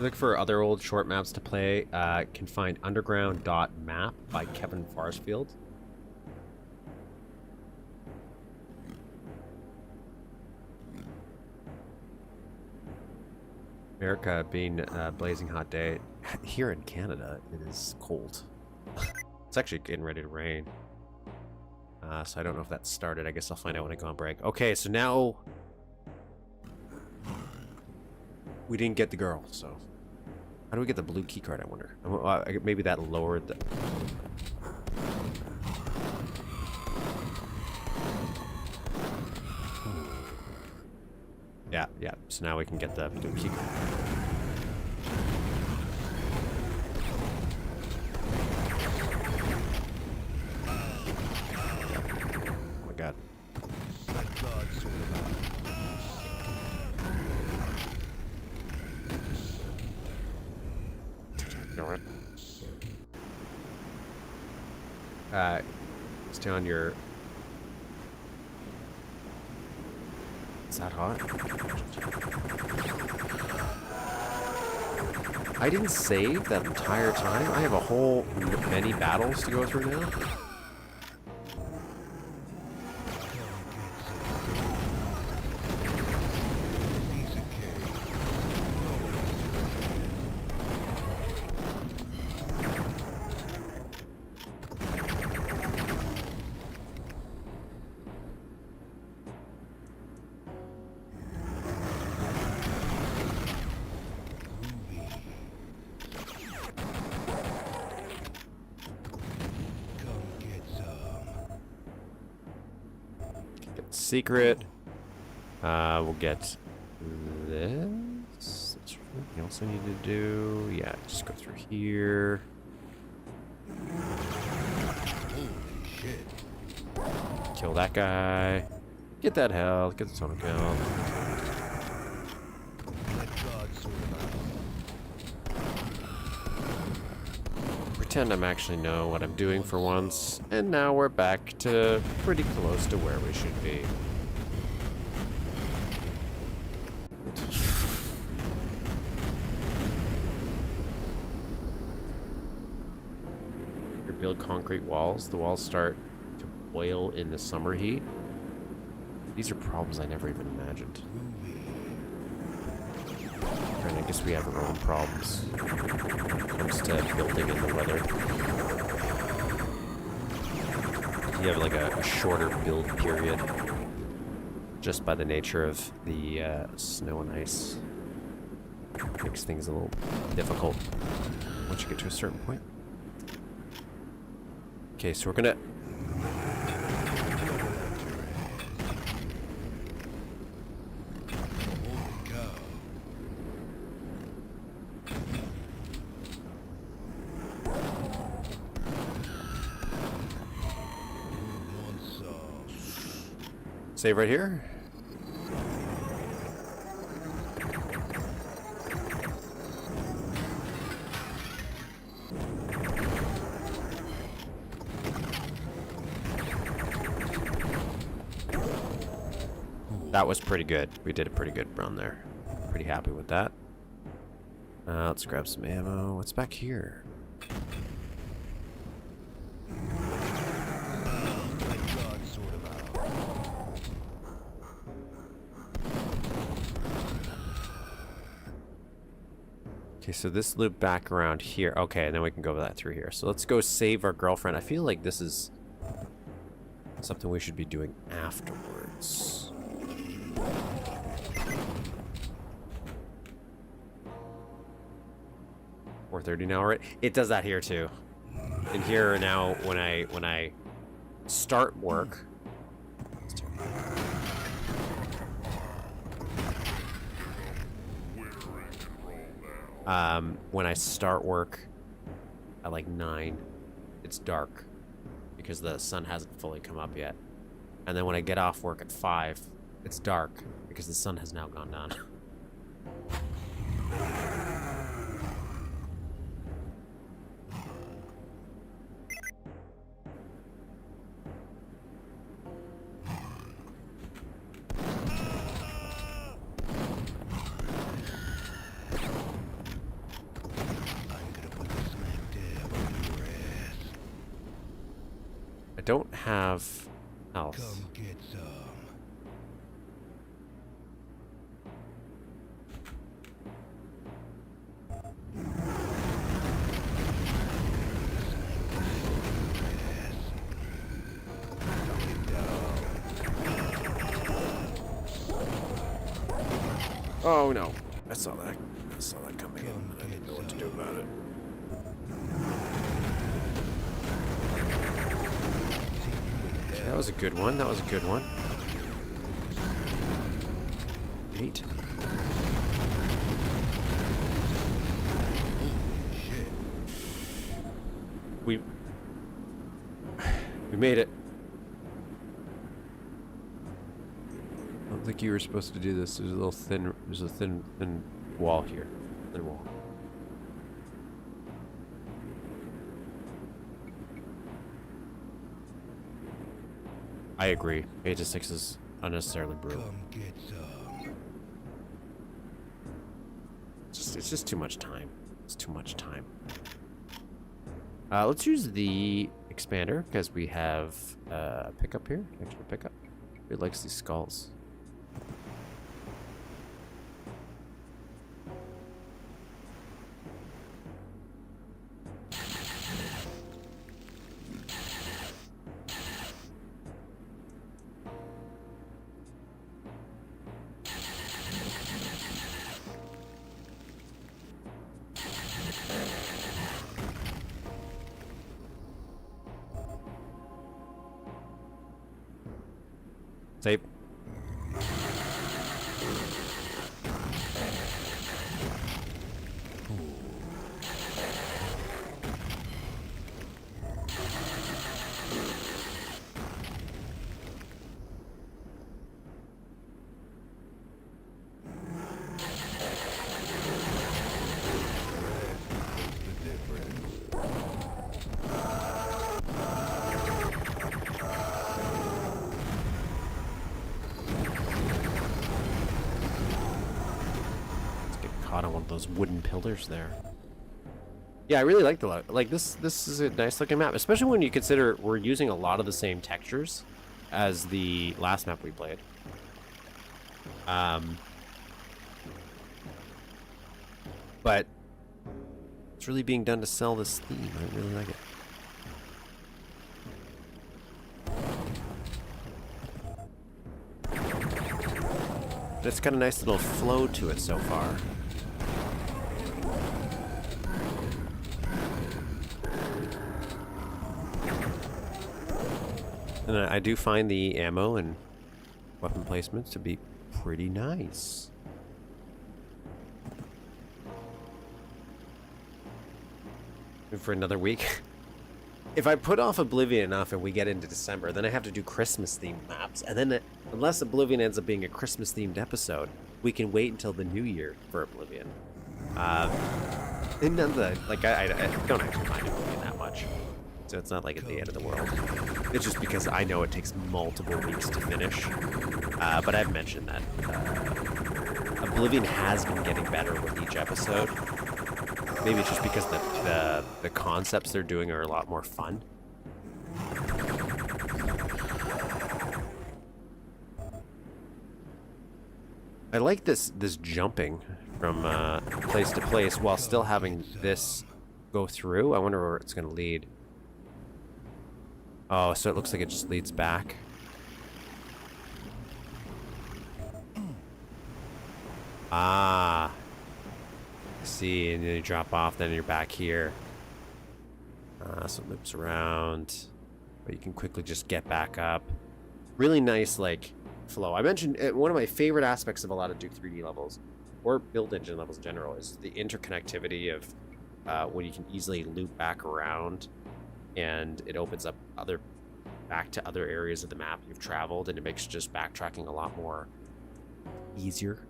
A: Look for other old short maps to play. Can find underground.map by Kevin Farnfield. America being a blazing hot day. Here in Canada, it is cold. It's actually getting ready to rain. So I don't know if that started. I guess I'll find out when I go on break. Okay, so now we didn't get the girl, so how do we get the blue key card, I wonder? Maybe that lowered the... Yeah, so now we can get the blue key card. Oh my god.
B: Let God sort him out.
A: Stay on your... Is that hot? I didn't save that entire time. I have a whole many battles to go through now.
B: Piece of cake.
A: Secret. We'll get this. That's anything else I need to do. Yeah, just go through here.
B: Holy
A: Kill that guy. Get that health. Get the total kill.
B: Let God sort him out.
A: Pretend I'm actually know what I'm doing for once. And now we're back to pretty close to where we should be. You build concrete walls. The walls start to boil in the summer heat. These are problems I never even imagined. And I guess we have our own problems when it comes to building in the weather. You have like a shorter build period just by the nature of the snow and ice. Makes things a little difficult once you get to a certain point. Okay, so we're gonna... Save right here. That was pretty good. We did a pretty good run there. Pretty happy with that. Let's grab some ammo. What's back here? Okay, so this loop back around here. Okay, and then we can go that through here. So let's go save our girlfriend. I feel like this is something we should be doing afterwards. $4:30 now, right? It does that here too. And here now, when I start work. When I start work at like 9, it's dark because the sun hasn't fully come up yet. And then when I get off work at 5, it's dark because the sun has now gone down. Don't have health.
B: Come get some.
A: Oh no. I saw that coming in. I didn't know what to do about it. That was a good one. That was a good one. 8. We made it. I don't think you were supposed to do this. There's a little thin. There's a thin wall here. Thin wall. I agree. 8 to 6 is unnecessarily brutal.
B: Come get some.
A: It's just too much time. It's too much time. Let's use the expander because we have pickup here. Extra pickup. It likes these skulls. Save. those wooden pillars there. Yeah, I really like the look. Like this is a nice looking map, especially when you consider we're using a lot of the same textures as the last map we played. But it's really being done to sell this theme. I really like it. It's got a nice little flow to it so far. And I do find the ammo and weapon placements to be pretty nice. And for another week. If I put off Oblivion enough and we get into December, then I have to do Christmas-themed maps. And then, unless Oblivion ends up being a Christmas-themed episode, we can wait until the new year for Oblivion. And none of the, like, I don't actually mind Oblivion that much. So it's not like at the end of the world. It's just because I know it takes multiple weeks to finish. But I've mentioned that Oblivion has been getting better with each episode. Maybe it's just because the concepts they're doing are a lot more fun. I like this jumping from place to place while still having this go through. I wonder where it's going to lead. Oh, so it looks like it just leads back. Ah. See, and then you drop off, then you're back here. So it loops around, but you can quickly just get back up. Really nice, like, flow. I mentioned one of my favorite aspects of a lot of Duke 3D levels, or build engine levels in general, is the interconnectivity of when you can easily loop back around, and it opens up back to other areas of the map you've traveled, and it makes just backtracking a lot more easier.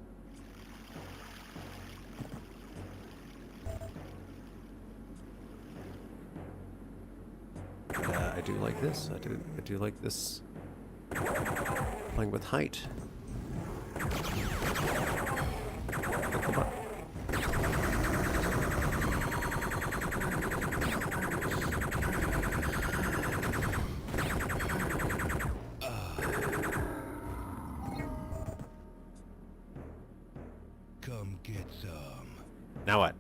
A: I do like this. I do like this. Playing with height. Oh, come on.
B: Come get some.
A: Now what?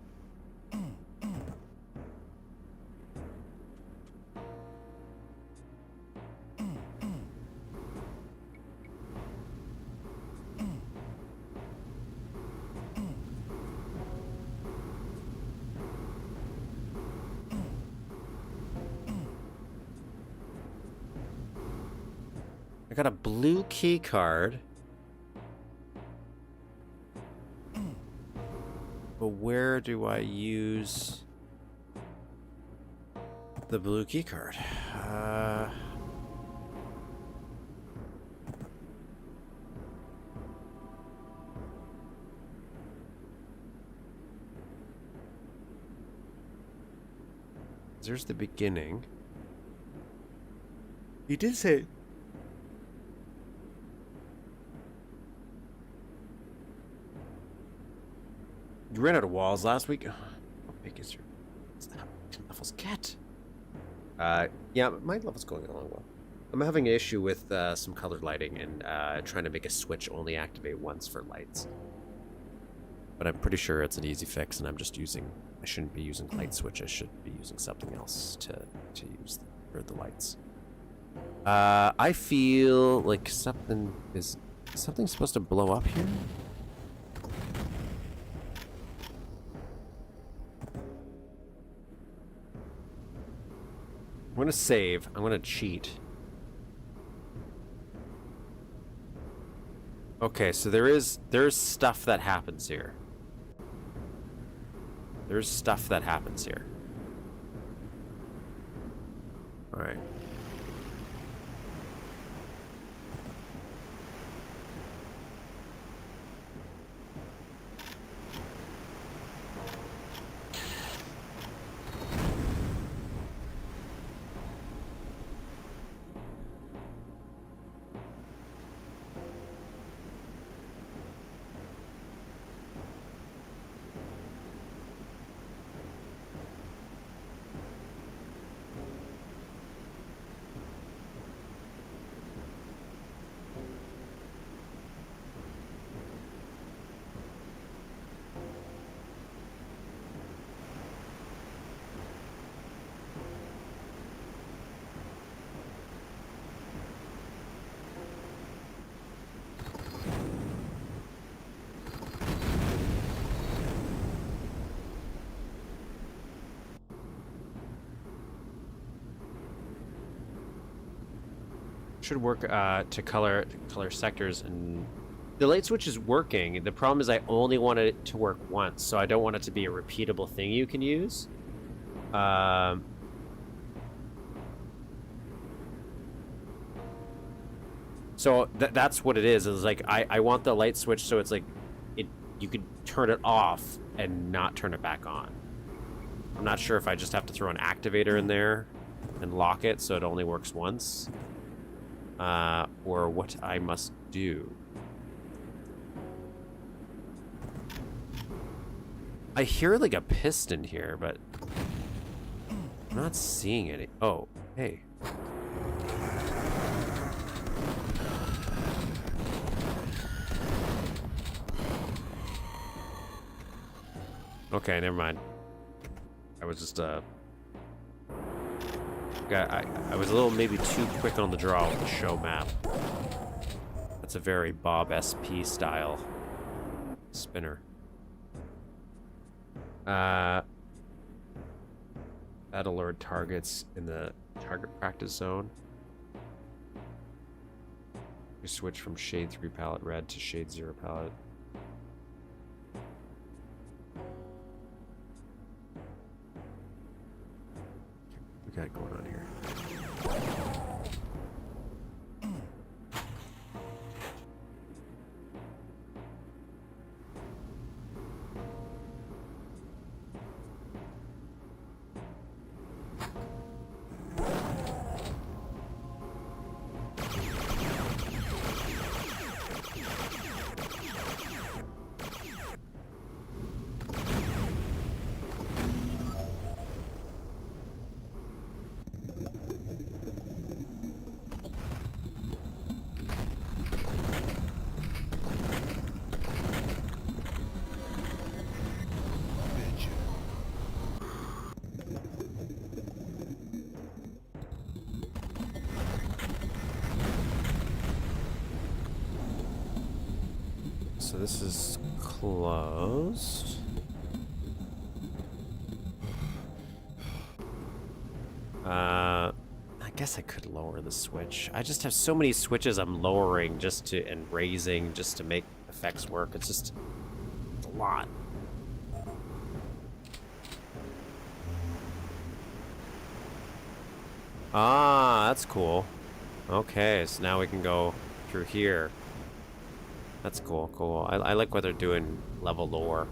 A: I got a blue key card. But where do I use the blue key card? There's the beginning. He did say. You ran out of walls last week. How big is your levels get? Yeah, my level's going along well. I'm having an issue with some colored lighting and trying to make a switch only activate once for lights. But I'm pretty sure it's an easy fix, and I'm just using. I shouldn't be using light switch. I should be using something else to use for the lights. I feel like something supposed to blow up here. I'm gonna save. I'm gonna cheat. Okay, so there's stuff that happens here. There's stuff that happens here. All right. Should work to color sectors, and the light switch is working. The problem is I only want it to work once, so I don't want it to be a repeatable thing you can use. So that's what it is like I want the light switch so it's like you could turn it off and not turn it back on. I'm not sure if I just have to throw an activator in there and lock it so it only works once, or what I must do. I hear like a piston here, but I'm not seeing any. Oh, hey. Okay, never mind. I was just I was a little maybe too quick on the draw with the show map. That's a very Bob SP style spinner. That alert targets in the target practice zone. You switch from shade 3 palette red to shade 0 palette. What we got going on here? So this is closed. I guess I could lower the switch. I just have so many switches I'm lowering just to and raising just to make effects work. It's just a lot. Ah, that's cool. Okay, so now we can go through here. That's cool, cool. I like what they're doing level lore.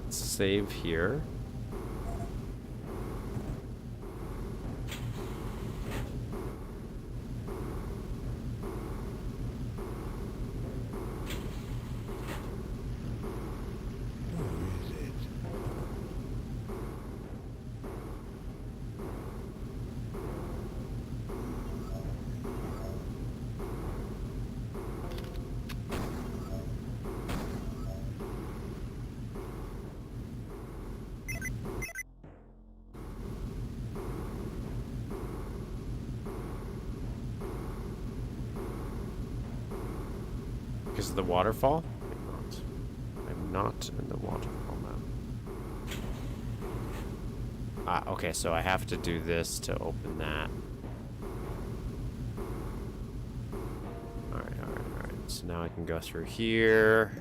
A: Save here. Because of the waterfall? I'm not in the waterfall map. Ah, okay, so I have to do this to open that. Alright, alright, alright. So now I can go through here.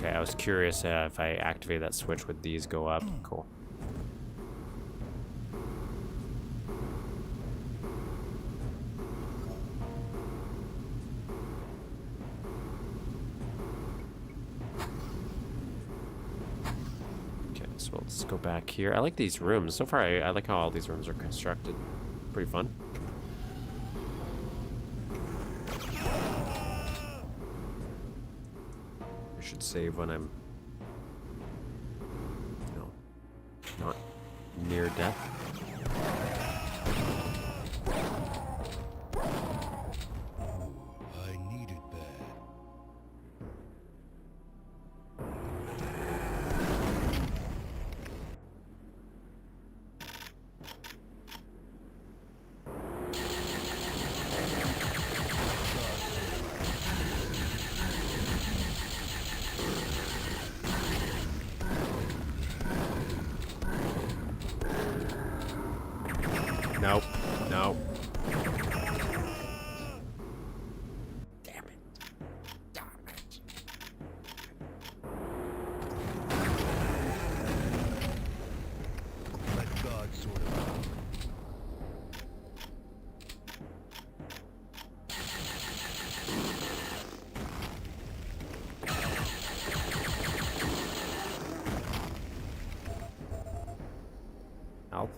A: Okay, I was curious if I activate that switch, would these go up? Cool. Okay, so let's go back here. I like these rooms. So far, I like how all these rooms are constructed. Pretty fun. I should save when I'm, you know, not near death.
B: I needed that.
A: Nope. Nope. Damn it. Damn it.
B: Let God sort it out.
A: Health.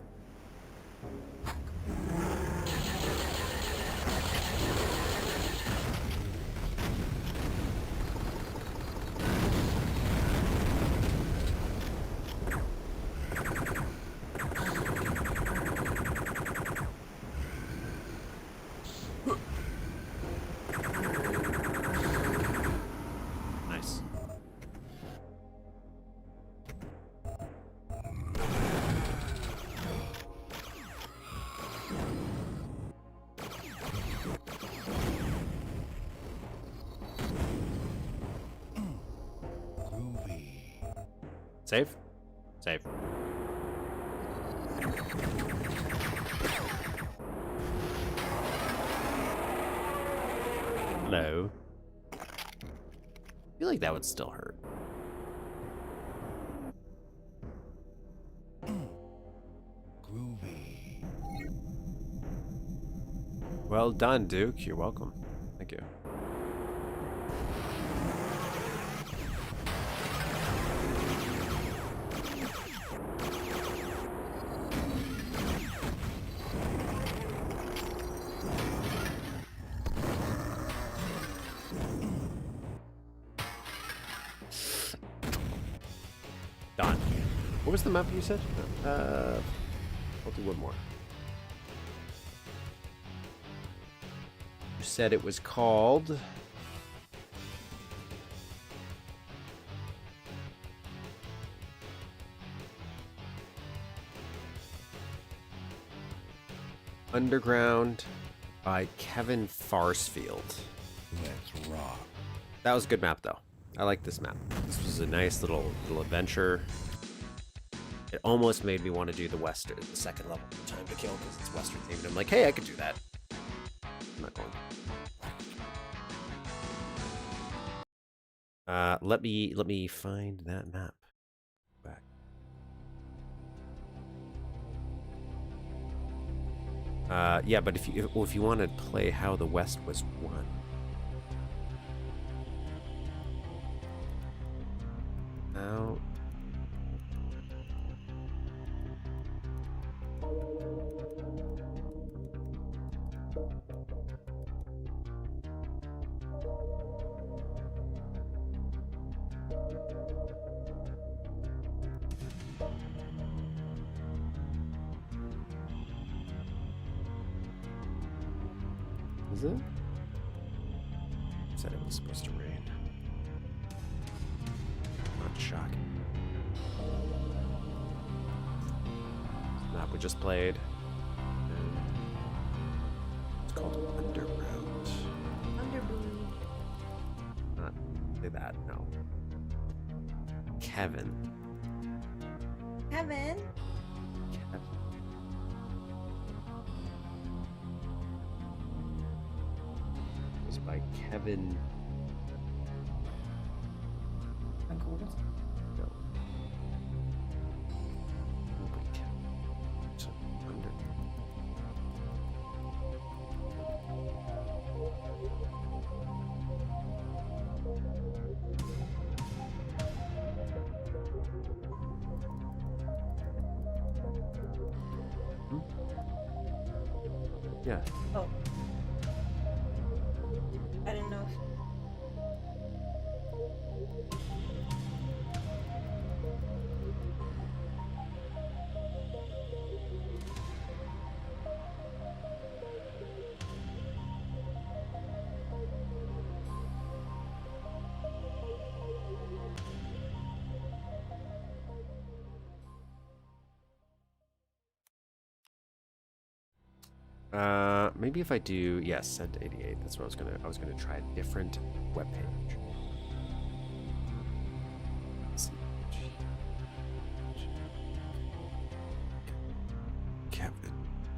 A: Nice.
B: Groovy.
A: Save? Save. Hello. I feel like that would still hurt.
B: Groovy.
A: Well done, Duke. You're welcome. Thank you. Done. What was the map you said? I'll do one more. You said it was called... Underground by Kevin Farnfield.
B: Let's rock.
A: That was a good map, though. I like this map. This was a nice little adventure. It almost made me want to do the Western, the second level time to kill, because it's Western themed. I'm like, hey, I could do that. I'm not going. Let me find that map. Back. Yeah, but if you want to play how the West was won. Now. Is it? Said it was supposed to rain. Not shocking. Map we just played. And it's called Underground.
C: Underboob.
A: Not say that, no. Kevin.
C: Kevin.
A: Kevin. It was by Kevin. No. Nobody can. So, under. Yeah.
C: Oh. I didn't know if...
A: Maybe if I do, yes, send to 88. That's what I was gonna try a different web page. Let's see.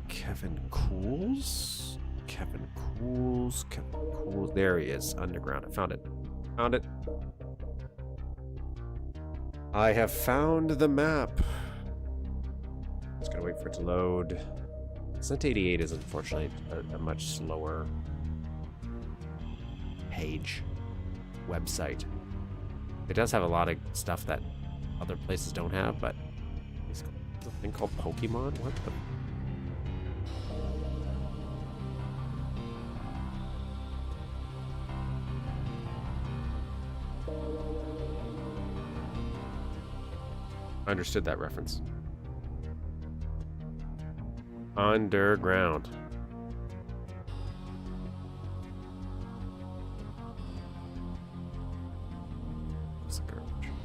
A: Kevin Cools? Kevin Cools. There he is, underground. I found it. Found it. I have found the map. Just gotta wait for it to load. Sent 88 is unfortunately a much slower page, website. It does have a lot of stuff that other places don't have, but it's a thing called Pokemon? What the? I understood that reference. Underground.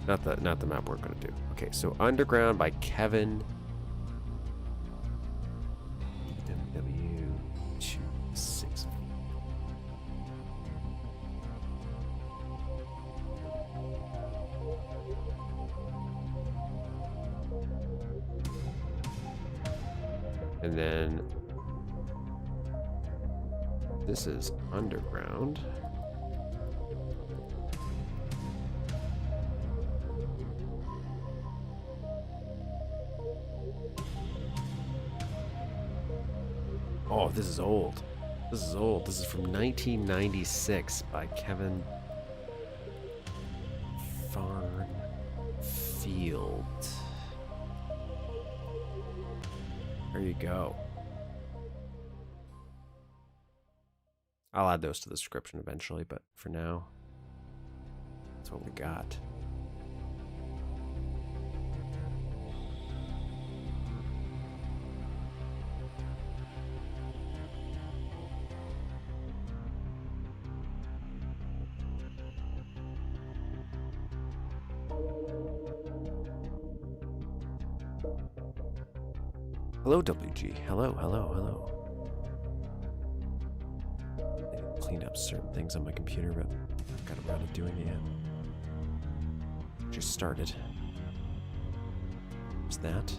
A: Not the map we're gonna do. Okay, so Underground by Kevin. W26. And then this is Underground. Oh, this is old. This is old. This is from 1996 by Kevin Farnfield. There you go. I'll add those to the description eventually, but for now, that's what we got. Hello, WG. Hello, hello, hello. I cleaned up certain things on my computer, but I've got around to doing it yet. Just started. What's that?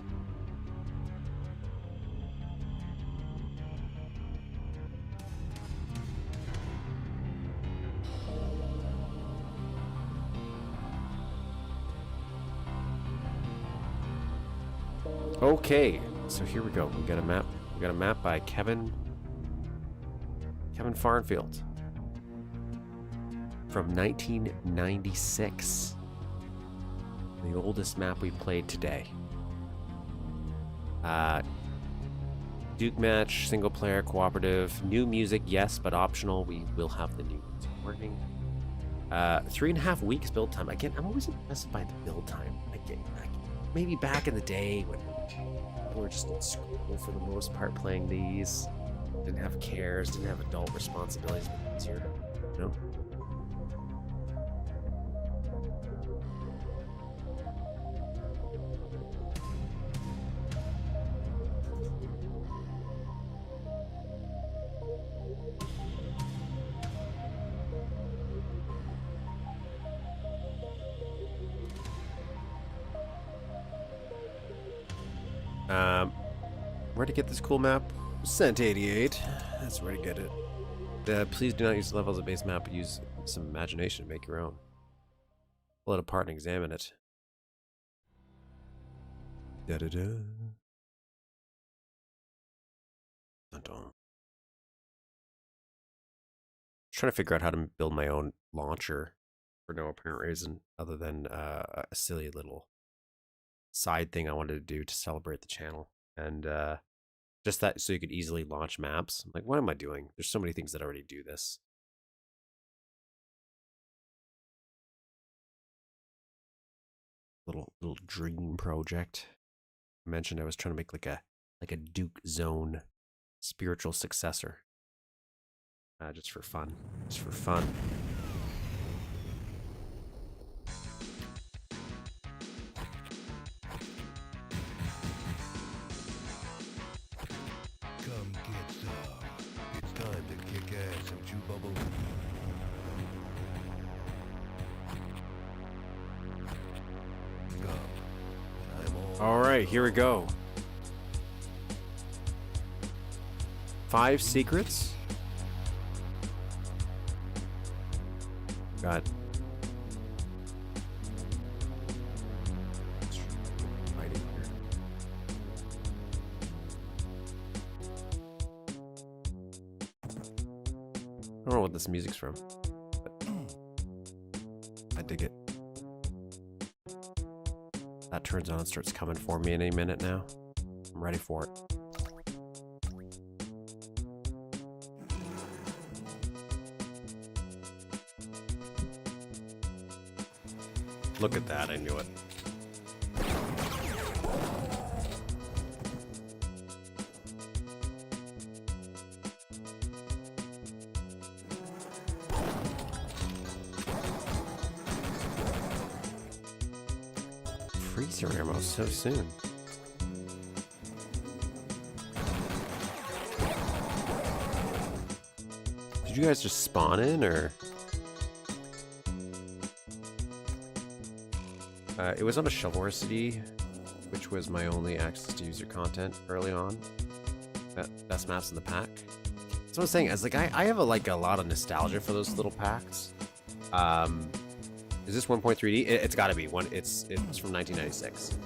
A: Okay. So here we go. We got a map. We got a map by Kevin Farnfield from 1996. The oldest map we played today. Duke match, single player, cooperative, new music, yes, but optional. We will have the new music working. 3.5 weeks build time. Again, I'm always impressed by the build time. Maybe back in the day when we were just in school for the most part playing these. Didn't have cares, didn't have adult responsibilities, but it's here, you know? Where to get this cool map? Cent 88. That's where to get it. Please do not use the level as a base map, but use some imagination to make your own. Pull it apart and examine it. Da-da-da. Dun-dun. Trying to figure out how to build my own launcher for no apparent reason other than a silly little side thing I wanted to do to celebrate the channel. And just that so you could easily launch maps. I'm like, what am I doing? There's so many things that already do this. Little dream project. I mentioned I was trying to make like a Duke Zone spiritual successor. Just for fun. Just for fun.
B: Come get some. It's time to kick ass and chew bubble. Come.
A: All right, here we go. 5 secrets. Got hiding here. I don't know what this music's from, but I dig it. That turns on and starts coming for me in any minute now. I'm ready for it. Look at that, I knew it. Freezer ammo so soon. Did you guys just spawn in, or? It was on a Shovelware CD, which was my only access to user content early on. Best maps in the pack. So I was saying, as like I have a lot of nostalgia for those little packs. Is this 1.3D? It's got to be one. It's from 1996.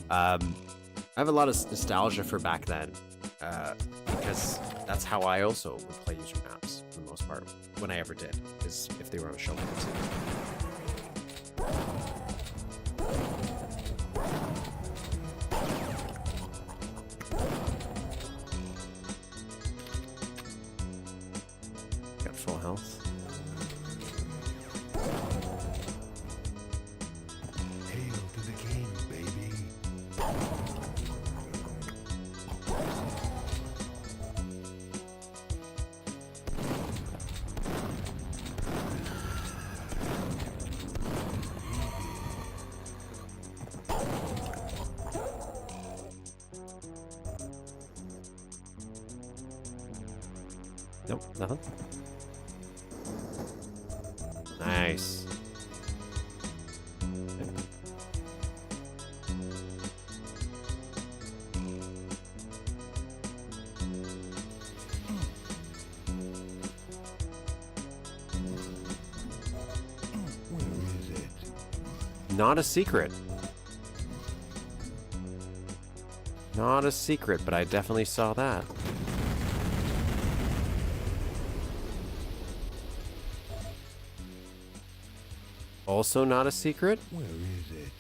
A: I have a lot of nostalgia for back then, because that's how I also would play user maps for the most part when I ever did, is if they were on a Shovelware CD. Nope, nothing. Nice.
B: Where is it?
A: Not a secret. Not a secret, but I definitely saw that. Also not a secret?
B: Where is it?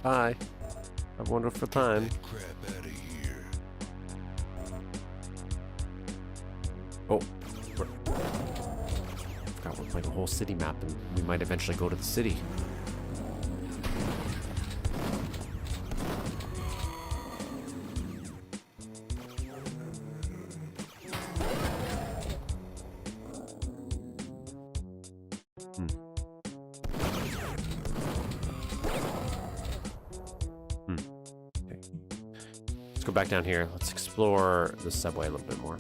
A: Bye. Have a wonderful time.
B: That crap out of here.
A: Oh. Forgot we're playing a whole city map and we might eventually go to the city. Go back down here. Let's explore the subway a little bit more.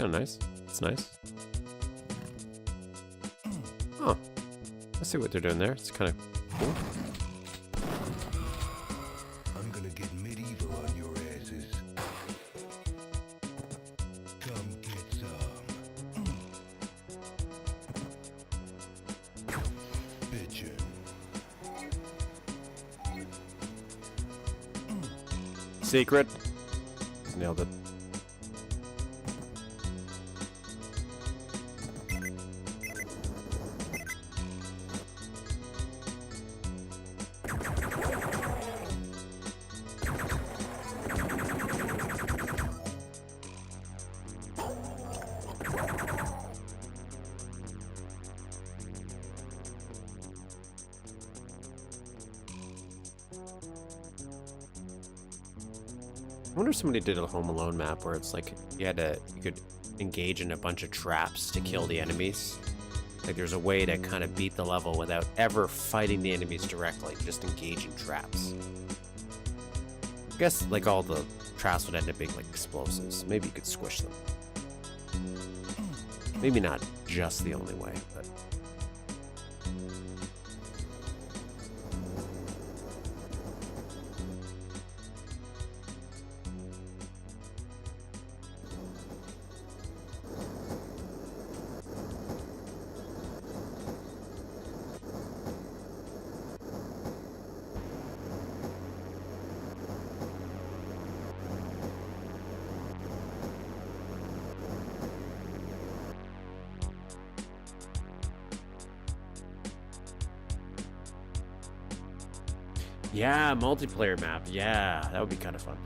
A: kind of nice. It's nice. Oh, I see what they're doing there. It's kind of cool.
B: I'm gonna get medieval on your asses. Come get some. Bitchin'.
A: Secret. Nailed it. I wonder if somebody did a Home Alone map where it's like you could engage in a bunch of traps to kill the enemies. Like there's a way to kind of beat the level without ever fighting the enemies directly, just engage in traps. I guess like all the traps would end up being like explosives. Maybe you could squish them. Maybe not just the only way, but yeah, multiplayer map. Yeah, that would be kind of fun.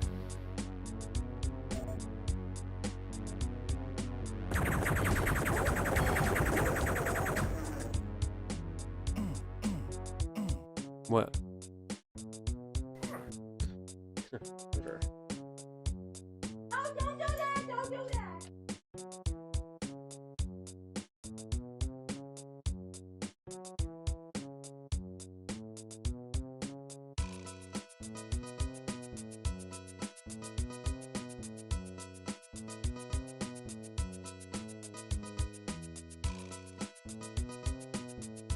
A: What? Sure.
C: Oh, don't do that! Don't do that!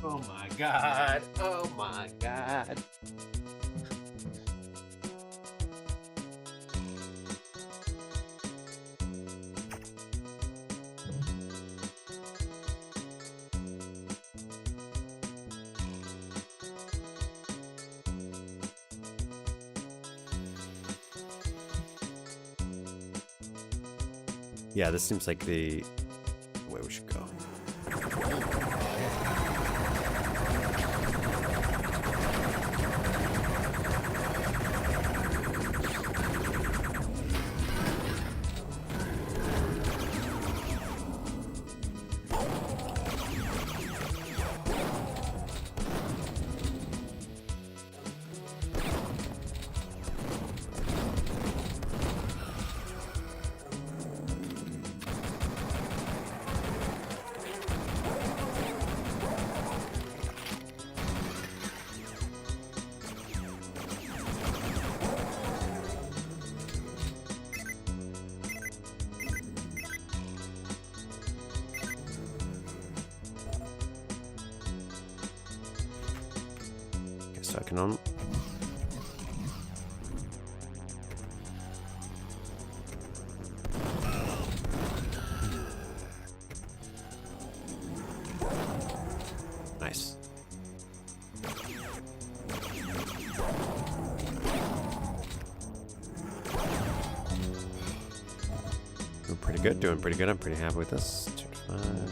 A: Oh my god. Oh my god. Yeah, this seems like the way we should go. So I can on. Nice. Doing pretty good, doing pretty good. I'm pretty happy with this. 2-5.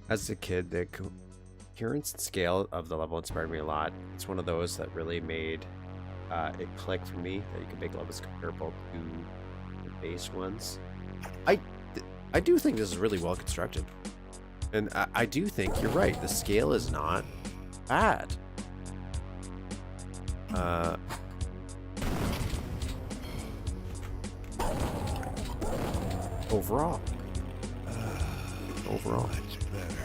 A: As a kid, the coherence and scale of the level inspired me a lot. It's one of those that really made it click for me that you can make levels comparable to the base ones. I do think this is really well constructed. And I do think you're right. The scale is not bad. Overall. Overall.
B: Much better.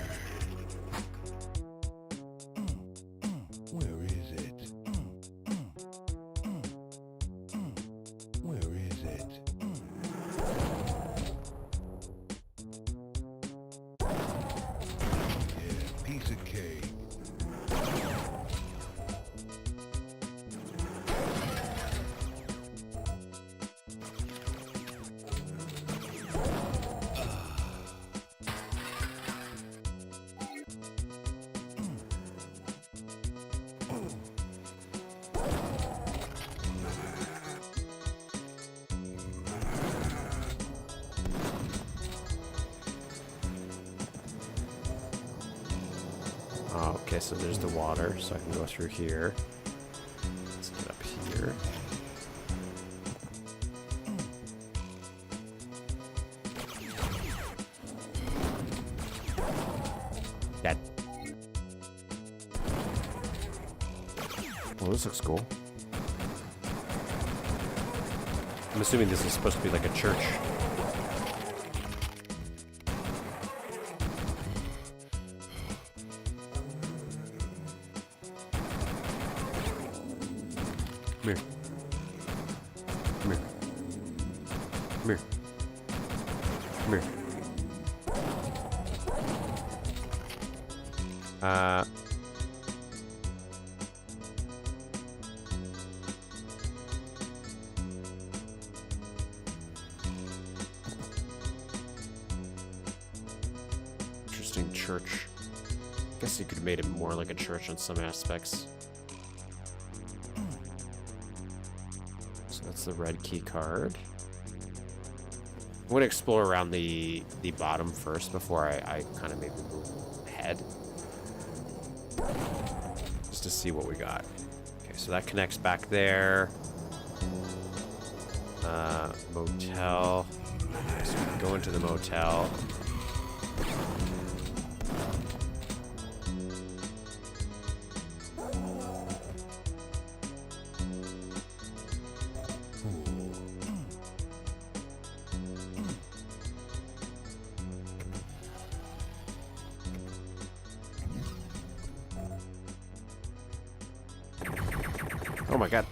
B: Where is it? Where is it? Yeah, piece of cake.
A: Oh, okay, so there's the water, so I can go through here. Let's get up here. Dead. Well, this looks cool. I'm assuming this is supposed to be like a church. Come here. Come here. Come here. Come here. Interesting church. Guess you could have made it more like a church in some aspects. So that's the red key card. I'm going to explore around the bottom first before I kind of maybe move ahead. Just to see what we got. Okay, so that connects back there. Motel. Okay, so we can go into the motel. Oh my god.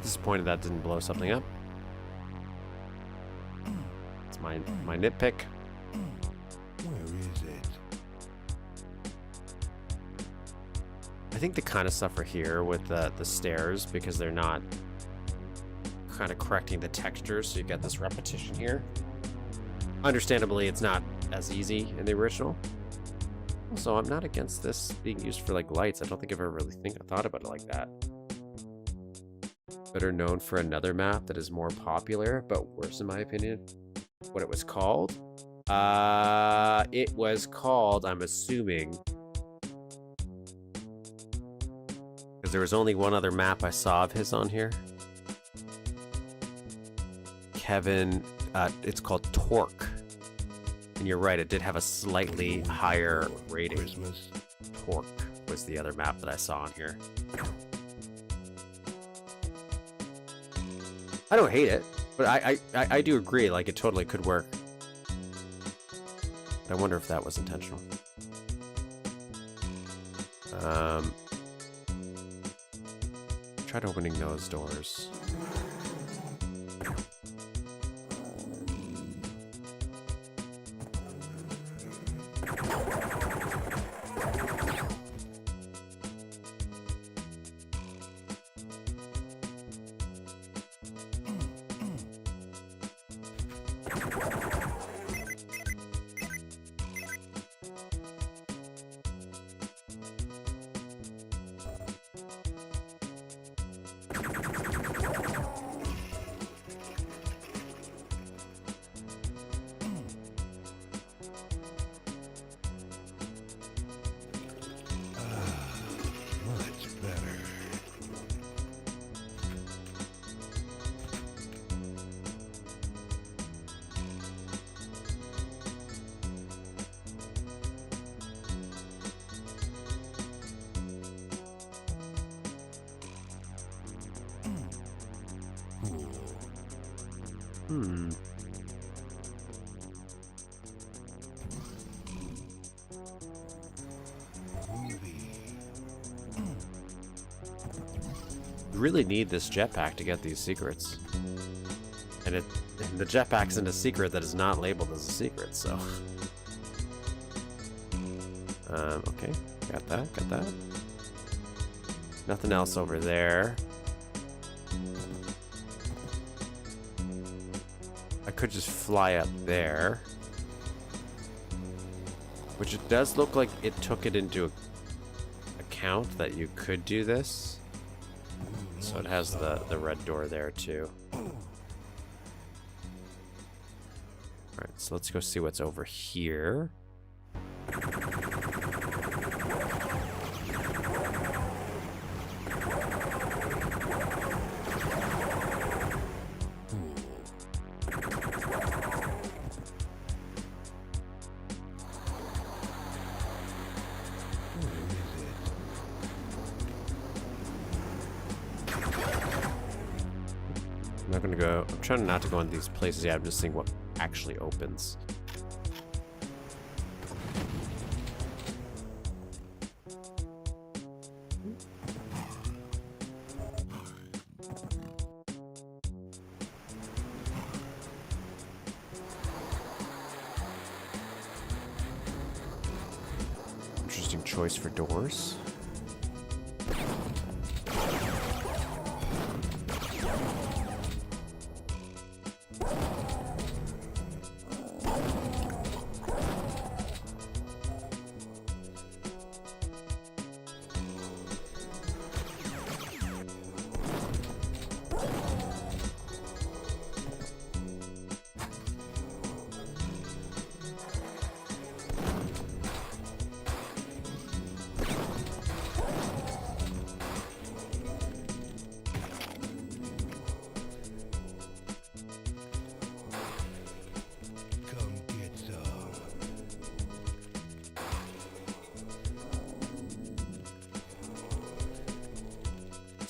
A: Disappointed that didn't blow something up. It's my nitpick.
B: Where is it?
A: I think they kind of suffer here with the stairs because they're not kind of correcting the textures, so you get this repetition here. Understandably, it's not as easy in the original. Also, I'm not against this being used for like lights. I don't think I've ever really thought about it like that. Better known for another map that is more popular, but worse in my opinion. What it was called? It was called, I'm assuming, because there was only one other map I saw of his on here. Kevin, it's called Torque. And you're right, it did have a slightly higher rating.
B: Christmas.
A: Torque was the other map that I saw on here. I don't hate it, but I do agree, like, it totally could work. I wonder if that was intentional. Tried opening those doors. Hmm. You really need this jetpack to get these secrets. And the jetpack isn't a secret that is not labeled as a secret, so. Okay. Got that. Nothing else over there. I could just fly up there. Which it does look like it took it into account that you could do this. So it has the red door there too. Alright, so let's go see what's over here. I'm trying not to go in these places yet. I'm just seeing what actually opens. Interesting choice for doors.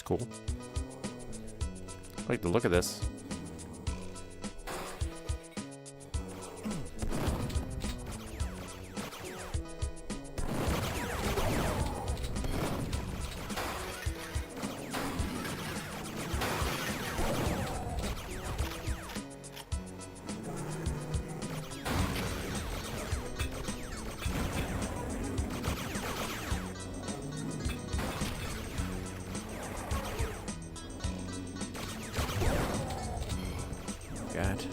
A: Cool. I like the look of this. God.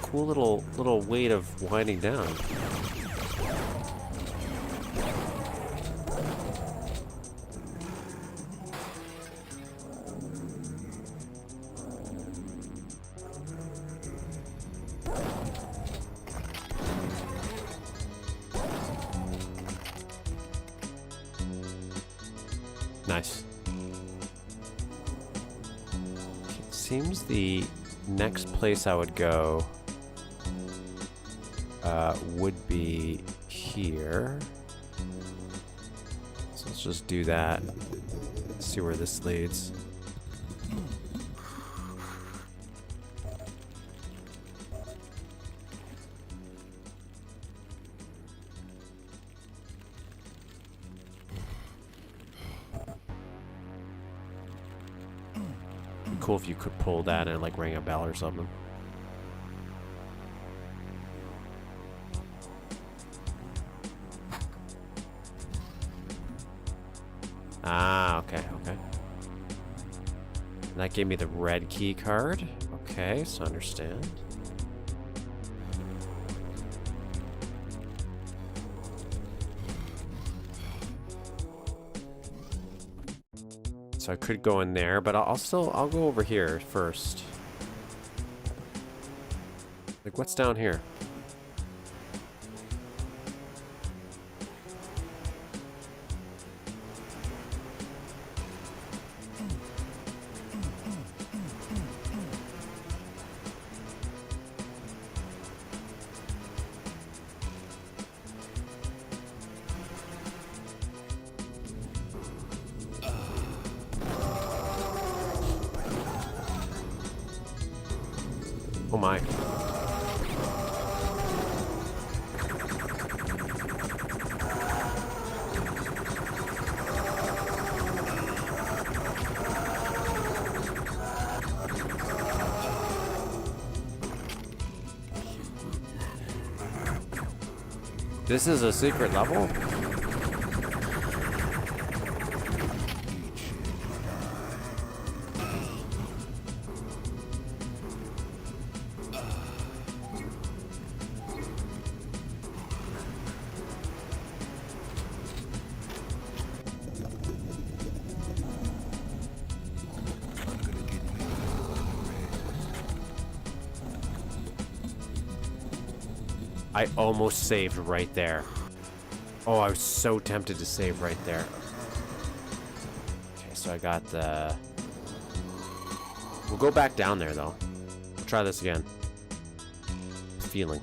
A: Cool little weight of winding down. Nice. It seems the next place I would go would be here. So let's just do that. See where this leads. Cool if you could pull that and like ring a bell or something. Ah, okay. And that gave me the red key card. Okay, so I understand. So I could go in there, but I'll go over here first. Like, what's down here? Oh my. This is a secret level? I almost saved right there. Oh, I was so tempted to save right there. Okay, so I got the... We'll go back down there, though. We'll try this again. Feeling.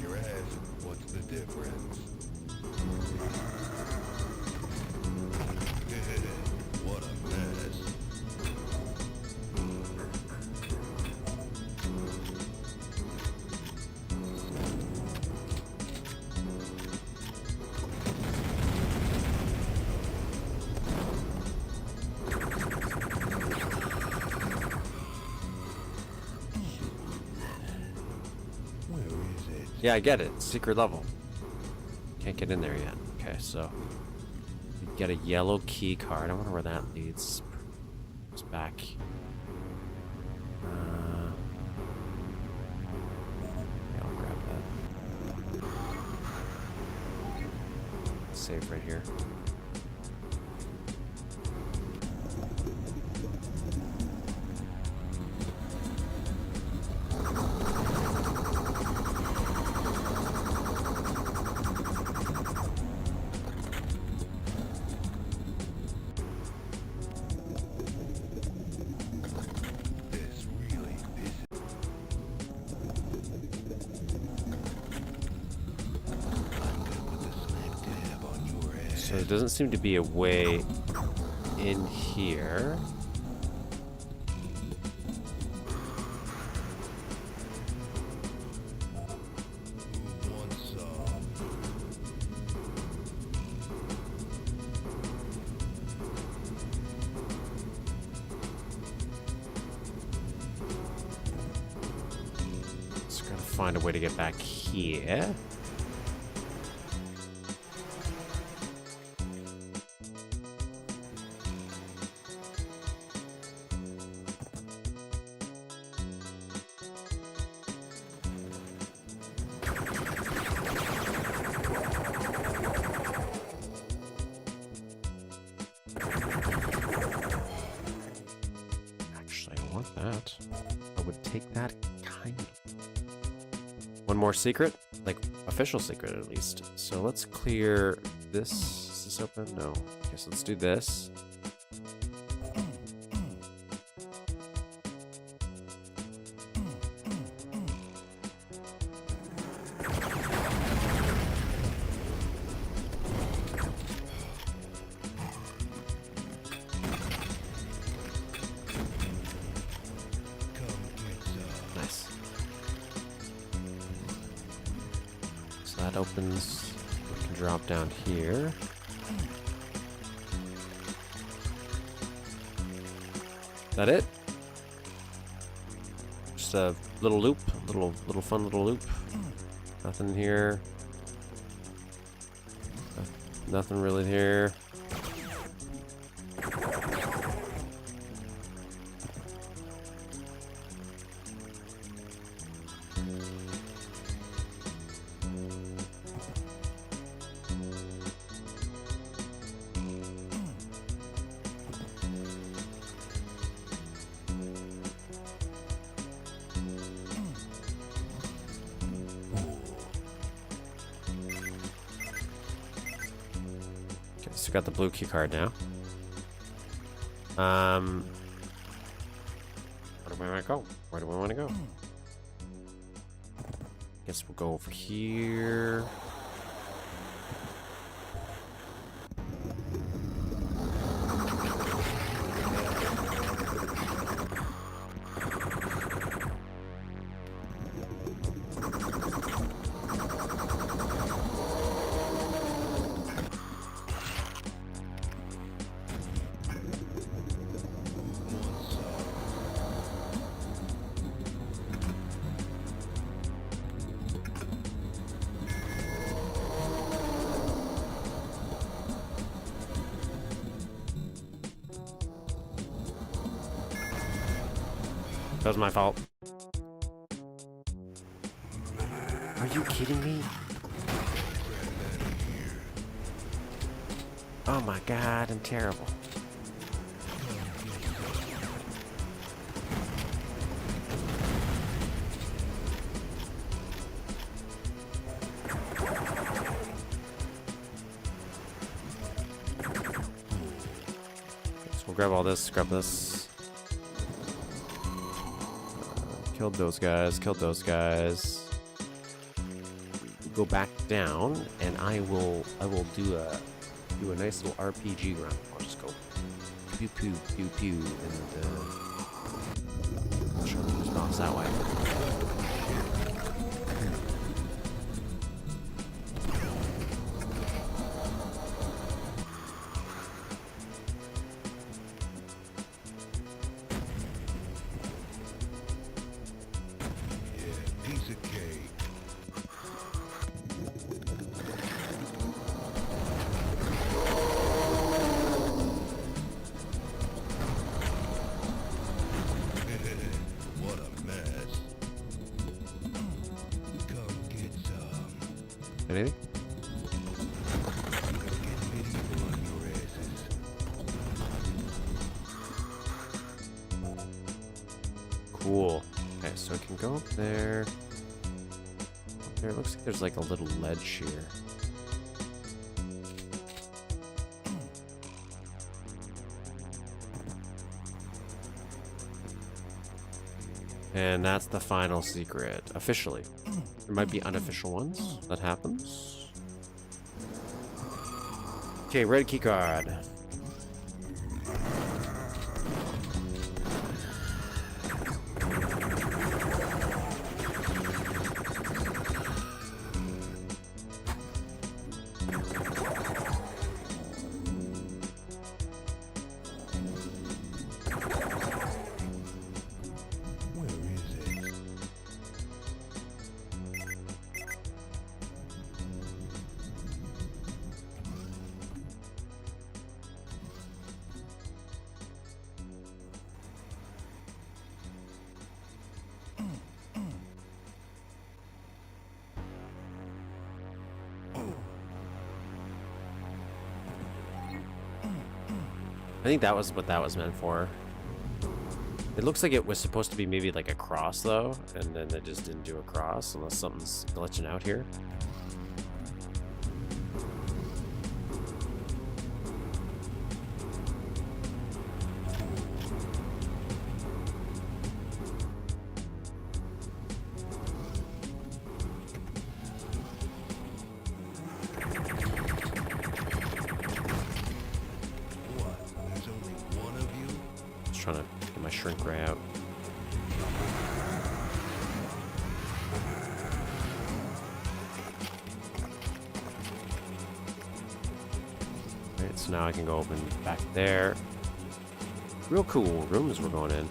B: Your ass, what's the difference? What a mess. Where is it?
A: Yeah, I get it. Secret level. Can't get in there yet. Okay, so... we get a yellow key card. I wonder where that leads. It's back. Yeah, I'll grab that. Save right here.
B: This really pisses. I'm gonna put the smack dab on your ass.
A: So there doesn't seem to be a way in here.
B: Who wants some?
A: Just gotta find a way to get back here. Actually, I want that. I would take that kind of. One more secret? Like, official secret at least. So let's clear this. Is this open? No. Okay, so let's do this. Nice. So that opens. We can drop down here. Is that it? Just a little loop, little fun little loop. Nothing here. Nothing really here. So we got the blue key card now. Where do we want to go? Where do we want to go? Guess we'll go over here. That was my fault. Are you kidding me? Oh my god, I'm terrible. So we'll grab all this, grab this. Killed those guys, killed those guys. Go back down, and I will do a nice little RPG run. I'll just go pew pew pew pew and show them response that way.
B: Piece of cake. What a mess. Come get some.
A: Anything?
B: Get medieval on your asses.
A: Cool. Okay, so I can go up there. Up there, it looks like there's like a little ledge here. And that's the final secret, officially. There might be unofficial ones that happens. Okay, red key card.
B: Where is it?
A: I think that was what that was meant for. It looks like it was supposed to be maybe like a cross though, and then it just didn't do a cross unless something's glitching out here.
B: What? There's only one of you?
A: Just trying to get my shrink ray out. Alright, so now I can go open back there. Real cool rooms we're going in.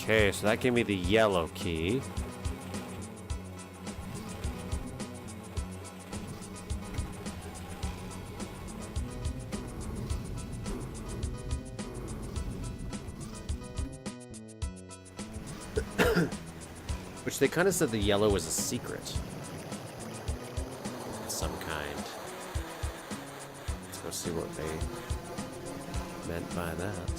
A: Okay, so that gave me the yellow key. Which they kind of said the yellow was a secret. Of some kind. Let's go see what they meant by that.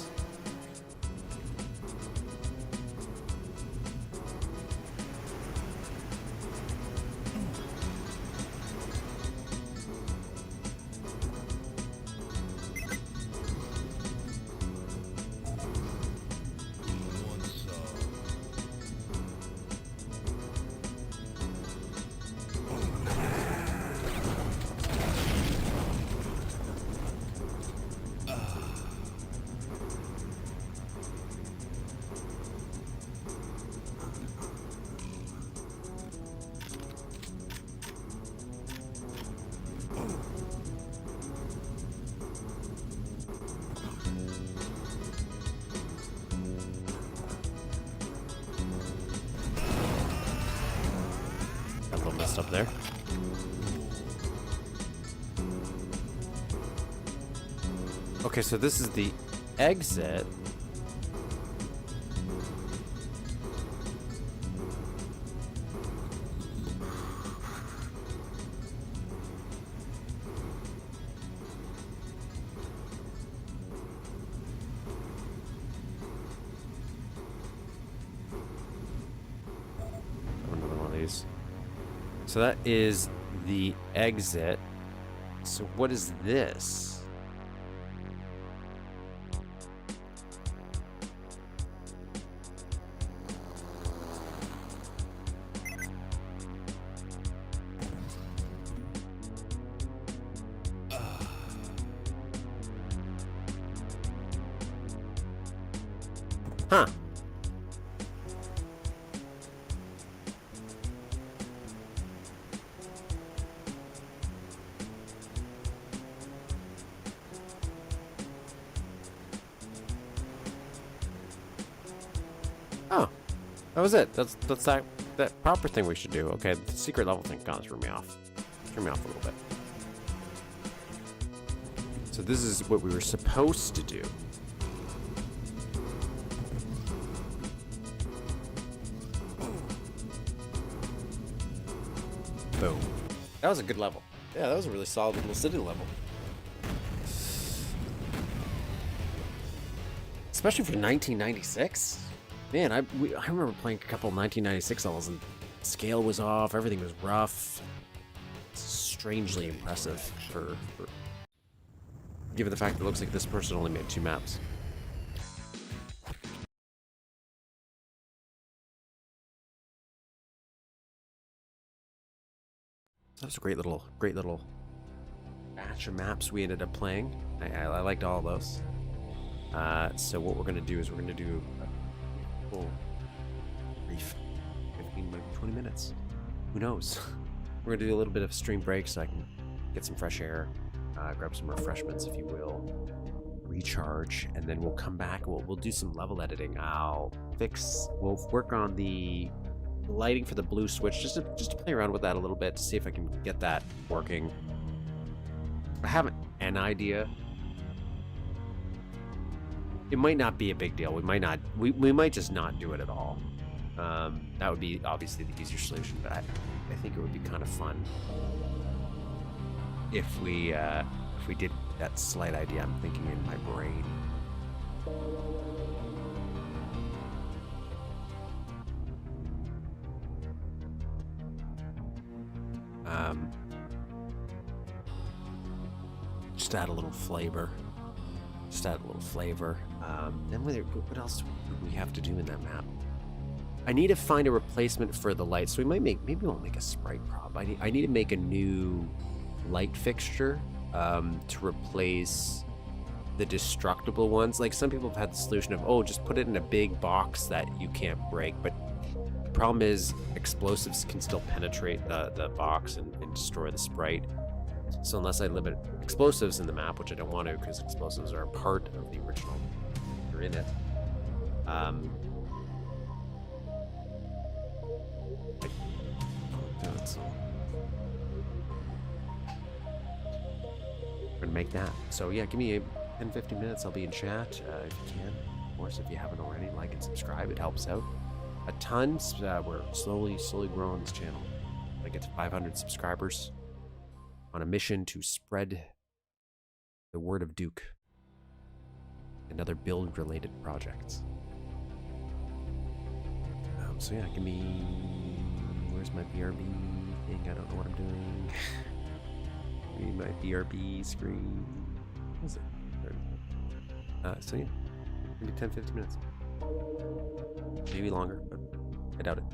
A: Up there. Okay, so this is the exit. Another one of these. So that is the exit. So what is this? Huh. Oh, that was it. That's that proper thing we should do. Okay, the secret level thing kind of threw me off. Threw me off a little bit. So this is what we were supposed to do. Boom. That was a good level. Yeah, that was a really solid little city level. Especially for 1996. Man, I remember playing a couple of 1996 levels and scale was off, everything was rough. It's strangely impressive for given the fact that it looks like this person only made 2 maps. That was a great little batch of maps we ended up playing. I liked all of those. So what we're gonna do is we're gonna do a full brief 15, maybe 20 minutes. Who knows? We're gonna do a little bit of stream break so I can get some fresh air, grab some refreshments, if you will, recharge, and then we'll come back. We'll do some level editing. We'll work on the lighting for the blue switch just to play around with that a little bit to see if I can get that working. I have an idea. It might not be a big deal. We might just not do it at all. That would be obviously the easier solution, but I think it would be kind of fun if we did that slight idea I'm thinking in my brain. Just add a little flavor. Then what else do we have to do in that map? I need to find a replacement for the light, so maybe we'll make a sprite prop. I need to make a new light fixture to replace the destructible ones. Like, some people have had the solution of, oh, just put it in a big box that you can't break, but the problem is explosives can still penetrate the box and destroy the sprite. So unless I limit explosives in the map, which I don't want to because explosives are a part of the original, they're in it. We're gonna make that. So yeah, give me 10-15 minutes. I'll be in chat if you can. Of course, if you haven't already, like and subscribe. It helps out. a ton. We're slowly growing this channel. I get to 500 subscribers on a mission to spread the word of Duke and other build-related projects. So yeah, give me... Where's my BRB thing? I don't know what I'm doing. Give me my BRB screen. What is it? So yeah, maybe 10-15 minutes. Maybe longer, but I doubt it.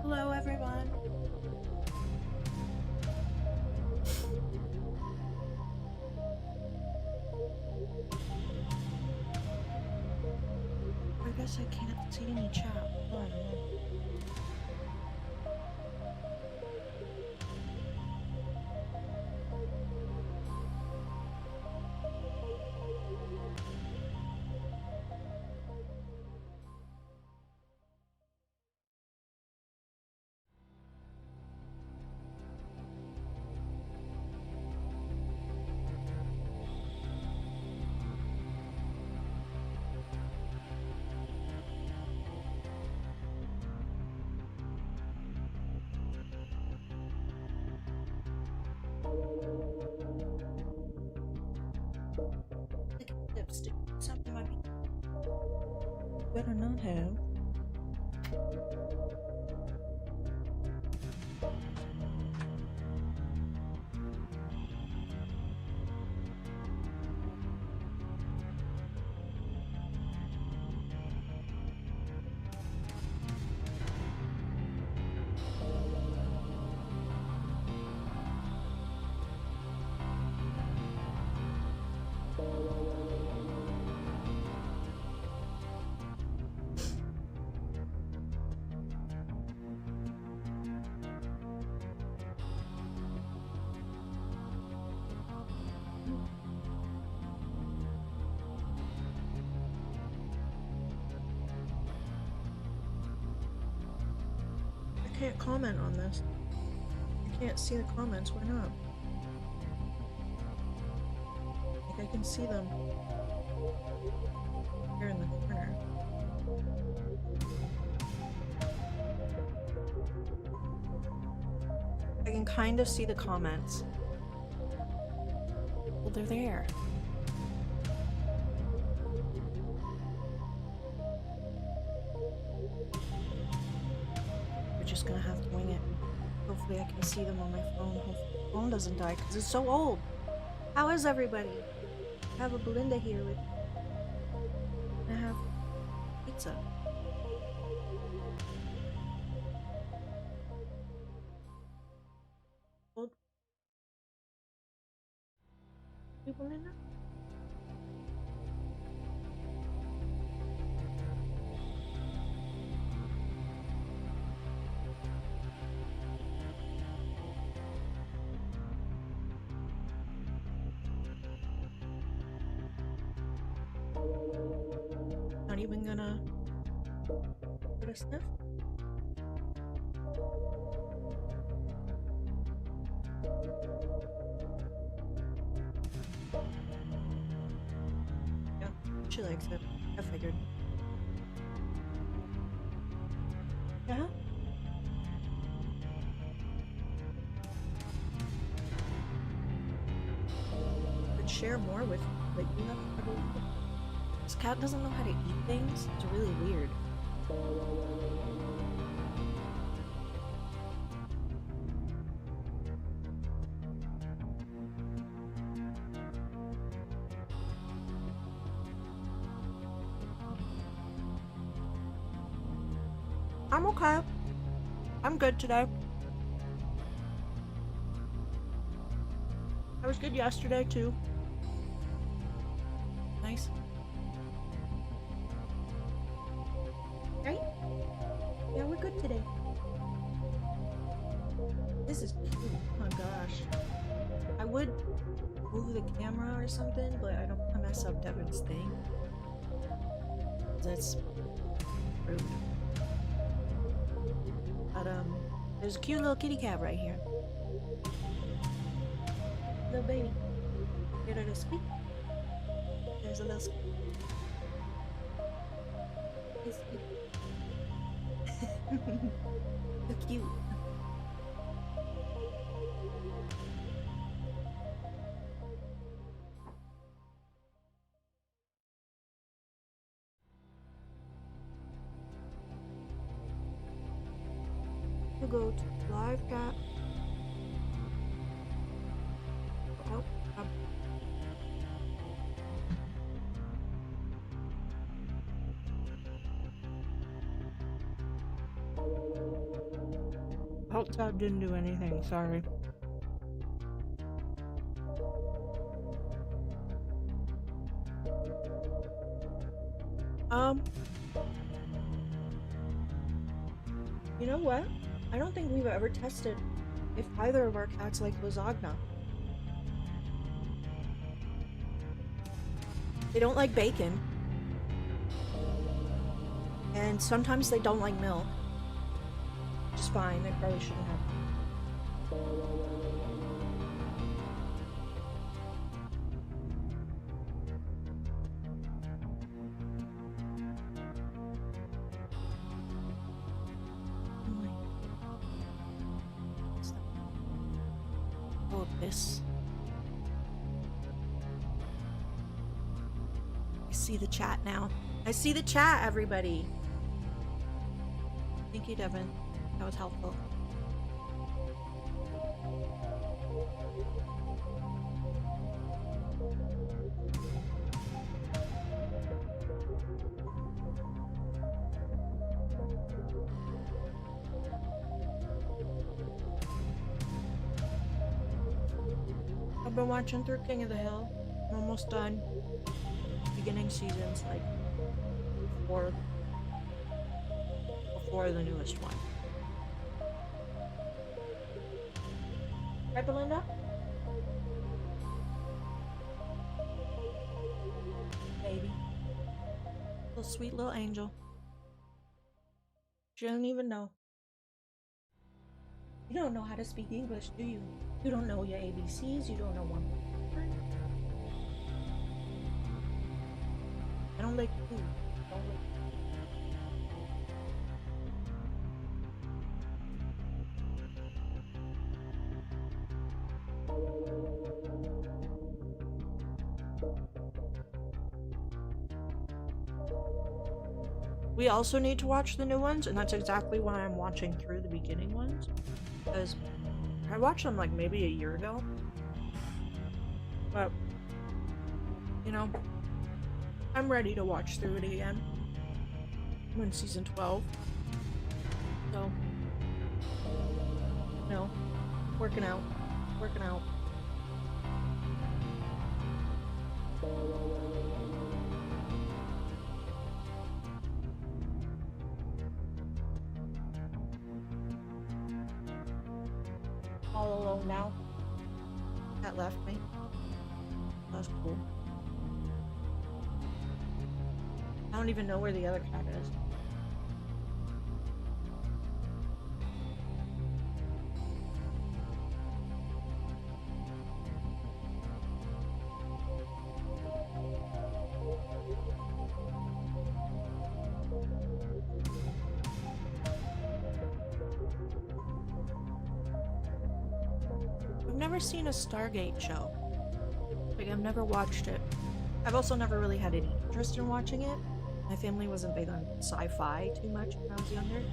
C: Hello, everyone. I guess I can't see any chat. Hold on a minute. Lipstick. Something might be. Better not have. I can't comment on this. I can't see the comments. Why not? Like I can see them here in the corner. I can kind of see the comments. Well, they're there. We're just gonna have to wing it. Hopefully I can see them on my phone. Hopefully my phone doesn't die because it's so old. How is everybody? I have a Belinda here with I have pizza. Old Belinda? Not even gonna put a sniff? Yeah, she likes it. I figured. Yeah? Could share more with you, but you have trouble with it. This cat doesn't know how to eat things. It's really weird. I'm okay. I'm good today. I was good yesterday too. Nice. Right? Yeah, we're good today. This is cute. Oh my gosh. I would move the camera or something, but I don't want to mess up Devin's thing. That's rude. But there's a cute little kitty cat right here. Little baby. Get her to sleep. There's a little so cute. To go to live chat. Oh, Alt tab didn't do anything, sorry. You know what? I don't think we've ever tested if either of our cats like lasagna. They don't like bacon. And sometimes they don't like milk. Which is fine, they probably shouldn't have. Oh, this. I see the chat now. I see the chat, everybody. Thank you, Devin. That was helpful. I've been watching through King of the Hill. I'm almost done. Beginning seasons, like, before the newest one. Right, Belinda? Baby. Little sweet little angel. She doesn't even know. You don't know how to speak English, do you? You don't know your ABCs, you don't know one. I don't like food. I don't like We also need to watch the new ones, and that's exactly why I'm watching through the beginning ones. Because I watched them like maybe a year ago. But, you know, I'm ready to watch through it again. I'm in season 12. So, you know, working out. Working out. All alone now. Cat left me. That's cool. I don't even know where the other cat is. I've never seen a Stargate show. Like, I've never watched it. I've also never really had any interest in watching it. My family wasn't big on sci-fi too much when I was younger.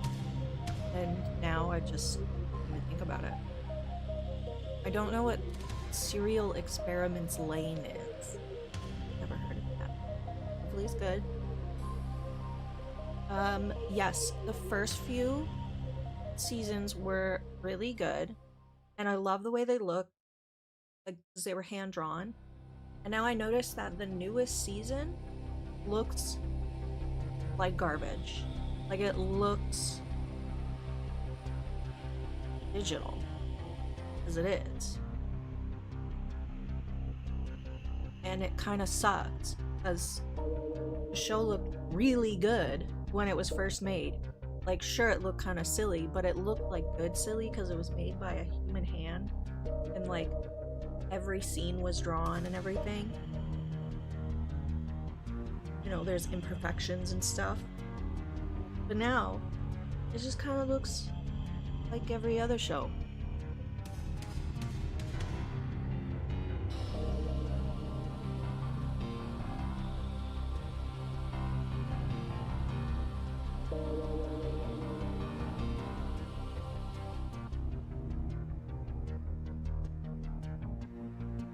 C: And now I just don't even think about it. I don't know what Serial Experiments Lane is. Never heard of that. Hopefully it's good. Yes, the first few seasons were really good. And I love the way they look. Like, 'cause they were hand-drawn. And now I noticed that the newest season looks like garbage. Like, it looks digital, as it is. And it kind of sucks, because the show looked really good when it was first made. Like, sure, it looked kind of silly, but it looked like good silly because it was made by a human hand. And, like, every scene was drawn and everything. You know, there's imperfections and stuff. But now, it just kind of looks like every other show.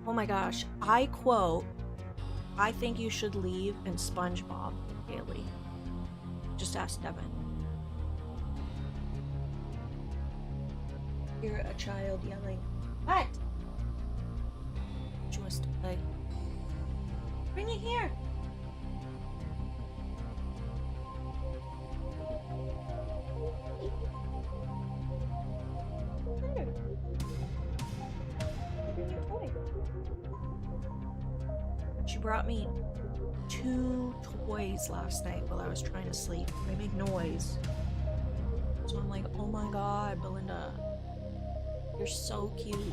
C: Oh my gosh, I quote, I think you should leave in SpongeBob daily. Just ask Devin. Hear a child yelling, "What?" She wants to play. Bring it here. There. Bring your toy. She brought me 2 toys last night while I was trying to sleep. They make noise. So I'm like, oh my god, Belinda. You're so cute.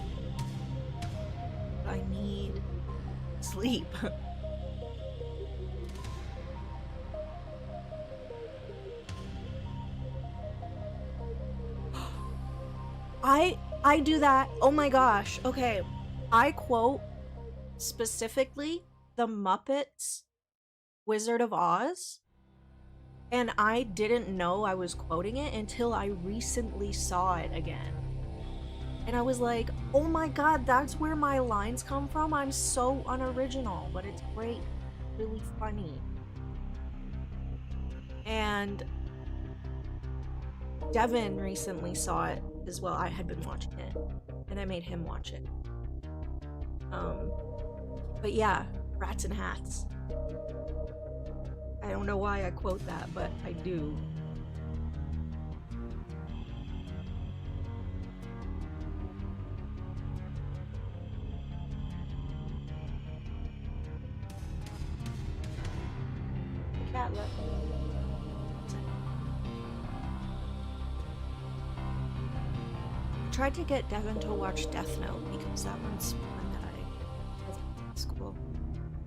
C: I need sleep. I do that. Oh my gosh. Okay. I quote specifically the Muppets Wizard of Oz. And I didn't know I was quoting it until I recently saw it again. And I was like, oh my god, that's where my lines come from? I'm so unoriginal, but it's great. Really funny. And Devin recently saw it as well. I had been watching it, and I made him watch it. But yeah, rats and hats. I don't know why I quote that, but I do. The cat left. I tried to get Devin to watch Death Note because that one's one that I was in school.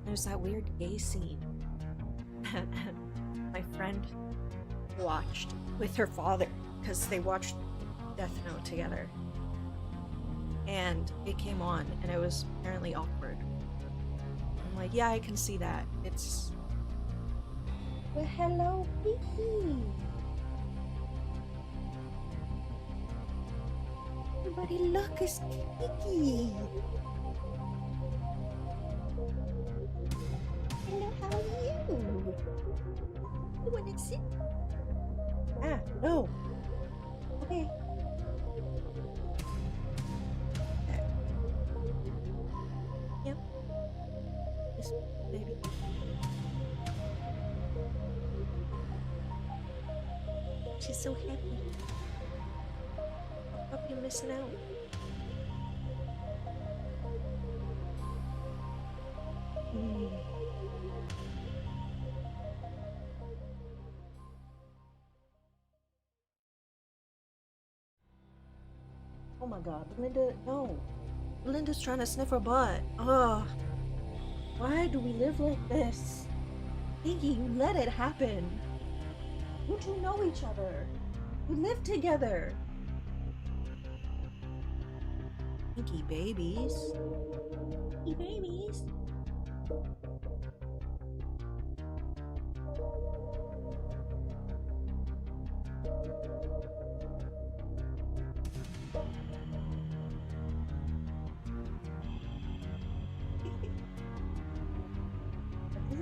C: There's that weird gay scene that my friend watched with her father because they watched Death Note together. And it came on and it was apparently awkward. I'm like, yeah, I can see that. It's... Well, hello, Kiki! Everybody look, it's Kiki! Hello, how are you? You wanna sit? Ah, no! Okay. Yep. This baby. She's so happy. I hope you're missing out. Oh my god, Belinda, no. Belinda's trying to sniff her butt. Ugh. Why do we live like this? Iggy, you let it happen. You two know each other. You live together. Iggy babies. Iggy babies.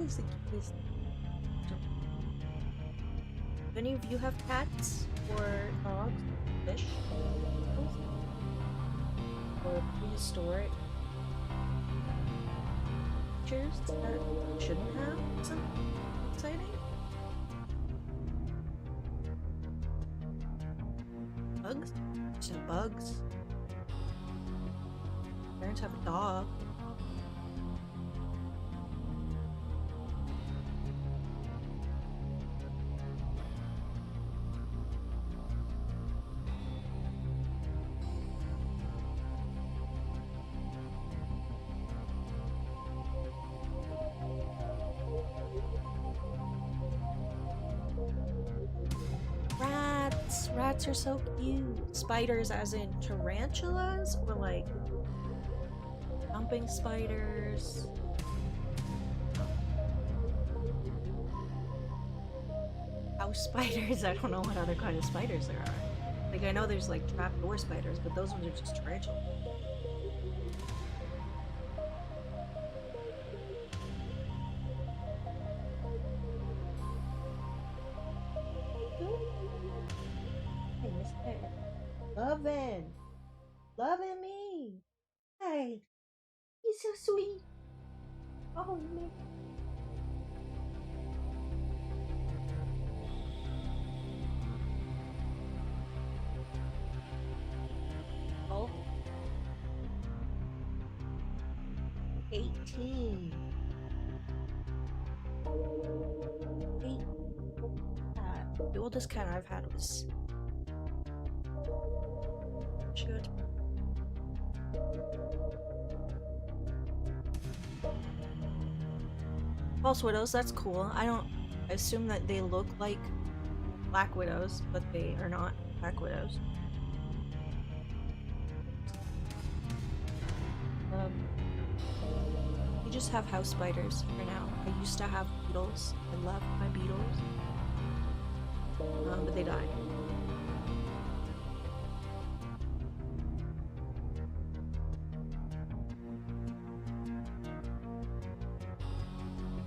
C: Is the cutest. Do any of you have cats or dogs, fish, or prehistoric features that shouldn't have some exciting. Bugs? Just bugs. Parents have a dog. Rats are so cute. Spiders as in tarantulas or like jumping spiders. House spiders. I don't know what other kind of spiders there are. Like I know there's like trapdoor spiders, but those ones are just tarantulas. Loving me. Hey, he's so sweet. Oh man. Oh. 18. 8. The oldest cat I've had was good. False widows, that's cool. I assume that they look like black widows, but they are not black widows. We just have house spiders for now. I used to have beetles. I loved my beetles. But they died.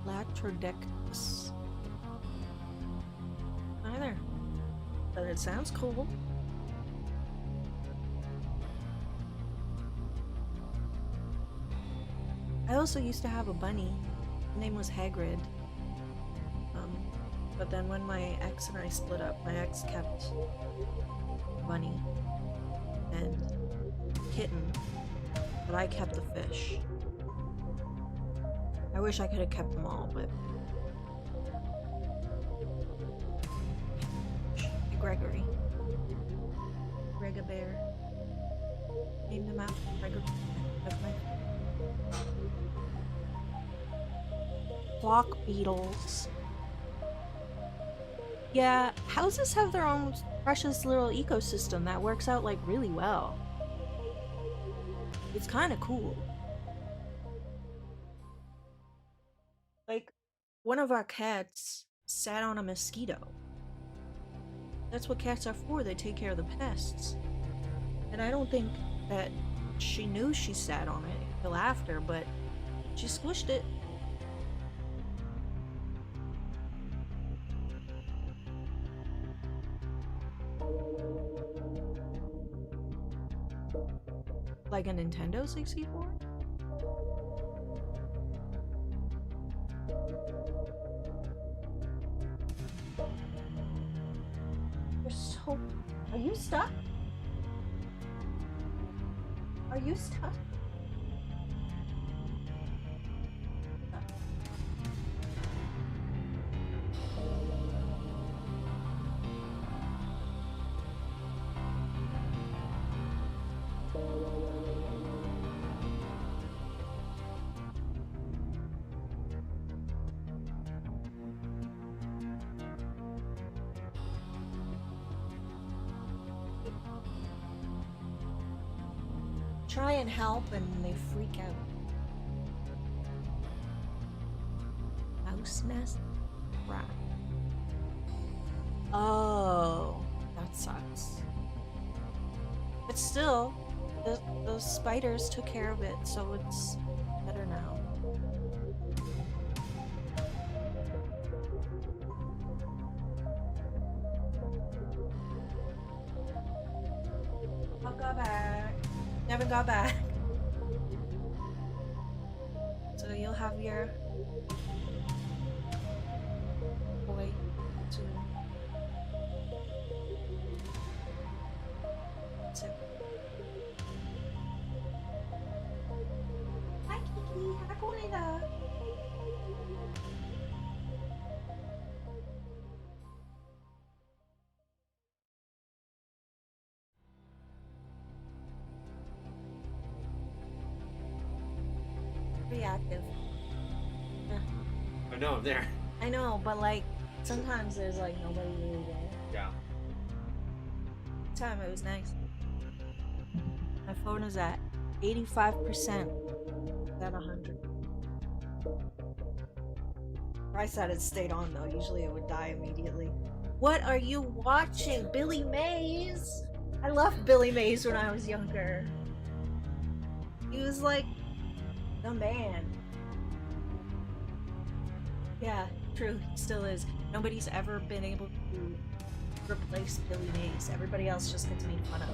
C: Latrodectus. Either. But it sounds cool. I also used to have a bunny. His name was Hagrid. But then when my ex and I split up, my ex kept Bunny and Kitten, but I kept the fish. I wish I could have kept them all, but Gregory. Grega Bear. Named him after Gregory. Clock beetles. Yeah, houses have their own precious little ecosystem that works out like really well. It's kind of cool. Like, one of our cats sat on a mosquito. That's what cats are for, they take care of the pests. And I don't think that she knew she sat on it until after, but she squished it. Like a Nintendo 64? You're so... Are you stuck? Are you stuck? Try and help and they freak out. Mouse nest? Rat. Oh, that sucks. But still, those spiders took care of it, so it's better now. I'll go back. Never got back. So you'll have your boy soon. So. Hi Kiki, Hakunida. Reactive. Yeah.
A: I know, I'm there.
C: I know, but like sometimes there's like nobody really there.
A: Yeah.
C: Time it was nice. My phone is at 85%. At 100. I said it stayed on though. Usually it would die immediately. What are you watching? Billy Mays? I loved Billy Mays when I was younger. He was like the man. Yeah, true. He still is. Nobody's ever been able to replace Billy Mays. Everybody else just gets made fun of.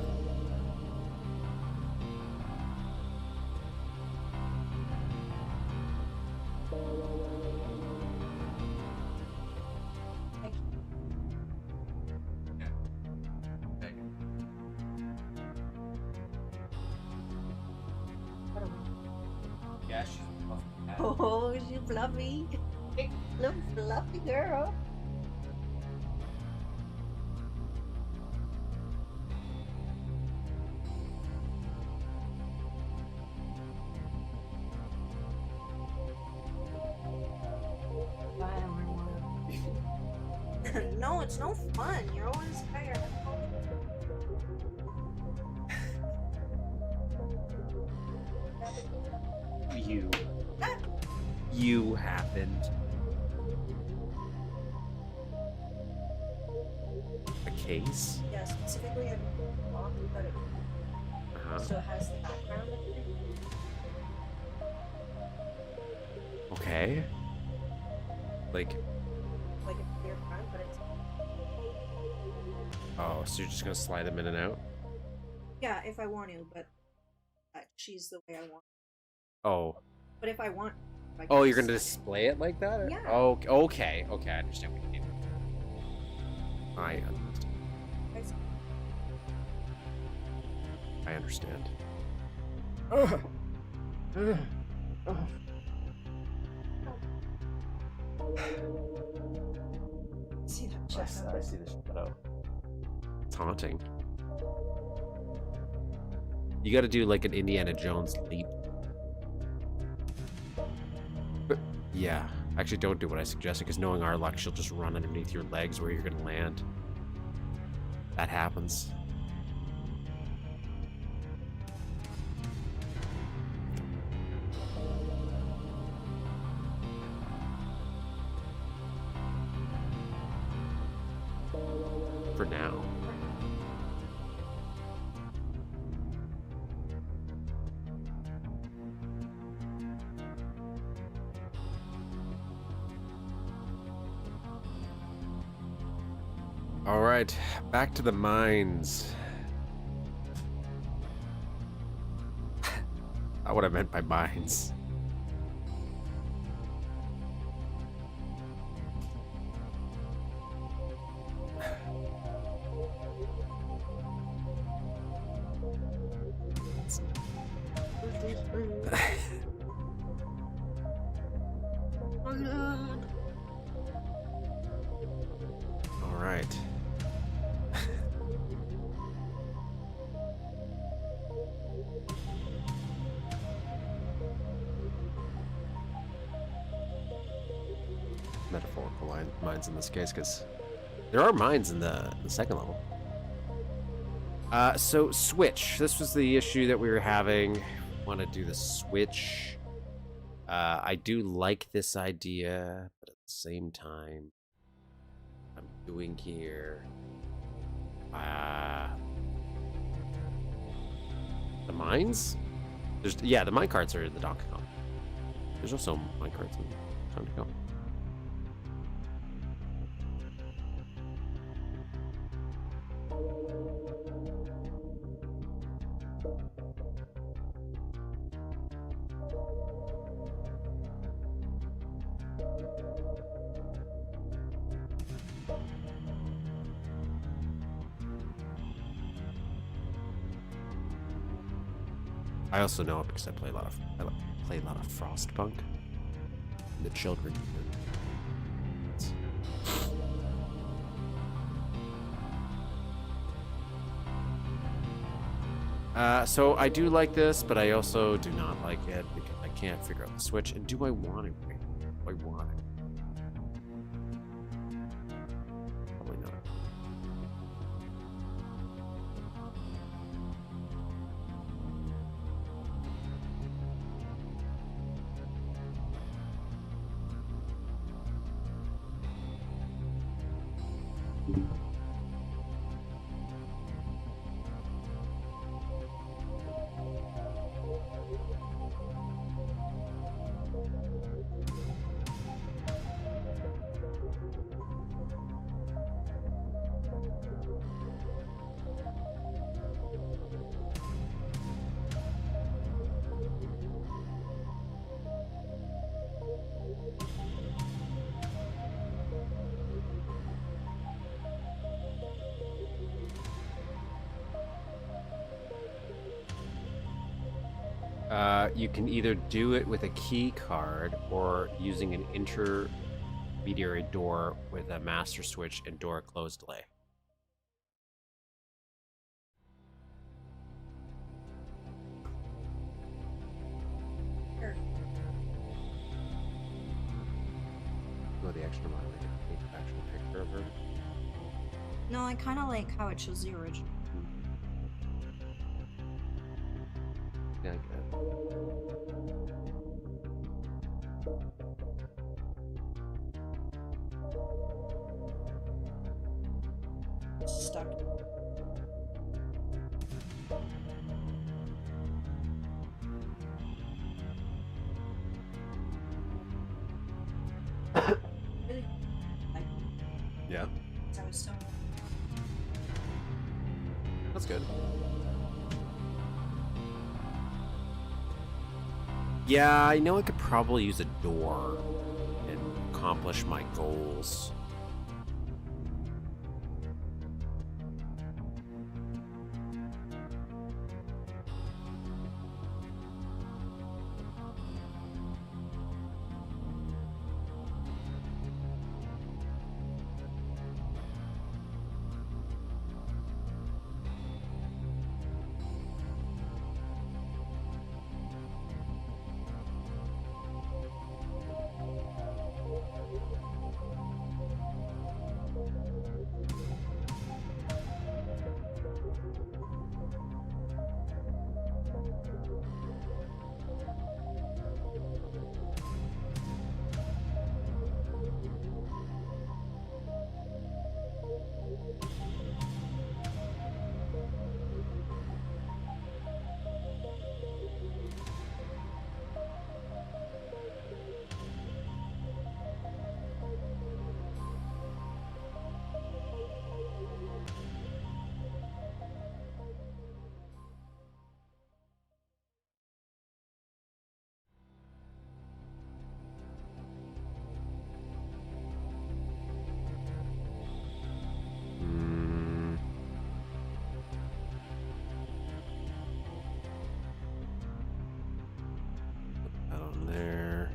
A: Yeah, she's
C: Oh, she's fluffy. Little fluffy girl. Bye, everyone. No, it's no fun. You're always tired.
A: You happened. A case?
C: Yeah, specifically a block, but it also has the background.
A: Okay. Like,
C: Like a clear front, but it's
A: oh, so you're just gonna slide them in and out?
C: yeah, if I want to, but she's the way I want.
A: Oh.
C: But if I want, I
A: Oh,
C: can
A: you're gonna
C: just-
A: display it like that?
C: Yeah.
A: Oh, okay. Okay, I understand what you mean. I understand.
C: See that chest?
A: I see this shadow. It's haunting. You gotta do like an Indiana Jones leap. Yeah, actually don't do what I suggested, because knowing our luck, she'll just run underneath your legs where you're gonna land. That happens. For now. All right, back to the mines. Not what I meant by mines. All right. Metaphorical mines in this case, because there are mines in the second level. So switch. This was the issue that we were having. Want to do the switch. I do like this idea, but at the same time, I'm doing here. The mines? Yeah, the mine carts are in the Donkey Kong. There's also mine carts in Donkey Kong. I also know it because I play a lot of Frostpunk. And the children. So I do like this, but I also do not like it because I can't figure out the switch. And do I want it? Do I want it? Probably not. You can either do it with a key card or using an intermediary door with a master switch and door close delay.
C: Sure.
A: Go the extra mile to take an actual picture of her.
C: No, I kind of like how it shows the original.
A: Yeah, I get it.
C: It's stuck. Really? Like,
A: Yeah,
C: I was so.
A: that's good. Yeah, I know I could probably use a door and accomplish my goals. That on there.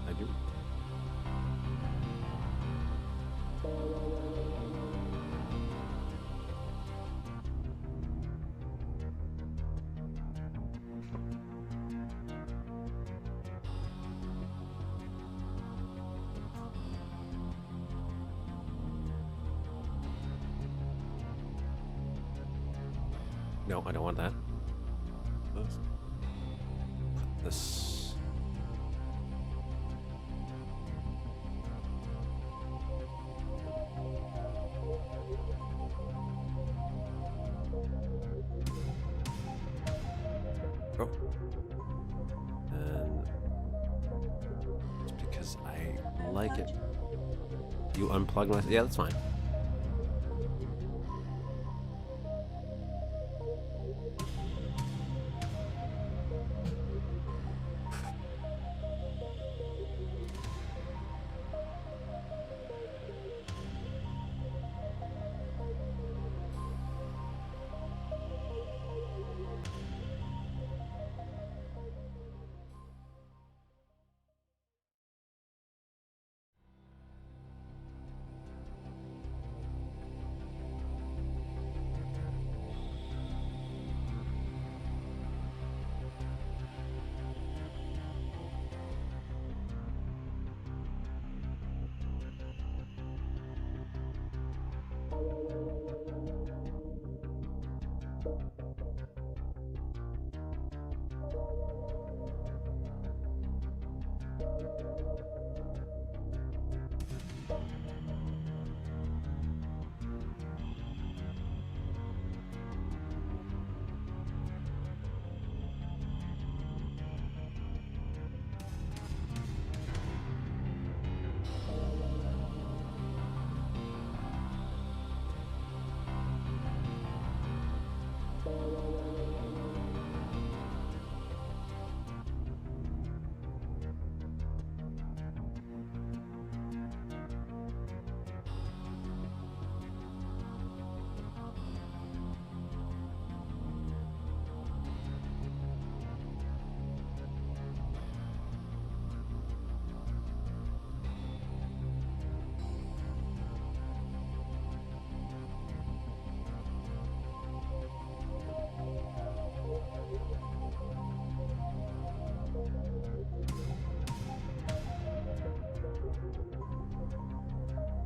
A: I do. No, I don't want that. Put this. Oh. And it's because I like it. You unplug my... Yeah, that's fine.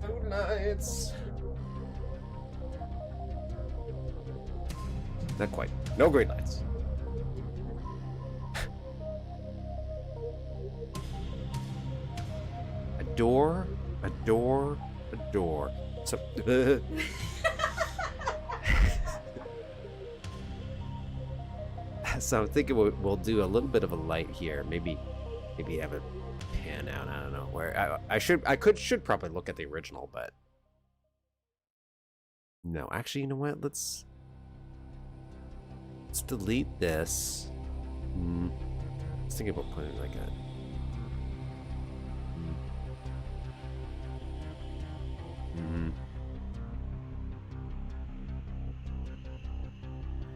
A: Good nights. Not quite. No green lights. A door, a door, a door. So, so I'm thinking we'll do a little bit of a light here. Maybe have it pan out. I don't know where. I should probably look at the original, but no. Actually, you know what? Let's delete this. I was thinking about putting like a.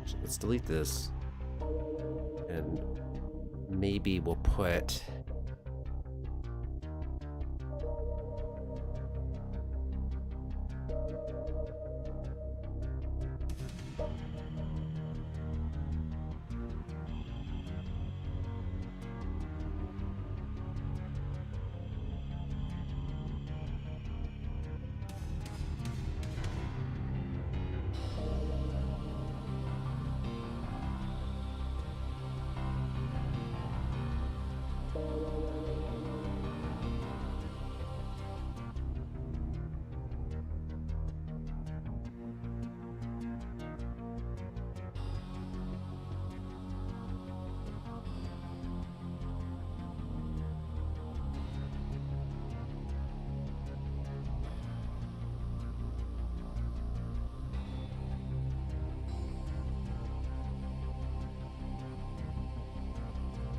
A: So let's delete this, and maybe we'll put.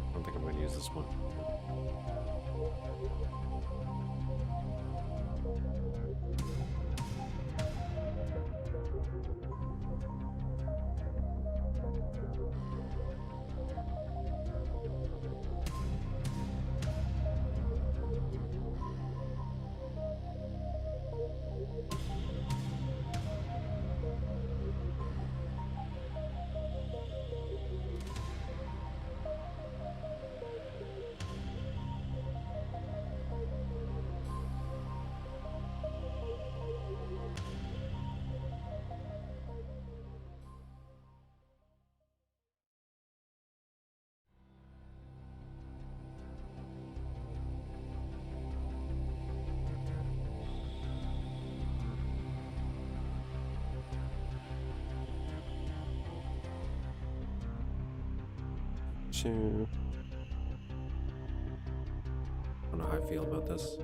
A: I don't think I'm going to use this one. 2. I don't know how I feel about this.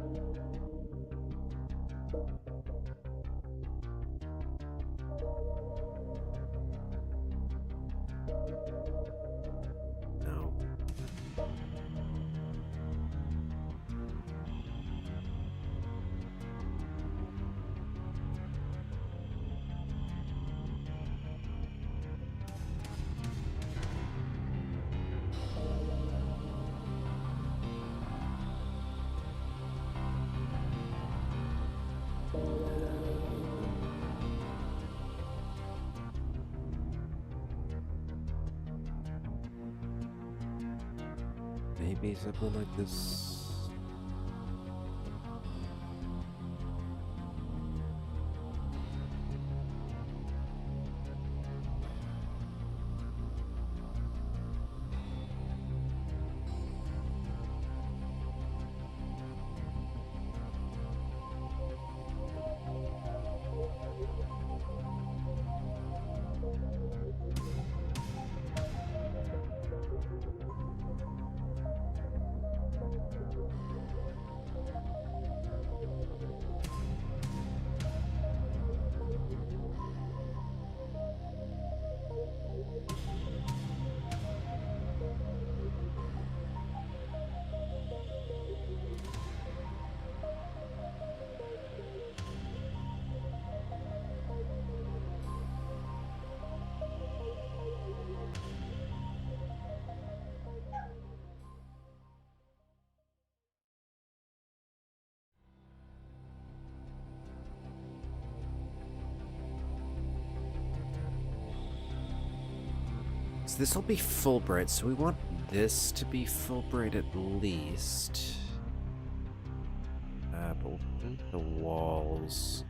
A: No. Maybe something like this. So this will be Fulbright, so we want this to be Fulbright at least. But we'll paint the walls.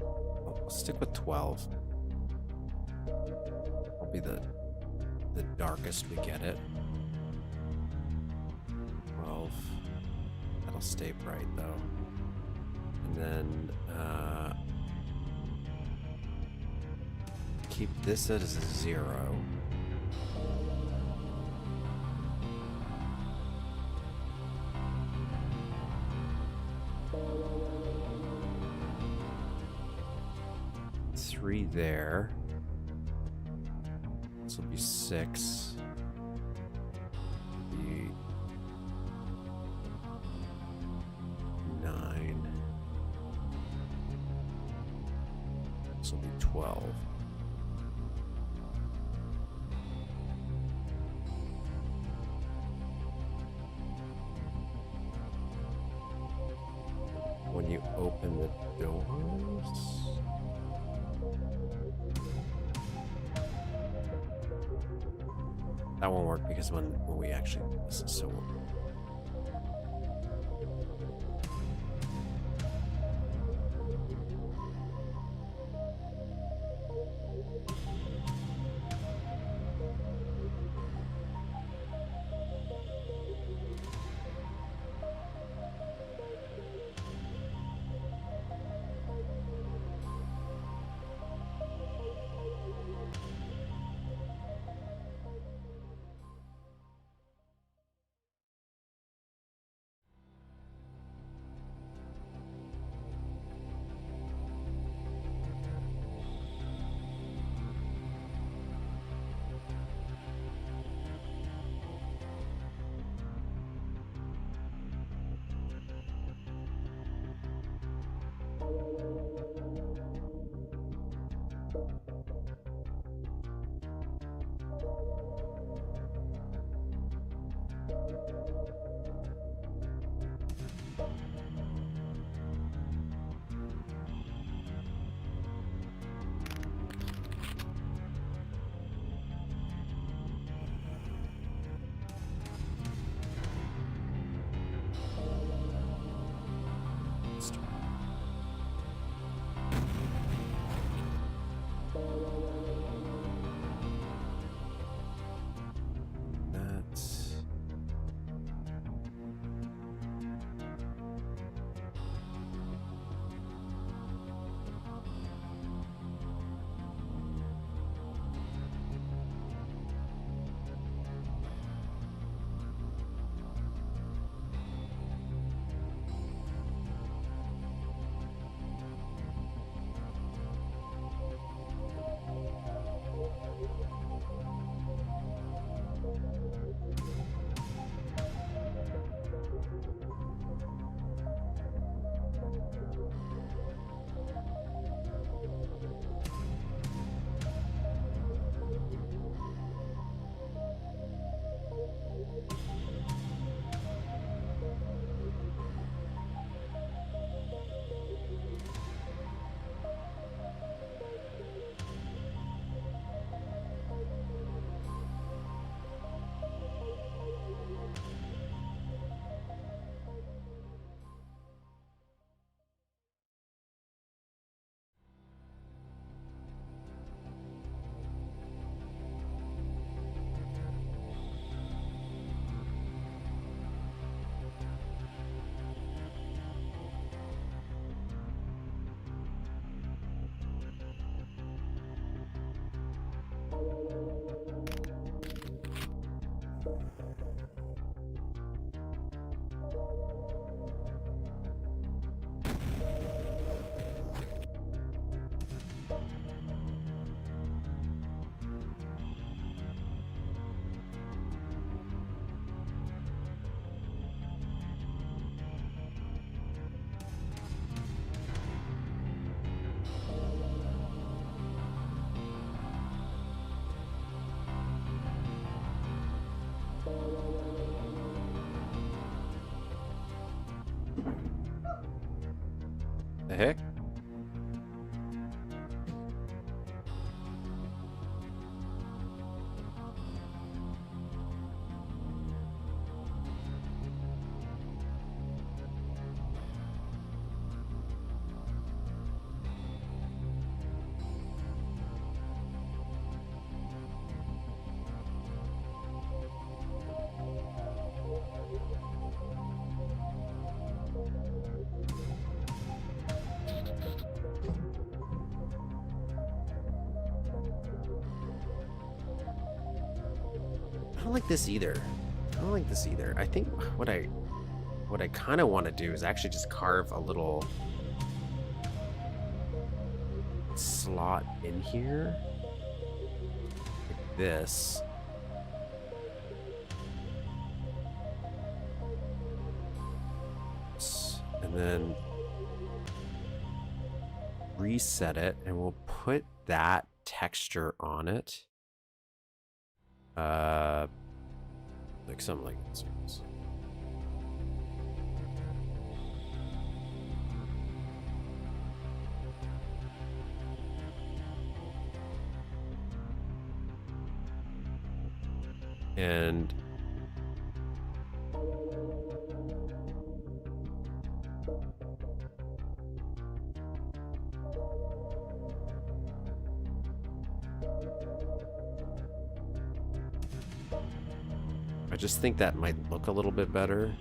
A: I'll stick with 12. Will be the darkest we get it. 12. That'll stay bright though. And then keep this as a 0. Three there. This will be 6. Be 9. This will be 12. When you open the doors. That won't work because when we actually, this is so heck? I don't like this either. I don't like this either. I think what I kind of want to do is actually just carve a little slot in here like this. And then reset it, and we'll put that texture on it. Like something like this. And I just think that might look a little bit better.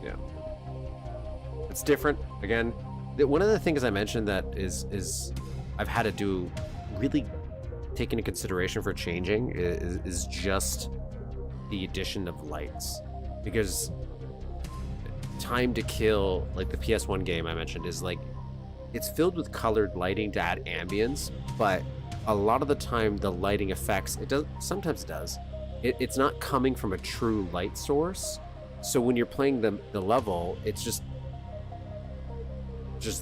A: Yeah. It's different. Again, one of the things I mentioned that is I've had to do really take into consideration for changing is just the addition of lights. Because Time to Kill, like the PS1 game I mentioned, is like, it's filled with colored lighting to add ambience, but a lot of the time the lighting effects, sometimes it does. It's not coming from a true light source. So when you're playing the level, it's just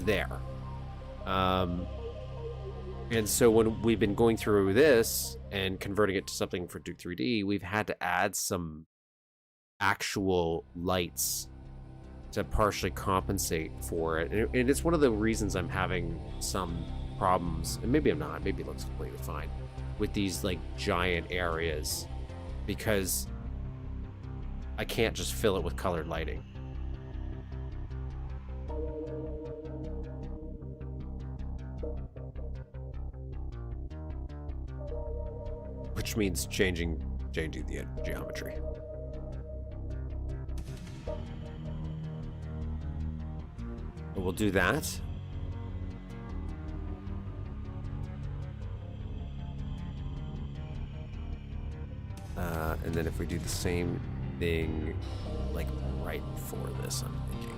A: there. And so when we've been going through this and converting it to something for Duke 3D, we've had to add some actual lights to partially compensate for it. And it's one of the reasons I'm having some problems, and maybe I'm not, maybe it looks completely fine, with these like giant areas, because I can't just fill it with colored lighting. Which means changing the geometry. But we'll do that. And then if we do the same thing, like right before this, I'm thinking.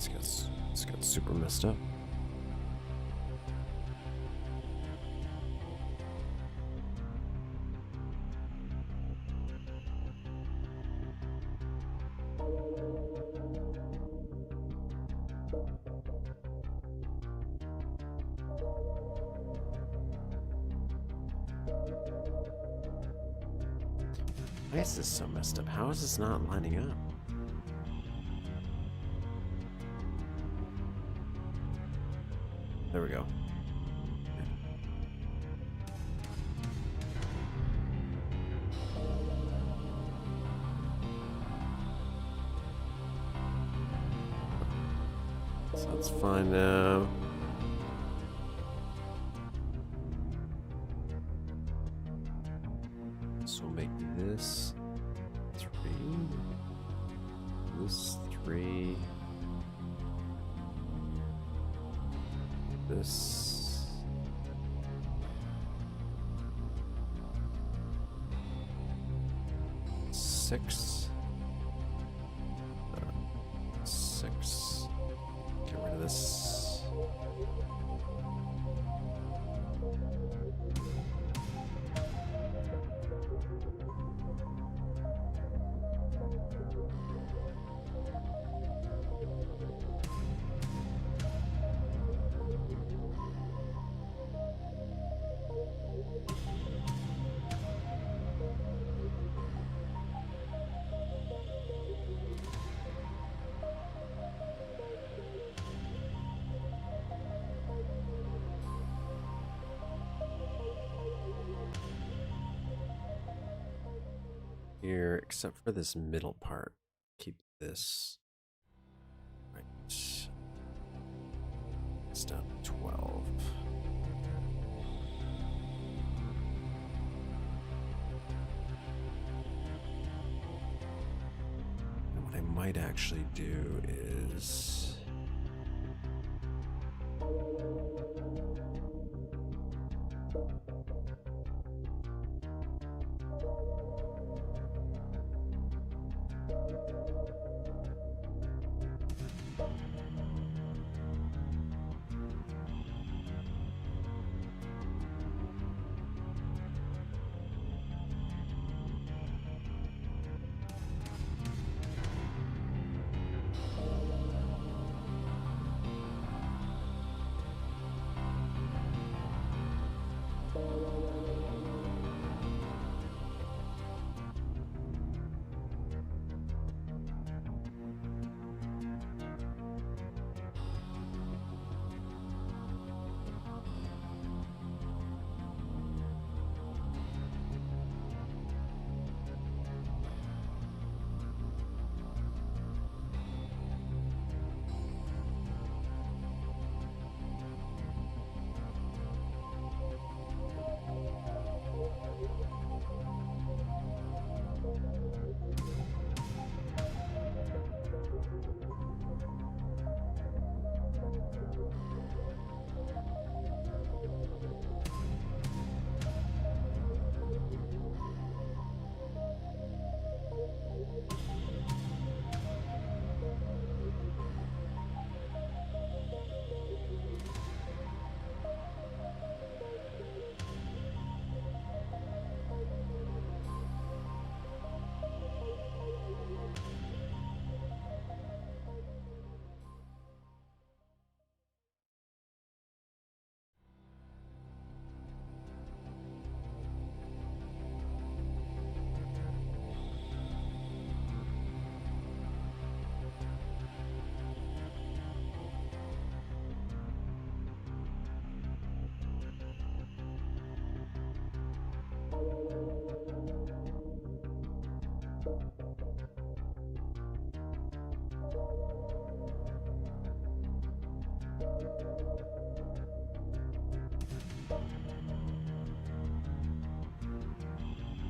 A: It's got super messed up. Why is this so messed up? How is this not lining up? There we go. So that's fine now. So make this 3. This 3. This 6. 6. Get rid of this. Here, except for this middle part, keep this right. It's down to 12. And what I might actually do is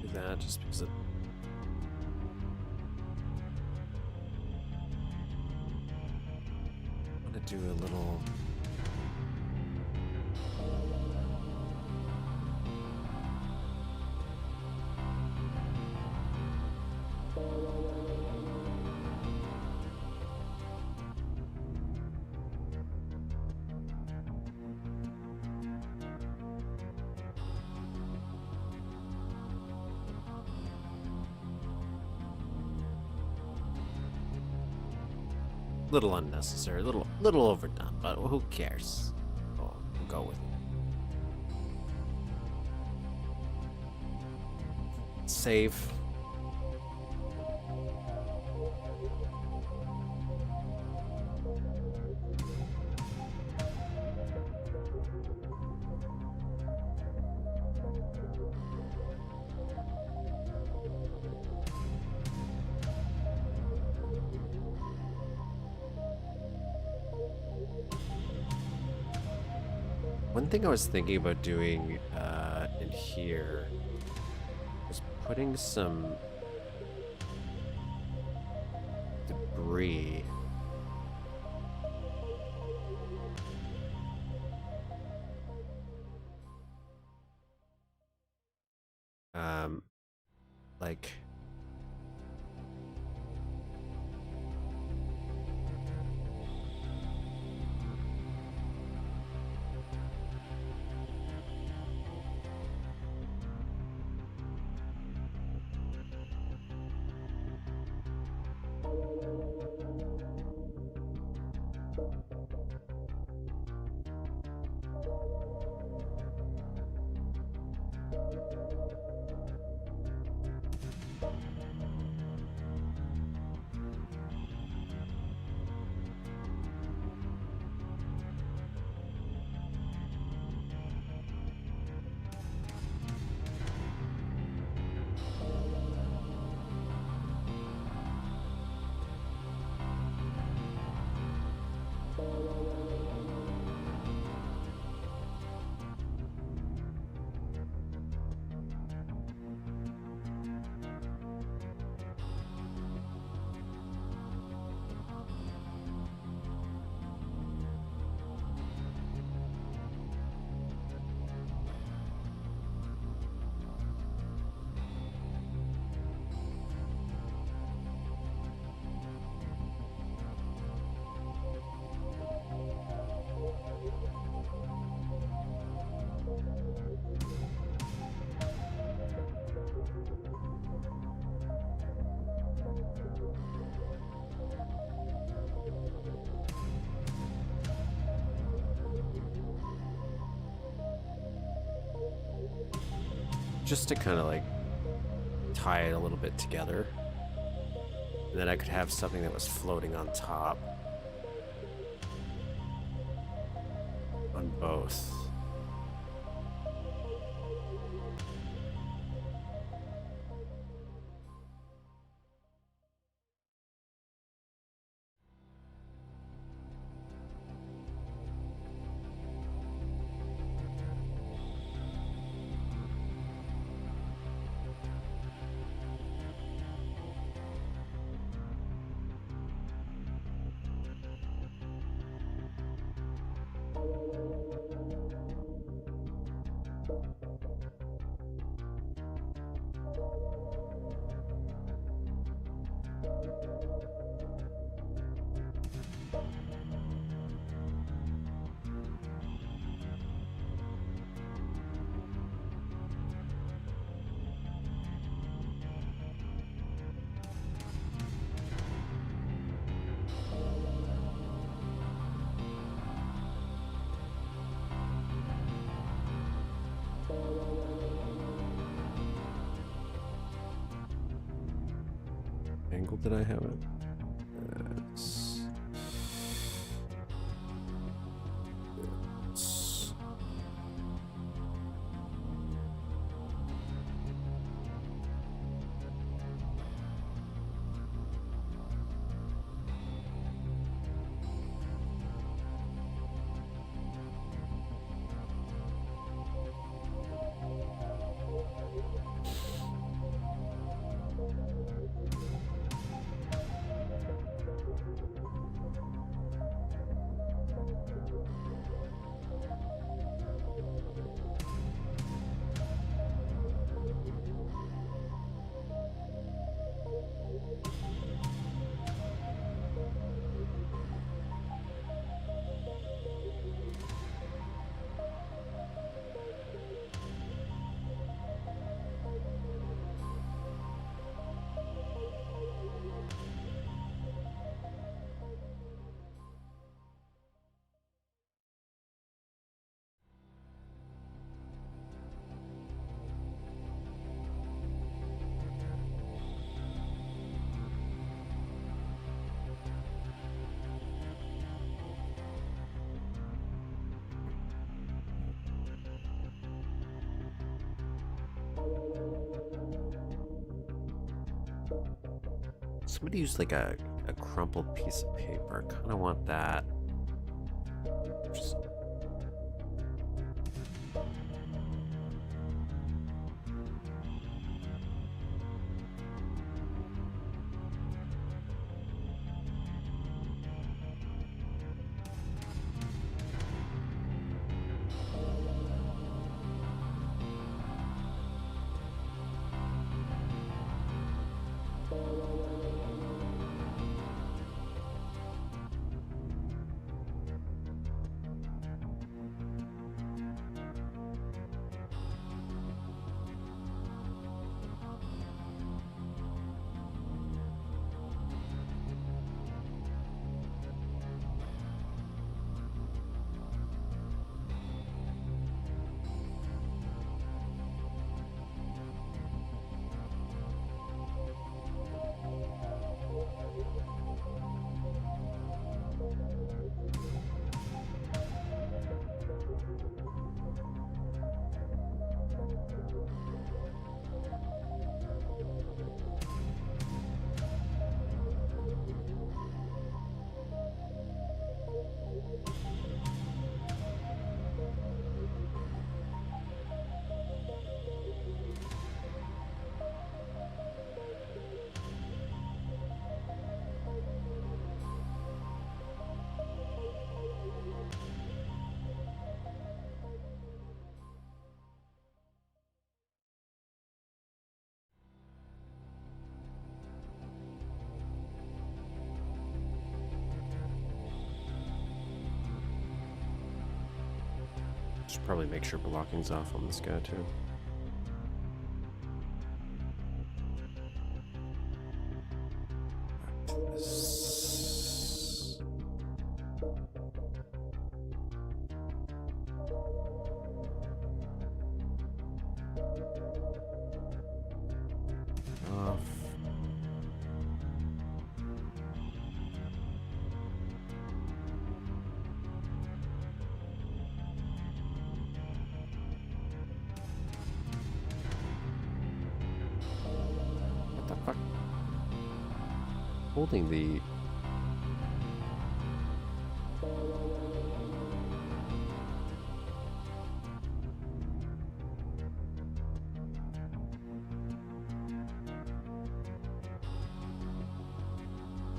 A: do that just because it. I want to do a little. Little unnecessary, little overdone, but who cares? We'll go with it. Save. One thing I was thinking about doing in here was putting some debris. Like just to kind of like tie it a little bit together. And then I could have something that was floating on top. On both. Angle did I have it? Yes. Yes. Somebody used like a crumpled piece of paper. Kind of want that. Just... Should probably make sure blocking's off on this guy too. Off. What the fuck? Holding the...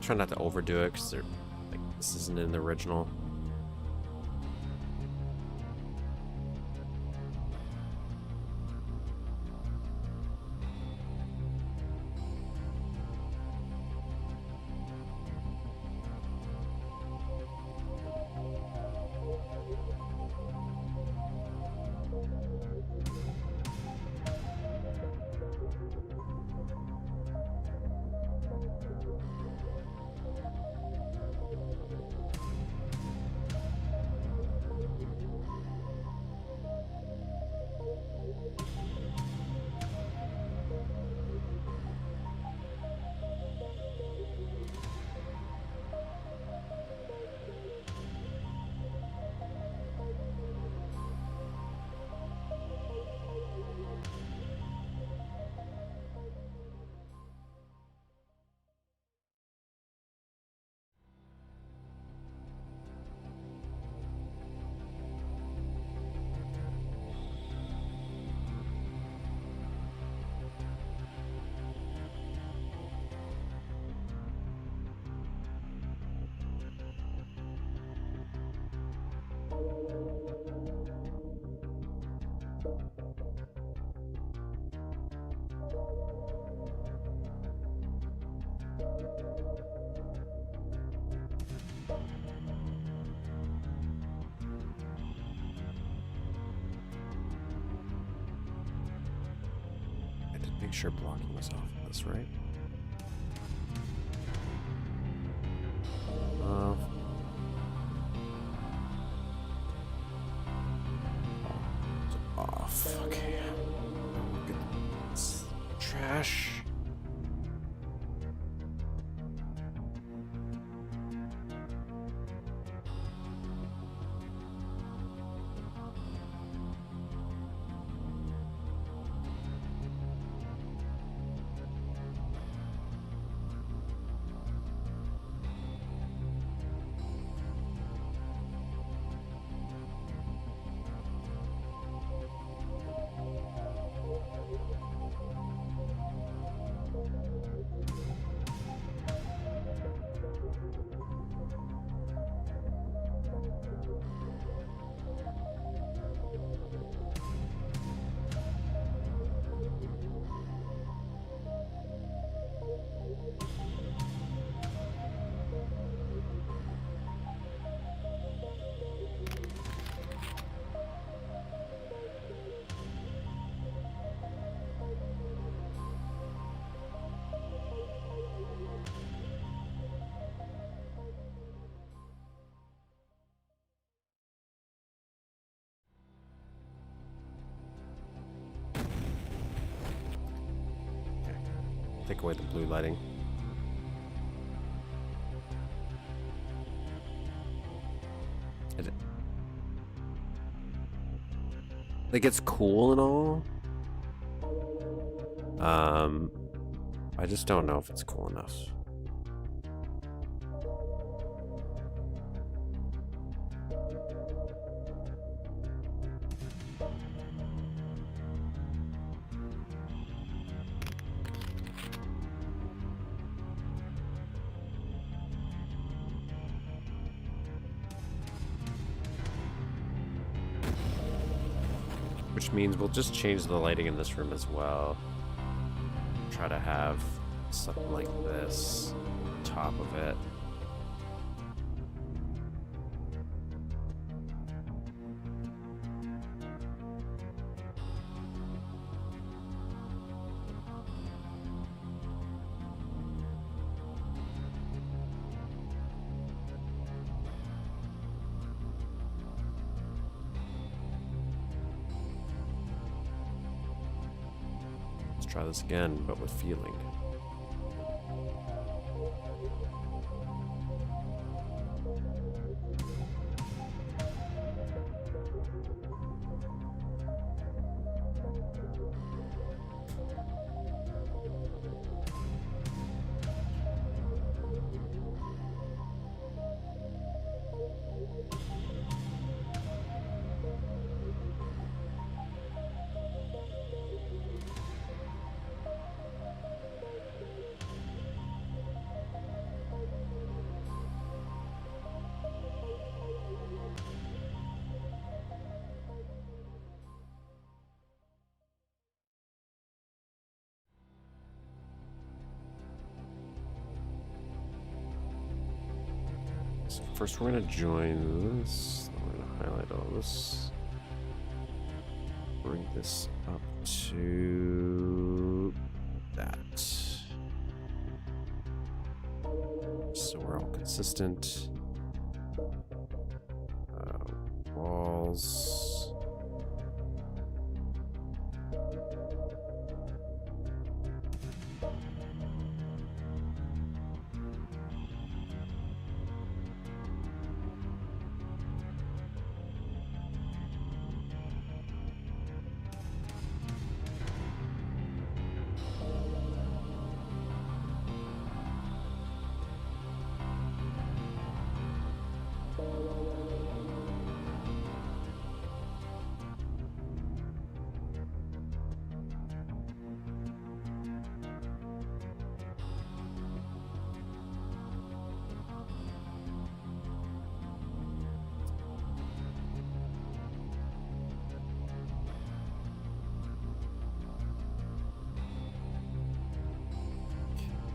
A: Try not to overdo it because they're like this isn't in the original. Make sure blocking was off of this, right? It's off. Okay. Look at this trash. Take away the blue lighting. Like, it's cool and all. I just don't know if it's cool enough. Which means we'll just change the lighting in this room as well. Try to have something like this on top of it. Try this again, but with feeling. So first we're going to join this. We're going to highlight all this. Bring this up to that. So we're all consistent. Walls.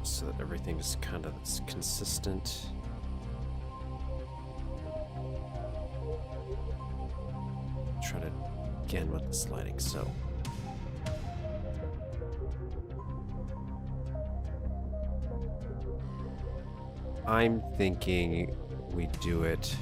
A: So that everything is kind of consistent. Try to again with this lighting. So I'm thinking we do it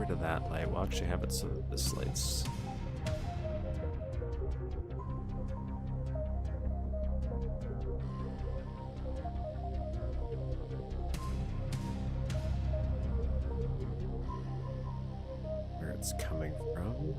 A: rid of that light. We'll actually have it so that this light's... where it's coming from.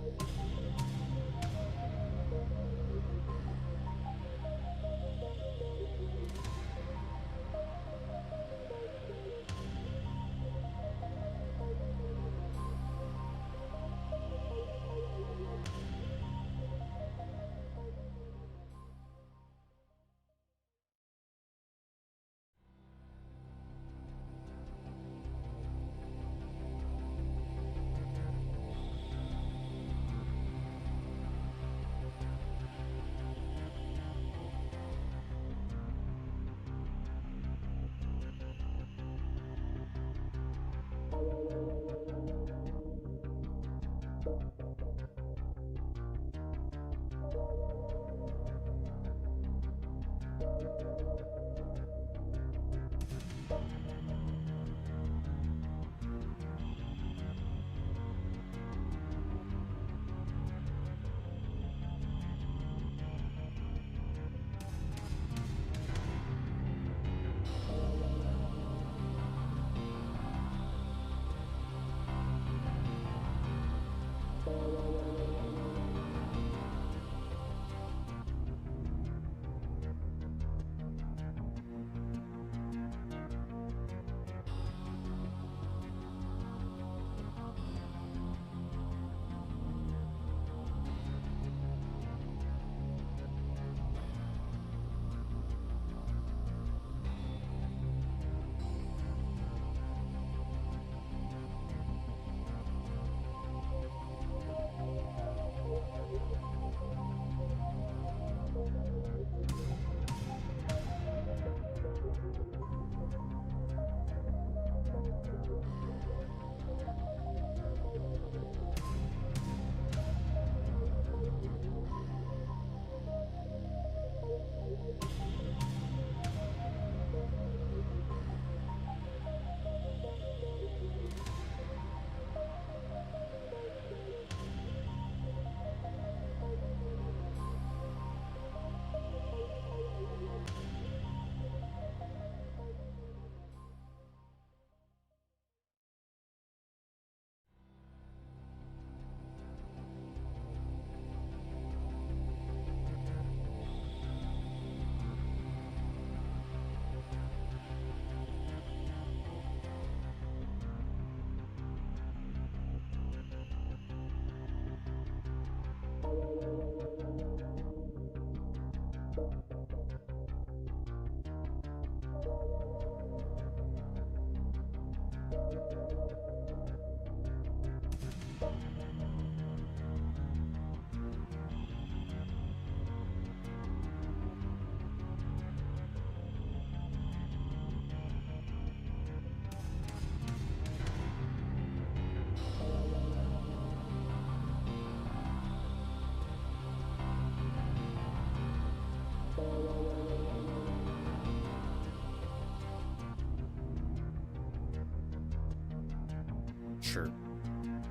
A: Sure.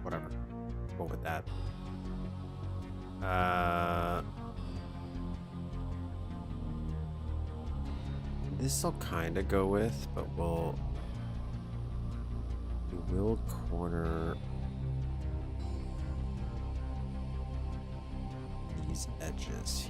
A: Whatever. Go with that. This I'll kind of go with, but we will corner these edges.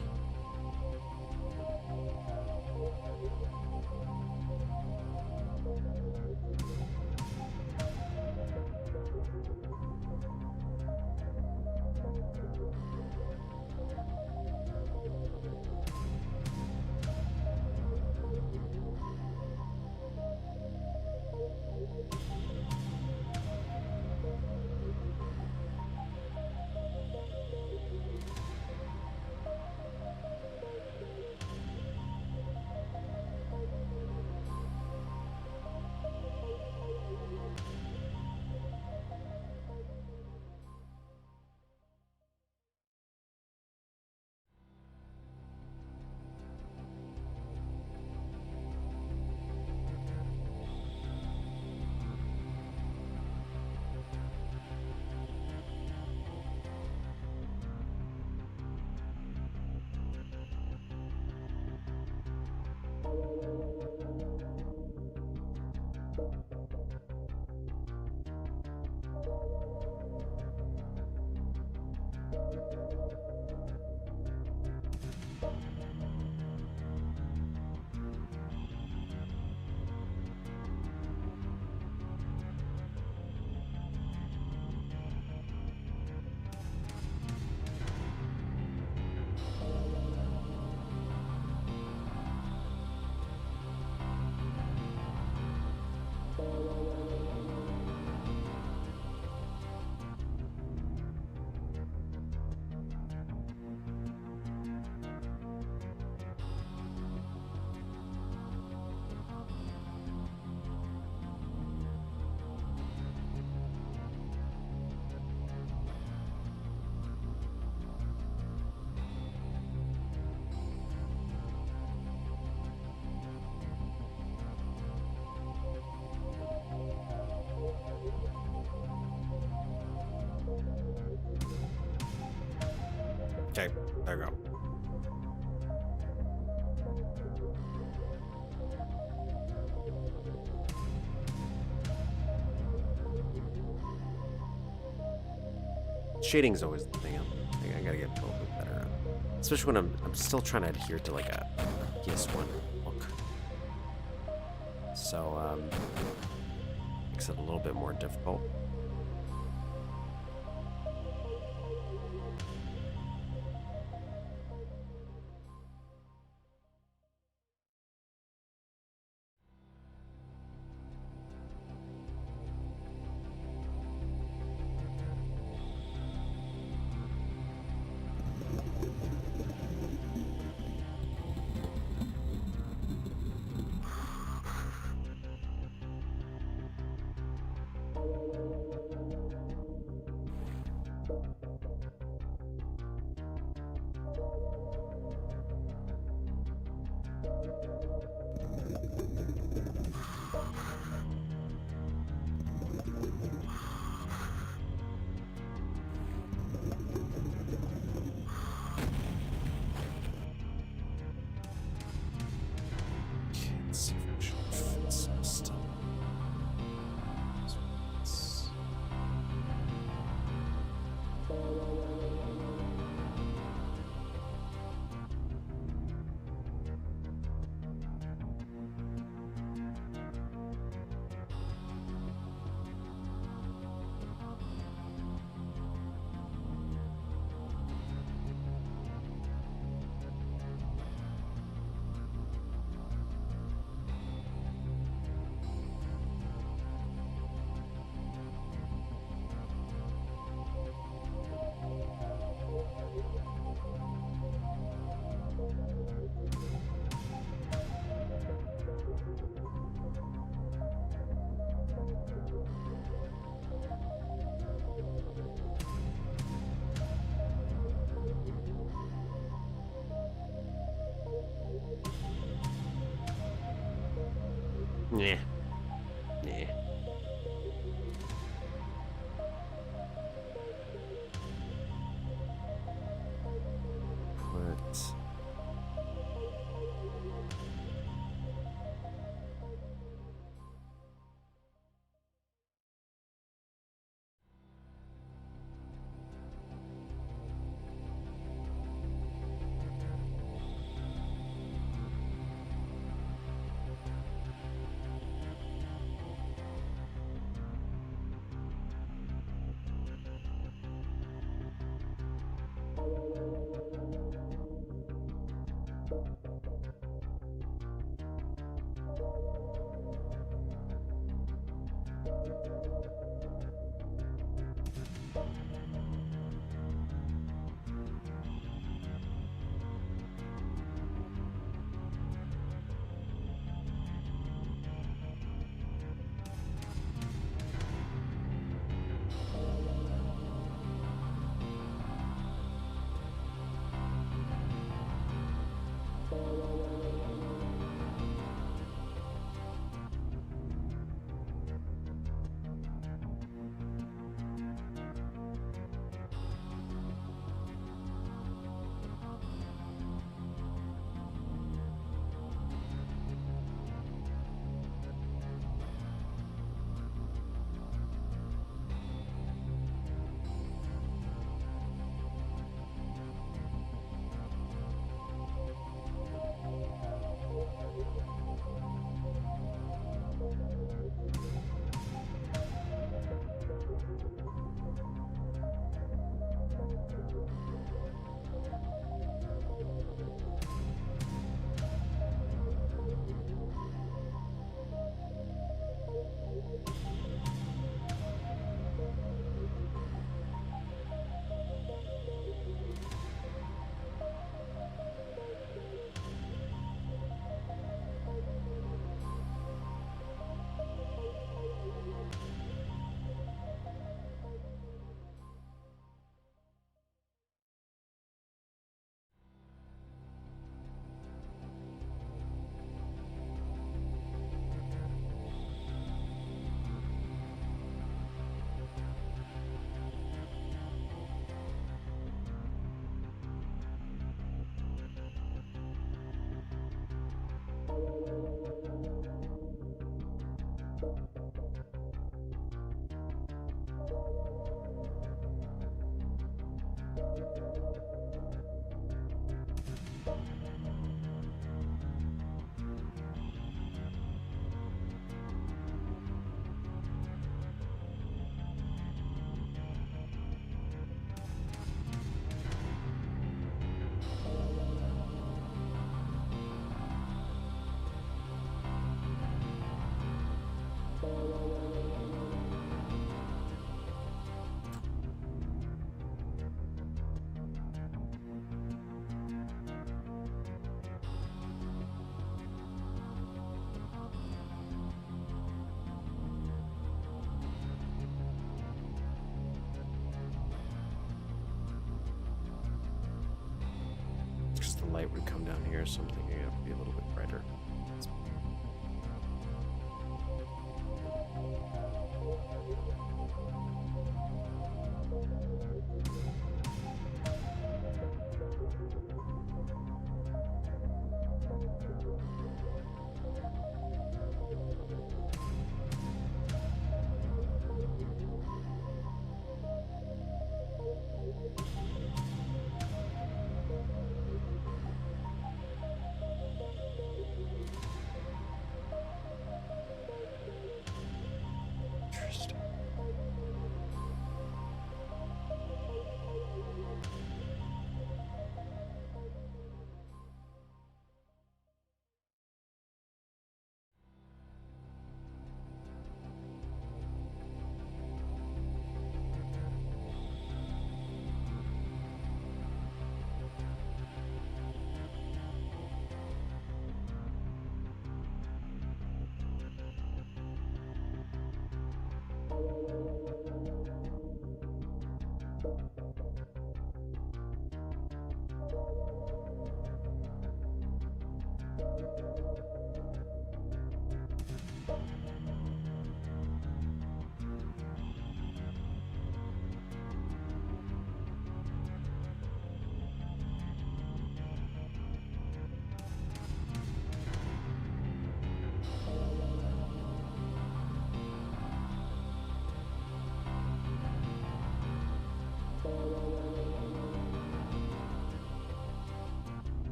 A: Okay, there we go. Shading's always the thing. I gotta get a little bit better at, especially when I'm still trying to adhere to like a PS1 look. So makes it a little bit more difficult. Let's see if I should fit some stuff. Yeah. Yeah. Put light would come down here, so I'm thinking it would be a little bit brighter. Interesting.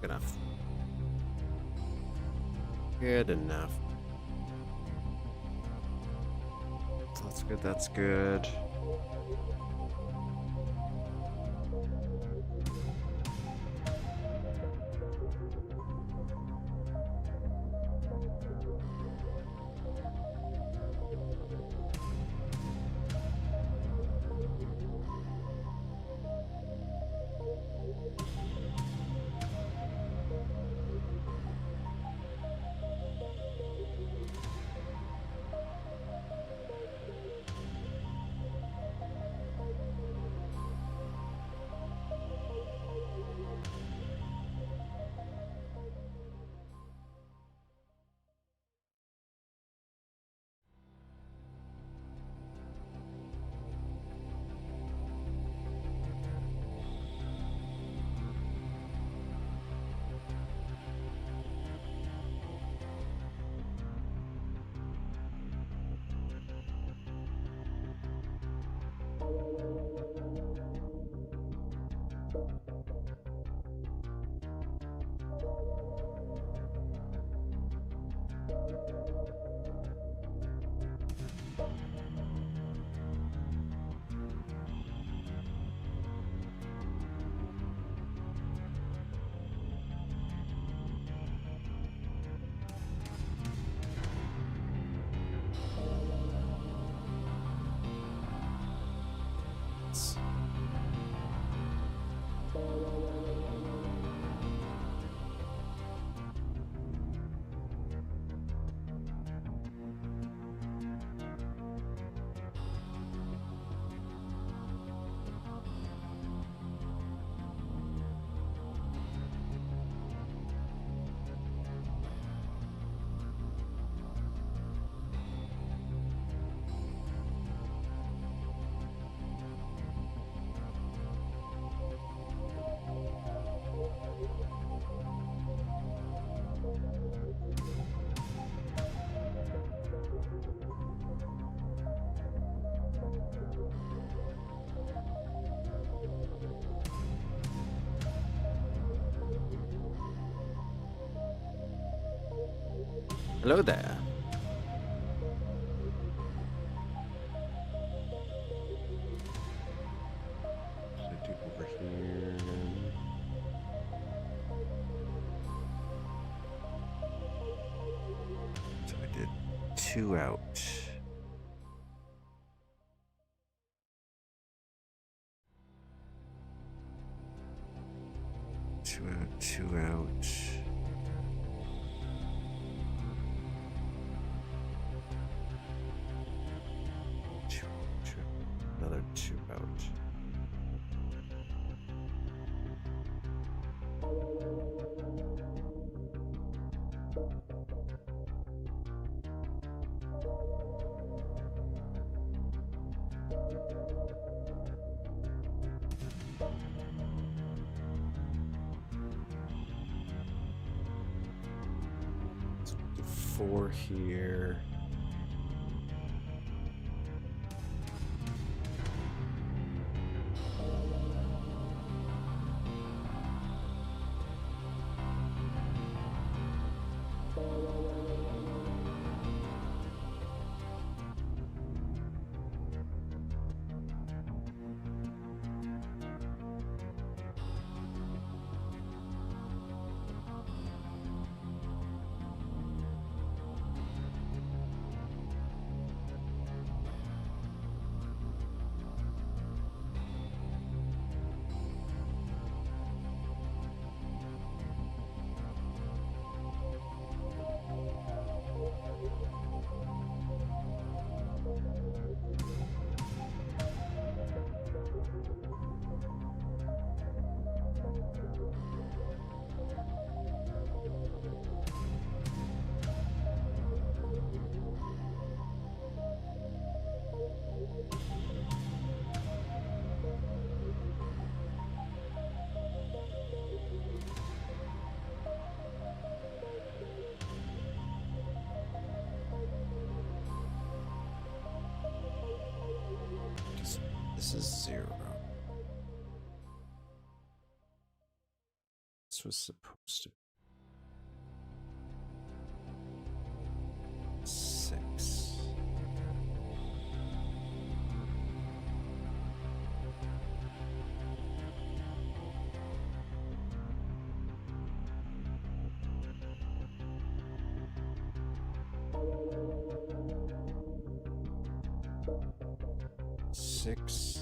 A: Good enough. Good enough. That's good, that's good. Hello there. So take over here. So I did 2 out. 2 out. Two, another 2 out. Do 4 here. This is 0. This was supposed to be 6. Six.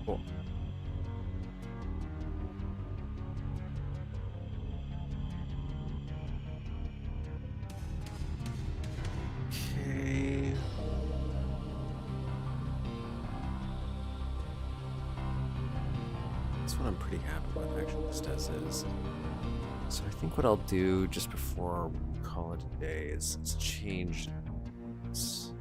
A: Cool. Okay. This one I'm pretty happy with, actually, just as is. So I think what I'll do just before we call it a day is change this.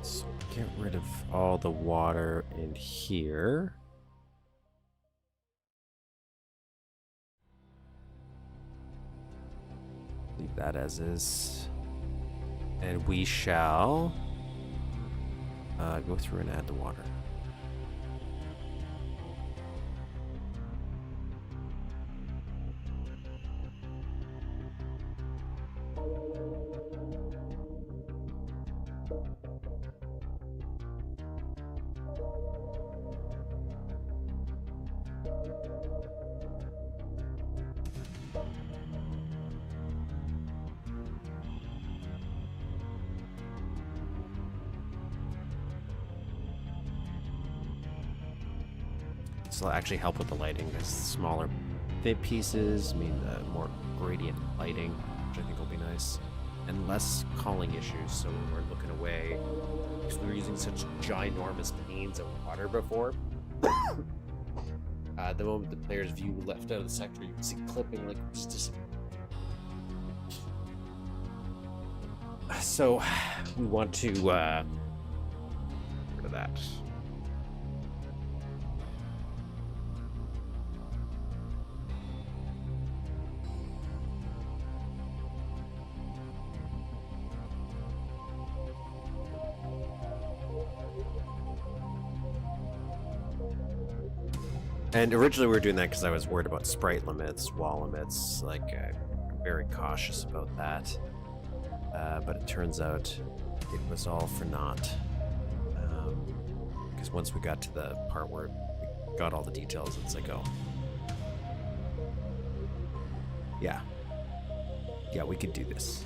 A: So get rid of all the water in here. Leave that as is. And we shall go through and add the water. This will actually help with the lighting. There's smaller bit pieces mean more gradient lighting, which I think will be nice. And less calling issues, so when we're looking away, because we were using such ginormous panes of water before, the moment the player's view left out of the sector, you can see clipping like just. So we want to get rid of that. And originally we were doing that because I was worried about sprite limits, wall limits, like very cautious about that. But it turns out it was all for naught. Because once we got to the part where we got all the details, it's like, oh. Yeah. Yeah, we could do this.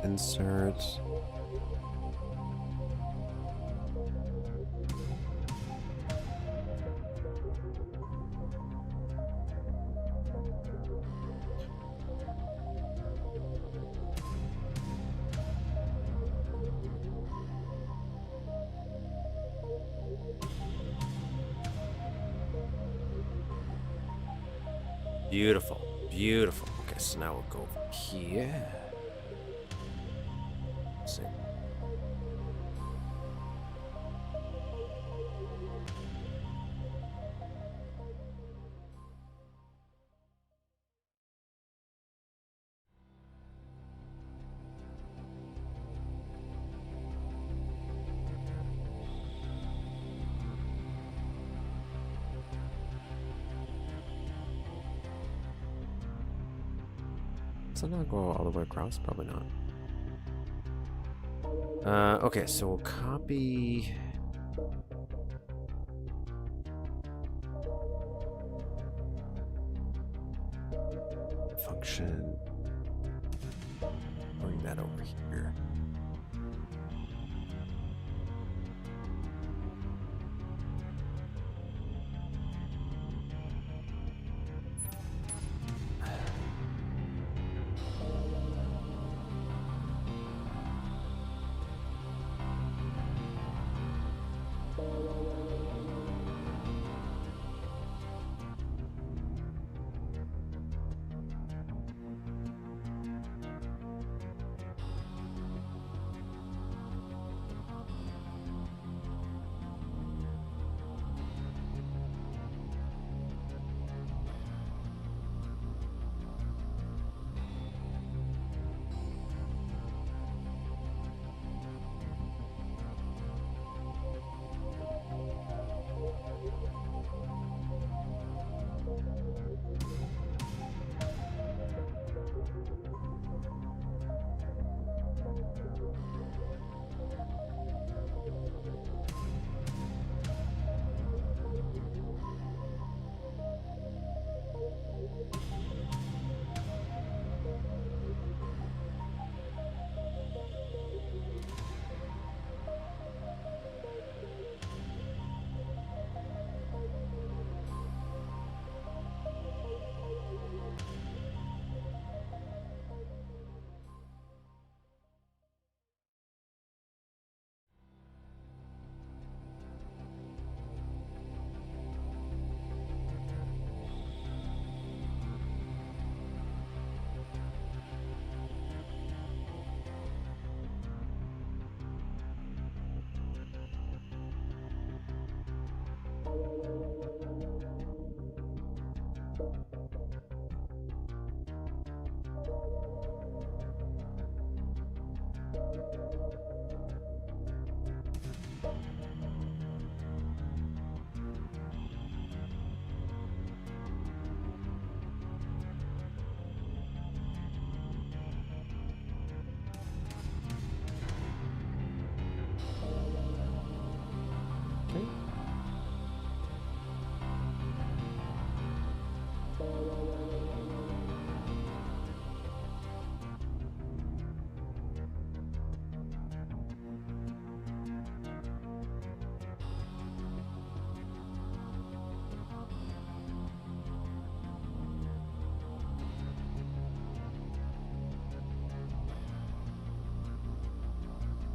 A: Insert. Beautiful. Beautiful. Okay, so now we'll go over here. See. Does it not go all the way across? Probably not. Okay, so we'll copy. Function. Bring that over here.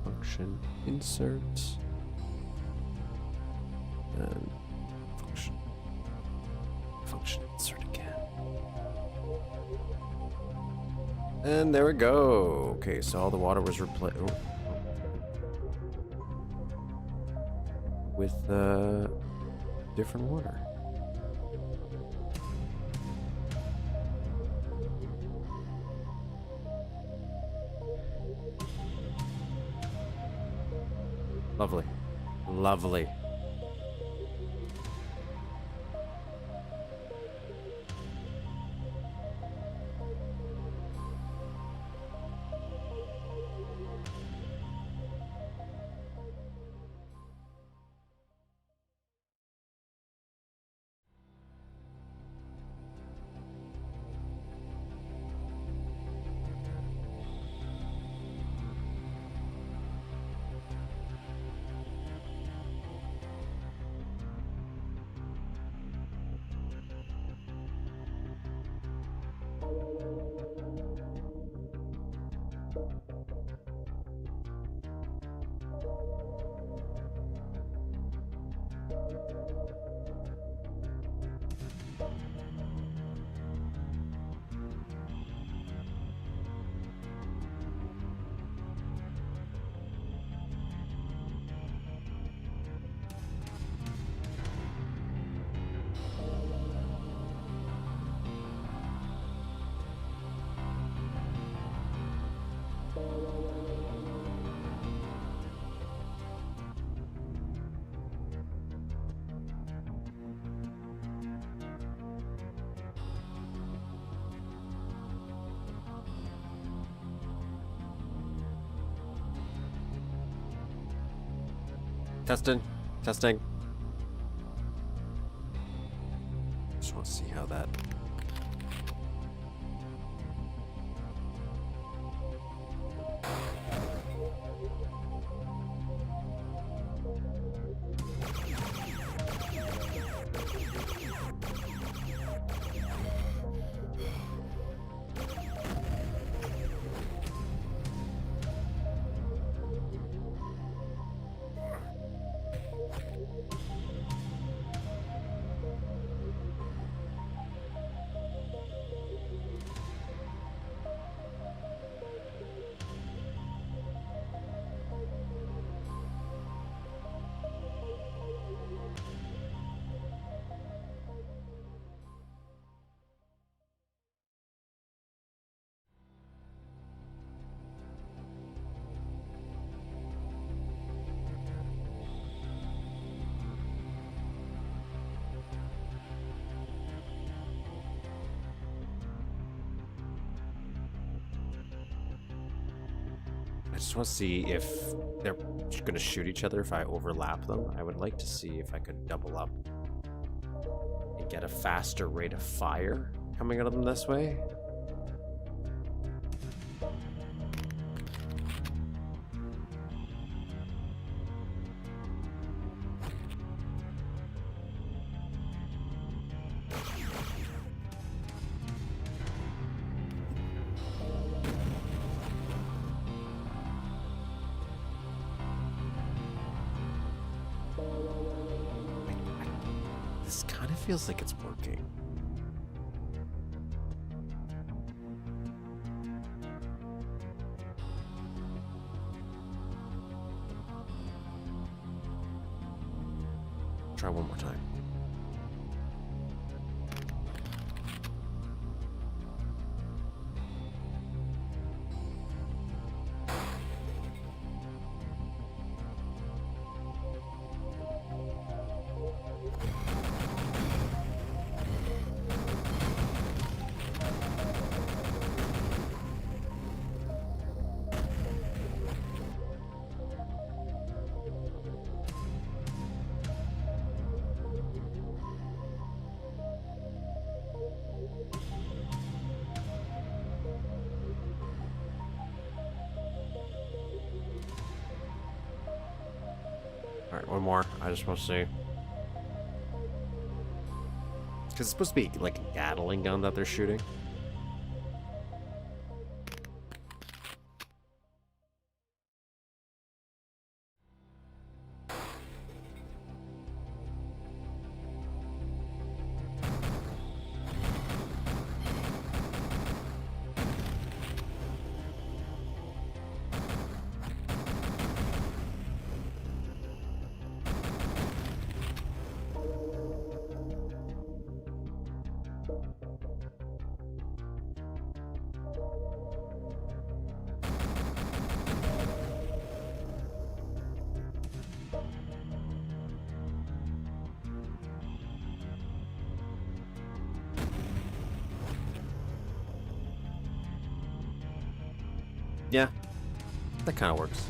A: Function insert and function insert again. And there we go. Okay, so all the water was replaced with different water. Lovely. Lovely. Testing. Testing. Just want to see how that... I just want to see if they're going to shoot each other if I overlap them. I would like to see if I could double up and get a faster rate of fire coming out of them this way. This kind of feels like it's working. Try one more time. Alright, one more. I just want to see. Because it's supposed to be like a Gatling gun that they're shooting. Yeah, that kind of works.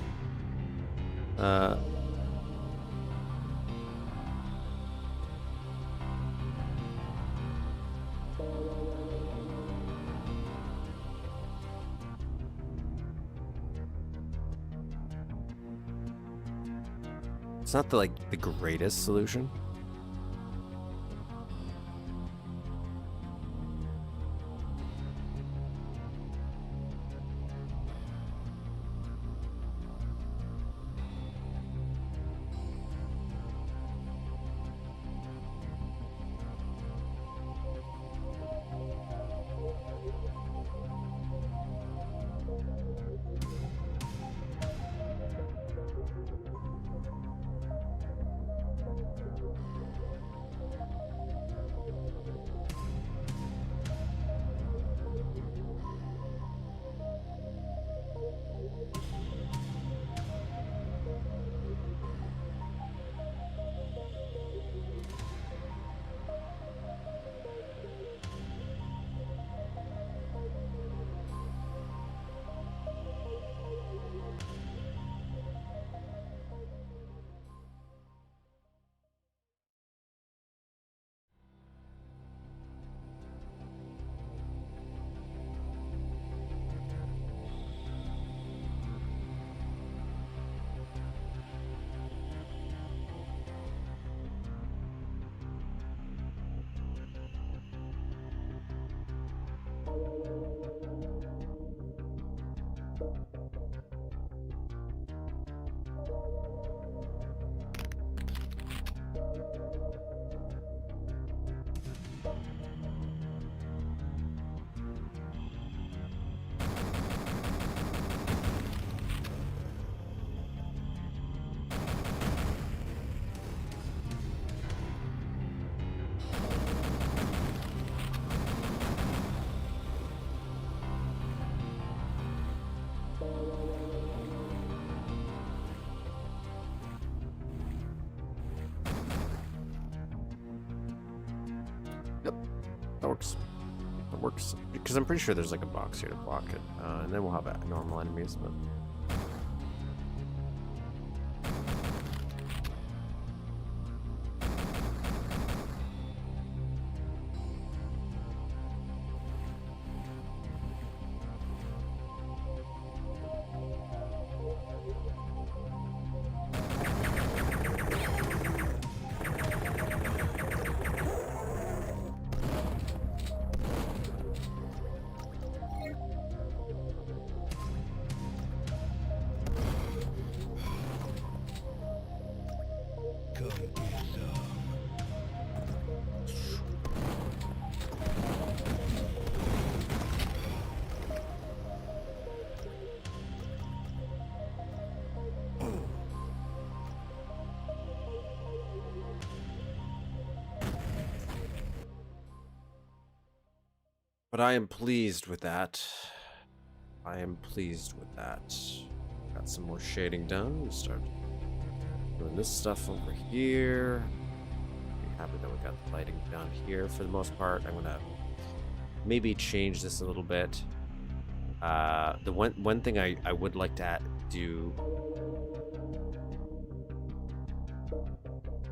A: It's not the greatest solution. Yep, that works. That works. Because I'm pretty sure there's like a box here to block it. And then we'll have normal enemies, but...
B: Come get some.
A: But I am pleased with that. I am pleased with that. Got some more shading done. We'll start doing this stuff over here. Be happy that we got the lighting down here for the most part. I'm gonna maybe change this a little bit. The one thing I would like to do,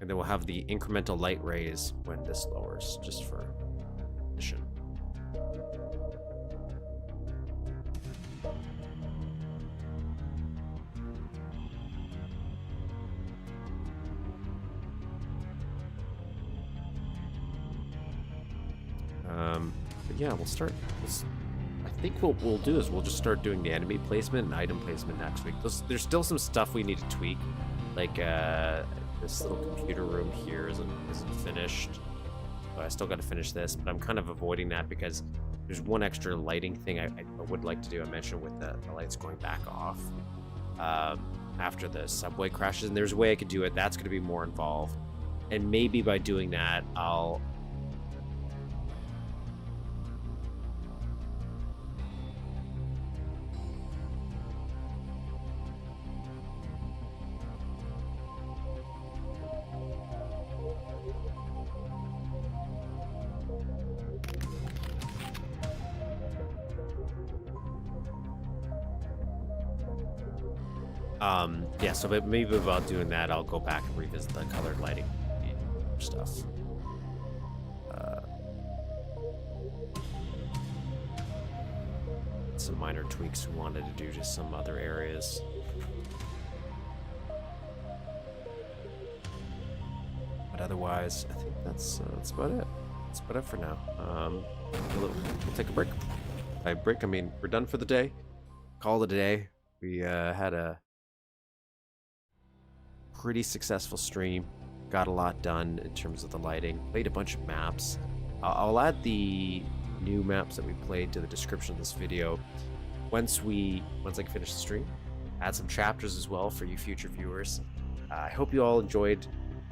A: and then we'll have the incremental light rays when this lowers, just for addition. But yeah, we'll start. I think what we'll do is we'll just start doing the enemy placement and item placement next week. There's still some stuff we need to tweak, like this little computer room here isn't finished. So I still got to finish this, but I'm kind of avoiding that because there's one extra lighting thing I would like to do. I mentioned with the lights going back off after the subway crashes, and there's a way I could do it. That's going to be more involved, and maybe by doing that, I'll. Yeah, so maybe while doing that, I'll go back and revisit the colored lighting stuff. Some minor tweaks we wanted to do to some other areas. But otherwise, I think that's about it. That's about it for now. We'll take a break. By break, I mean we're done for the day. Call it a day. We had a pretty successful stream, got a lot done in terms of the lighting, played a bunch of maps. I'll add the new maps that we played to the description of this video once I finish the stream. Add some chapters as well for you future viewers. I hope you all enjoyed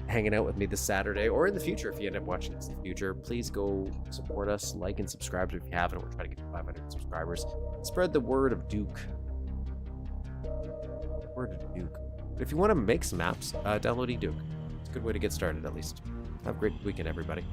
A: hanging out with me this Saturday, or in the future if you end up watching this in the future. Please go support us, like and subscribe if you haven't. We're trying to get to 500 subscribers. Spread the word of Duke. But if you want to make some maps, download eDuke. It's a good way to get started, at least. Have a great weekend, everybody.